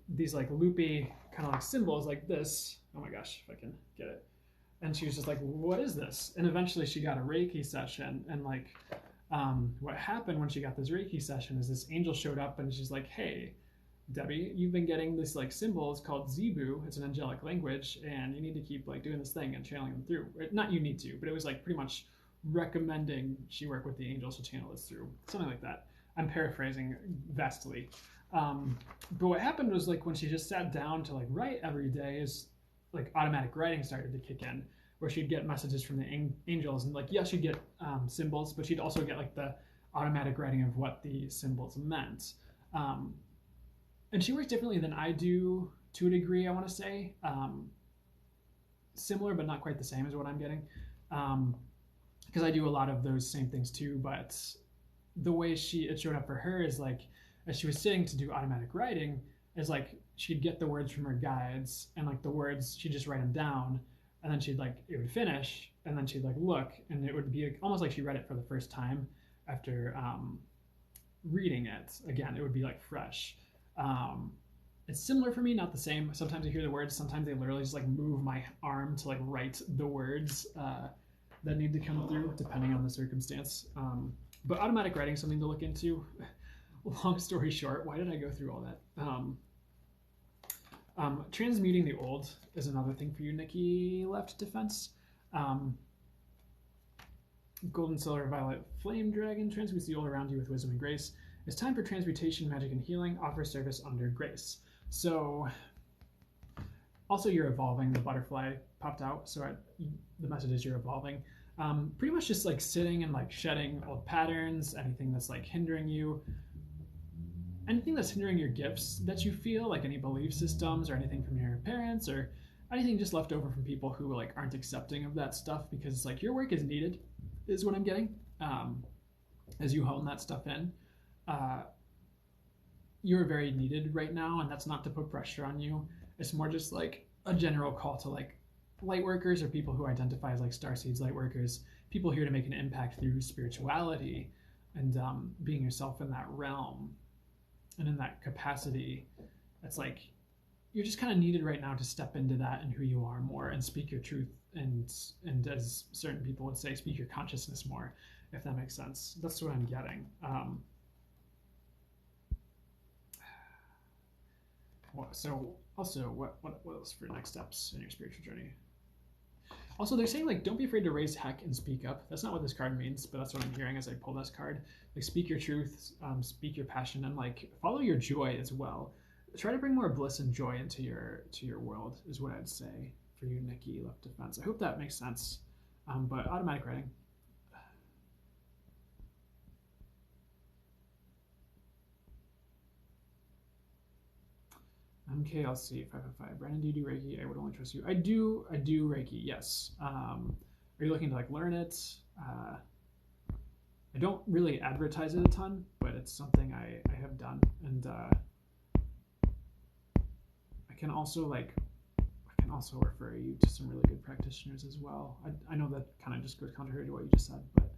these like loopy kind of like symbols like this. Oh my gosh, if I can get it. And she was just like, what is this? And eventually she got a Reiki session, and like what happened when she got this Reiki session is this angel showed up and she's like, hey, Debbie, you've been getting this like symbols called Zebu. It's an angelic language, and you need to keep like doing this thing and channeling them through. Not you need to, but it was like pretty much recommending she work with the angels to channel this through, something like that. I'm paraphrasing vastly. But what happened was like when she just sat down to like write every day, is like automatic writing started to kick in, where she'd get messages from the angels, and like yes, she'd get symbols, but she'd also get like the automatic writing of what the symbols meant. And she works differently than I do to a degree, I want to say. Similar, but not quite the same as what I'm getting. Because I do a lot of those same things too, but the way it showed up for her is like, as she was sitting to do automatic writing, is like, she'd get the words from her guides, and like the words, she'd just write them down, and then it would finish, and then she'd like look, and it would be like, almost like she read it for the first time after reading it. Again, it would be like fresh. It's similar for me, not the same. Sometimes I hear the words, sometimes I literally just like move my arm to like write the words that need to come through depending on the circumstance. But automatic writing is something to look into. Long story short, why did I go through all that? Transmuting the old is another thing for you, Nikki left defense. Golden, silver, violet, flame dragon transmutes the old around you with wisdom and grace. It's time for transmutation, magic, and healing. Offer service under grace. So Also, you're evolving. The butterfly popped out, so the message is you're evolving. Pretty much just like sitting and like shedding old patterns, anything that's like hindering you, anything that's hindering your gifts that you feel, like any belief systems or anything from your parents or anything just left over from people who like aren't accepting of that stuff, because like your work is needed, is what I'm getting. As you hone that stuff in, uh, you're very needed right now, and that's not to put pressure on you. It's more just like a general call to like light workers or people who identify as like starseeds, light workers, people here to make an impact through spirituality and being yourself in that realm and in that capacity. It's like you're just kind of needed right now to step into that and who you are more and speak your truth, and as certain people would say, speak your consciousness more, if that makes sense. That's what I'm getting. So also, what else for next steps in your spiritual journey? Also, they're saying like don't be afraid to raise heck and speak up. That's not what this card means, but that's what I'm hearing as I pull this card. Like speak your truth, speak your passion, and like follow your joy as well. Try to bring more bliss and joy into your world is what I'd say for you, Nikki, left defense. I hope that makes sense. But automatic writing. MKLC 555. Brandon, do you do Reiki? I would only trust you. I do Reiki, yes. Are you looking to like learn it? I don't really advertise it a ton, but it's something I have done, and I can also refer you to some really good practitioners as well. I know that kind of just goes contrary to what you just said, but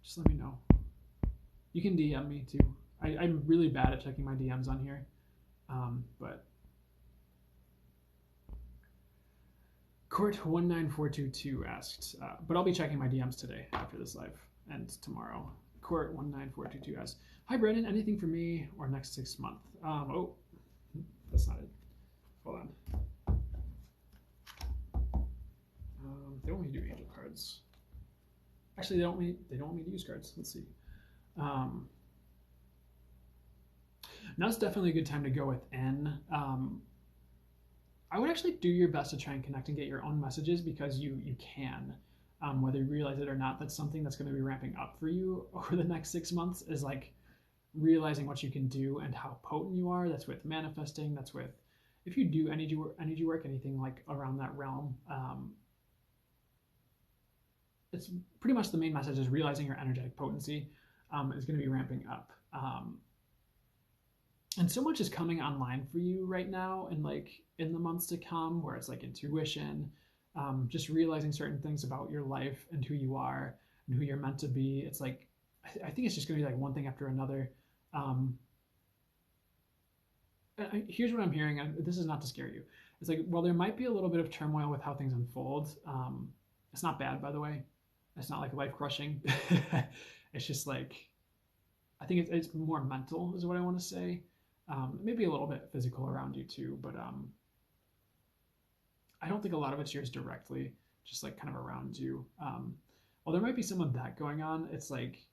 just let me know. You can DM me too. I'm really bad at checking my DMs on here, but Court 19422 asked, but I'll be checking my DMs today after this live and tomorrow. Court 19422 asked, hi Brandon, anything for me or next 6 months? Oh, that's not it. Hold on. They don't want me to do angel cards. Actually, they don't want me to use cards. Let's see. Now's definitely a good time to go with N. I would actually do your best to try and connect and get your own messages, because you can, whether you realize it or not. That's something that's going to be ramping up for you over the next 6 months, is like realizing what you can do and how potent you are. That's with manifesting. That's with, if you do energy work, anything like around that realm. It's pretty much the main message is realizing your energetic potency is going to be ramping up. And so much is coming online for you right now and like in the months to come, where it's like intuition, just realizing certain things about your life and who you are and who you're meant to be. It's like, I think it's just going to be like one thing after another. Here's what I'm hearing, and this is not to scare you. It's like, well, there might be a little bit of turmoil with how things unfold. It's not bad, by the way. It's not like life crushing. It's just like, I think it's more mental is what I want to say. Maybe a little bit physical around you too, but I don't think a lot of it's yours directly, just like kind of around you. Well, there might be some of that going on. It's like,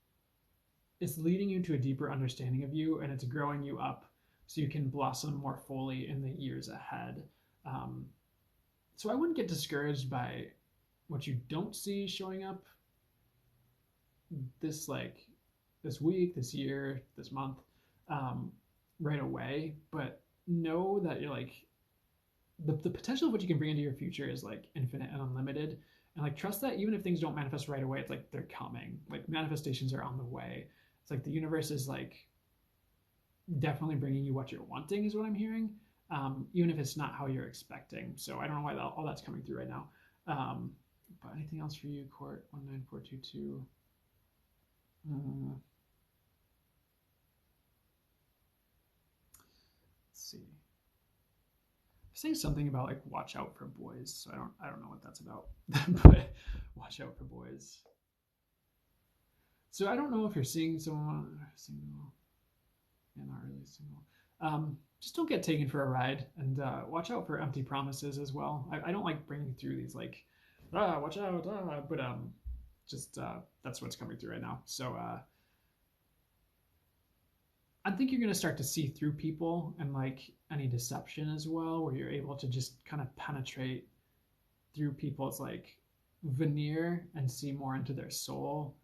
it's leading you to a deeper understanding of you, and it's growing you up so you can blossom more fully in the years ahead. So I wouldn't get discouraged by what you don't see showing up this week, this year, this month, right away, but know that you're like, the potential of what you can bring into your future is like infinite and unlimited, and like trust that even if things don't manifest right away, it's like they're coming. Like manifestations are on the way. It's like the universe is like definitely bringing you what you're wanting, is what I'm hearing, even if it's not how you're expecting. So I don't know why all that's coming through right now. But anything else for you, Court 19422? Let's see. Saying something about like watch out for boys, so I don't know what that's about. But watch out for boys. So I don't know if you're seeing someone single and not really single. Just don't get taken for a ride, and watch out for empty promises as well. I don't like bringing through these like watch out, but just that's what's coming through right now. So I think you're going to start to see through people and like any deception as well, where you're able to just kind of penetrate through people's like veneer and see more into their soul.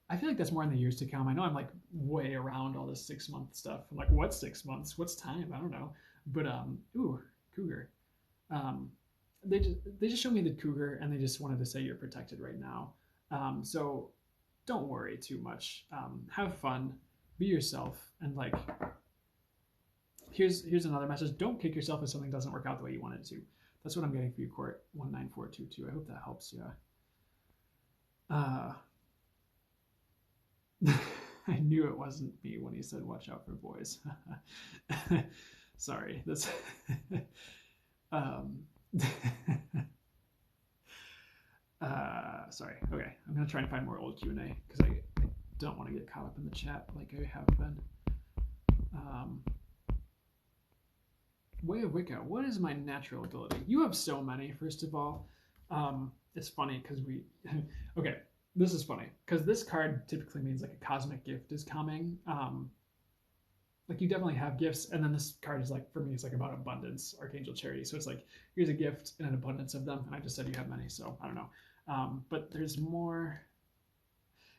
I feel like that's more in the years to come. I know I'm like way around all this 6 month stuff. I'm like, what's 6 months? What's time? I don't know. But ooh, cougar. Um, they just showed me the cougar and they just wanted to say you're protected right now. So don't worry too much. Have fun, be yourself, and like here's another message. Don't kick yourself if something doesn't work out the way you want it to. That's what I'm getting for you, Court 19422. I hope that helps you. I knew it wasn't me when he said watch out for boys. Sorry, that's um, sorry. Okay, I'm gonna try and find more old Q&A because I don't want to get caught up in the chat like I have been. Way of Wicca. What is my natural ability? You have so many. First of all, it's funny because we. Okay, this is funny because this card typically means like a cosmic gift is coming. Like you definitely have gifts, and then this card is like for me, it's like about abundance, Archangel Charity. So it's like here's a gift and an abundance of them, and I just said you have many, so I don't know. But there's more.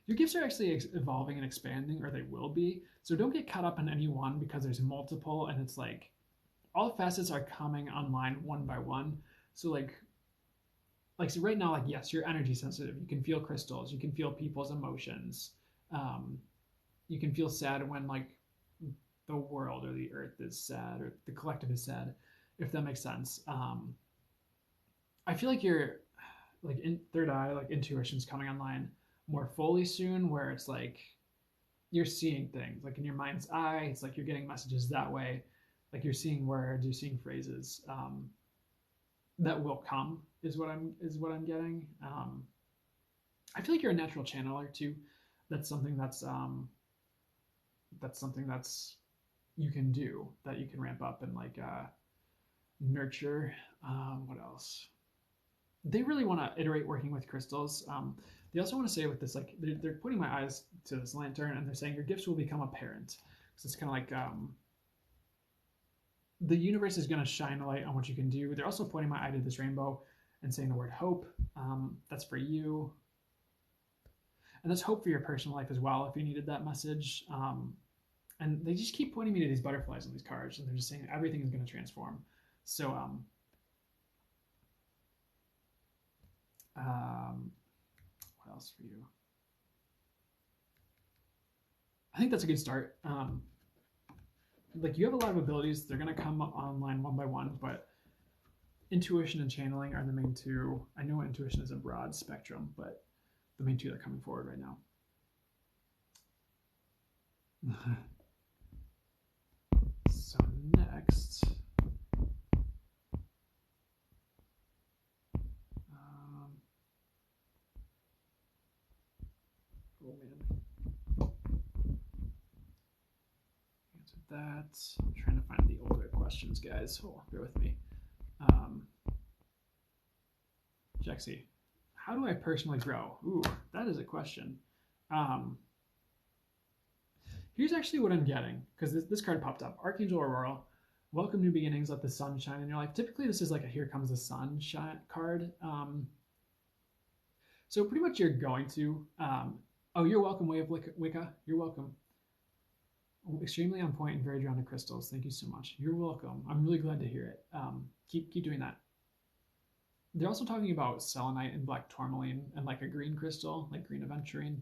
Your gifts are actually evolving and expanding, or they will be. So don't get caught up in any one because there's multiple, and it's like all facets are coming online one by one. So so right now, like yes, you're energy sensitive. You can feel crystals. You can feel people's emotions. Um, you can feel sad when like the world or the earth is sad or the collective is sad, if that makes sense. I feel like you're like in third eye, like intuition's coming online more fully soon, where it's like you're seeing things like in your mind's eye. It's like you're getting messages that way. Like you're seeing words, you're seeing phrases that will come is what I'm getting. I feel like you're a natural channeler too. That's something that's you can do, that you can ramp up and like nurture. What else? They really want to iterate working with crystals. They also want to say with this, like they're pointing my eyes to this lantern and they're saying your gifts will become apparent. So it's kind of like the universe is going to shine a light on what you can do. They're also pointing my eye to this rainbow and saying the word hope. That's for you. And that's hope for your personal life as well, if you needed that message. And they just keep pointing me to these butterflies on these cards, and they're just saying everything is going to transform. So, what else for you? I think that's a good start. Like you have a lot of abilities. They're going to come online one by one, but intuition and channeling are the main two. I know intuition is a broad spectrum, but the main two that are coming forward right now. So next, oh man, answered that. I'm trying to find the older questions, guys. Oh, bear with me. Jexy, how do I personally grow? Ooh, that is a question. Here's actually what I'm getting, because this card popped up. Archangel Aurora, welcome new beginnings, let the sun shine in your life. Typically, this is like a here comes the sun card. So pretty much you're going to, oh, you're welcome, Way of Wicca. You're welcome. Extremely on point and very drawn to crystals. Thank you so much. You're welcome. I'm really glad to hear it. Keep doing that. They're also talking about selenite and black tourmaline and like a green crystal, like green aventurine.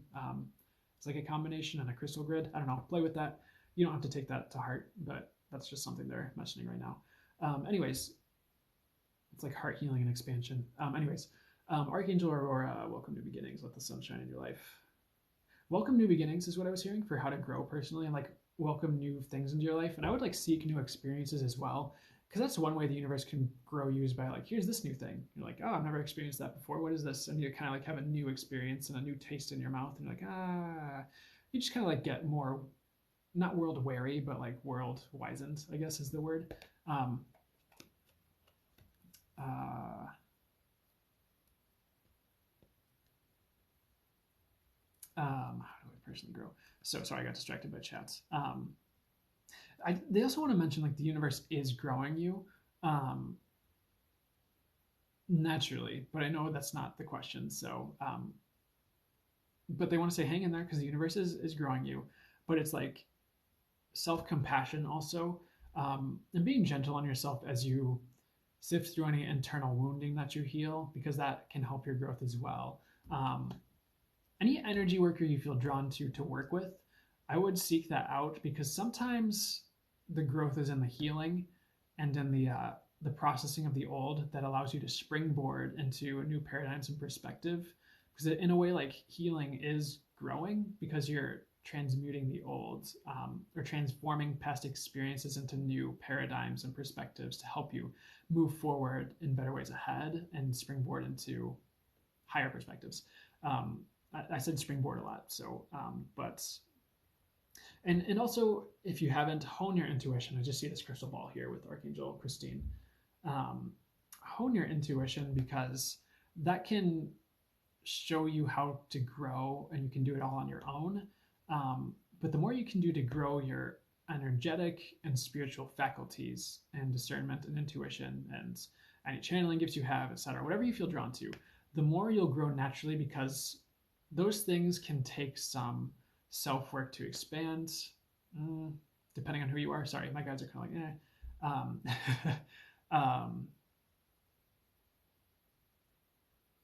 It's like a combination and a crystal grid. I don't know. Play with that. You don't have to take that to heart, but that's just something they're mentioning right now. Anyways, it's like heart healing and expansion. Archangel Aurora, welcome new beginnings. Let the sun shine in your life. Welcome new beginnings is what I was hearing for how to grow personally, and like welcome new things into your life. And I would like seek new experiences as well, because that's one way the universe can grow you is by like, here's this new thing. You're like, oh, I've never experienced that before. What is this? And you kind of like have a new experience and a new taste in your mouth. And you're like, you just kind of like get more, not world weary, but like world wizened, I guess is the word. How do I personally grow? So sorry, I got distracted by chats. they also want to mention like the universe is growing you um, naturally, but I know that's not the question. So, but they want to say hang in there because the universe is growing you, but it's like self compassion also, and being gentle on yourself as you sift through any internal wounding that you heal, because that can help your growth as well. Um, any energy worker you feel drawn to work with, I would seek that out because sometimes the growth is in the healing and in the processing of the old that allows you to springboard into new paradigms and perspective. Because in a way, like healing is growing because you're transmuting the old or transforming past experiences into new paradigms and perspectives to help you move forward in better ways ahead and springboard into higher perspectives. Um, I said springboard a lot, so but and also if you haven't, hone your intuition. I just see this crystal ball here with Archangel Christine. Um, hone your intuition because that can show you how to grow, and you can do it all on your own. But the more you can do to grow your energetic and spiritual faculties and discernment and intuition and any channeling gifts you have, etc., whatever you feel drawn to, the more you'll grow naturally because those things can take some self work to expand, depending on who you are. Sorry, my guys are kind of like, eh.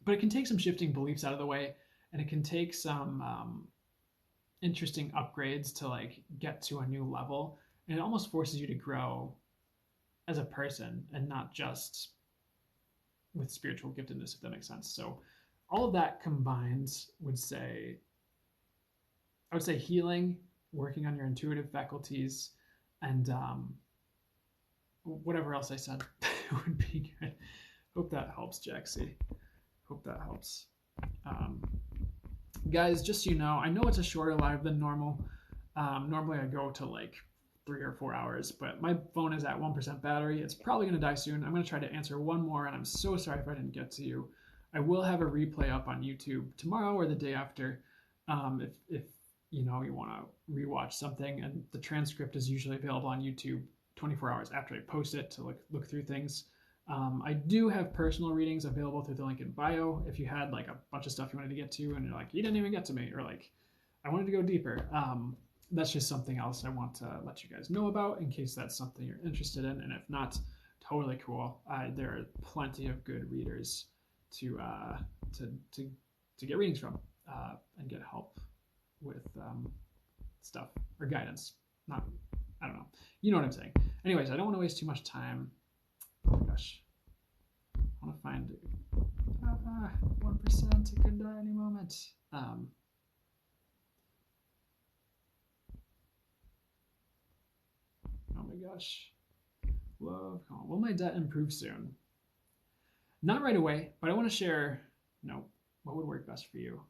But it can take some shifting beliefs out of the way, and it can take some interesting upgrades to like get to a new level, and it almost forces you to grow as a person and not just with spiritual giftedness, if that makes sense. So all of that combined I would say healing, working on your intuitive faculties, and whatever else I said would be good. Hope that helps, Jaxie. Hope that helps. Guys, just so you know, I know it's a shorter live than normal. Normally I go to like 3 or 4 hours, but my phone is at 1% battery. It's probably going to die soon. I'm going to try to answer one more, and I'm so sorry if I didn't get to you. I will have a replay up on YouTube tomorrow or the day after, if you want to rewatch something, and the transcript is usually available on YouTube 24 hours after I post it to look through things. I do have personal readings available through the link in bio. If you had like a bunch of stuff you wanted to get to and you're like, you didn't even get to me, or like, I wanted to go deeper. That's just something else I want to let you guys know about in case that's something you're interested in. And if not, totally cool. There are plenty of good readers to get readings from and get help with stuff or guidance. I don't know. You know what I'm saying. Anyways, I don't want to waste too much time. Oh my gosh. I want to find 1%. It could die any moment. Oh my gosh. Love. Will my debt improve soon? Not right away, but I want to share, what would work best for you.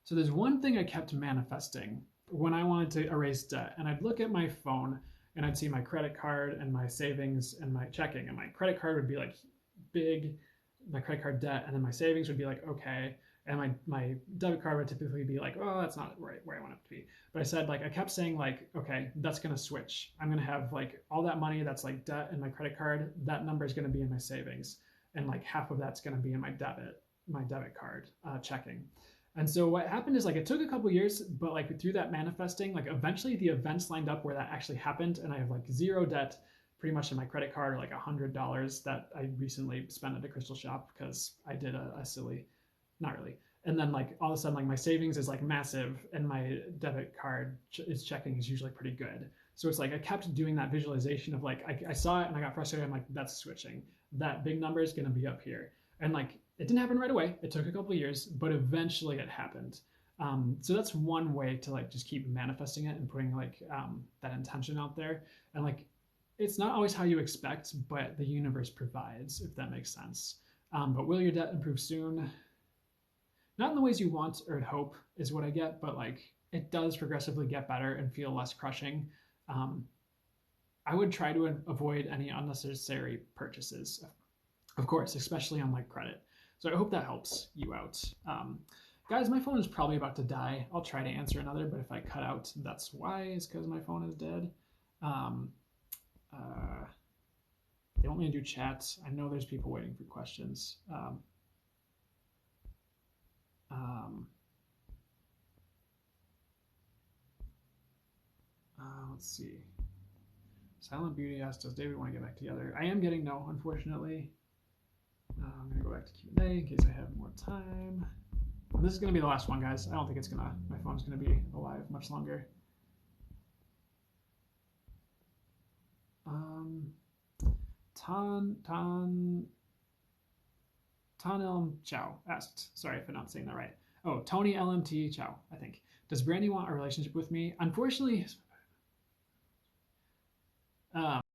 So there's one thing I kept manifesting when I wanted to erase debt, and I'd look at my phone and I'd see my credit card and my savings and my checking, and my credit card would be like big, my credit card debt, and then my savings would be like okay, and my debit card would typically be like, oh, that's not right where I want it to be. But I said, like, I kept saying like, okay, that's gonna switch. I'm gonna have like all that money that's like debt in my credit card, that number is gonna be in my savings, and like half of that's gonna be in my debit card checking. And so what happened is like it took a couple years, but like through that manifesting, like eventually the events lined up where that actually happened, and I have like zero debt pretty much in my credit card, or like $100 that I recently spent at a crystal shop because I did a silly, not really. And then like all of a sudden like my savings is like massive, and my debit card is checking is usually pretty good. So it's like I kept doing that visualization of like I saw it and I got frustrated. I'm like, that's switching. That big number is going to be up here, and like it didn't happen right away. It took a couple of years, but eventually it happened. So that's one way to like just keep manifesting it and putting like that intention out there. And like, it's not always how you expect, but the universe provides, if that makes sense. But will your debt improve soon? Not in the ways you want or hope is what I get, but like it does progressively get better and feel less crushing. I would try to avoid any unnecessary purchases, of course, especially on like credit. So I hope that helps you out. Guys, my phone is probably about to die. I'll try to answer another, but if I cut out, that's why. It's because my phone is dead. Um, uh, they want me to do chats. I know there's people waiting for questions. Um, let's see. Silent Beauty asked, does David want to get back together? I am getting no, unfortunately. I'm going to go back to Q&A in case I have more time. This is going to be the last one, guys. I don't think my phone's going to be alive much longer. Tan Elm Chow asked, sorry if I'm not saying that right. Oh, Tony LMT Chow, I think. Does Brandy want a relationship with me? Unfortunately,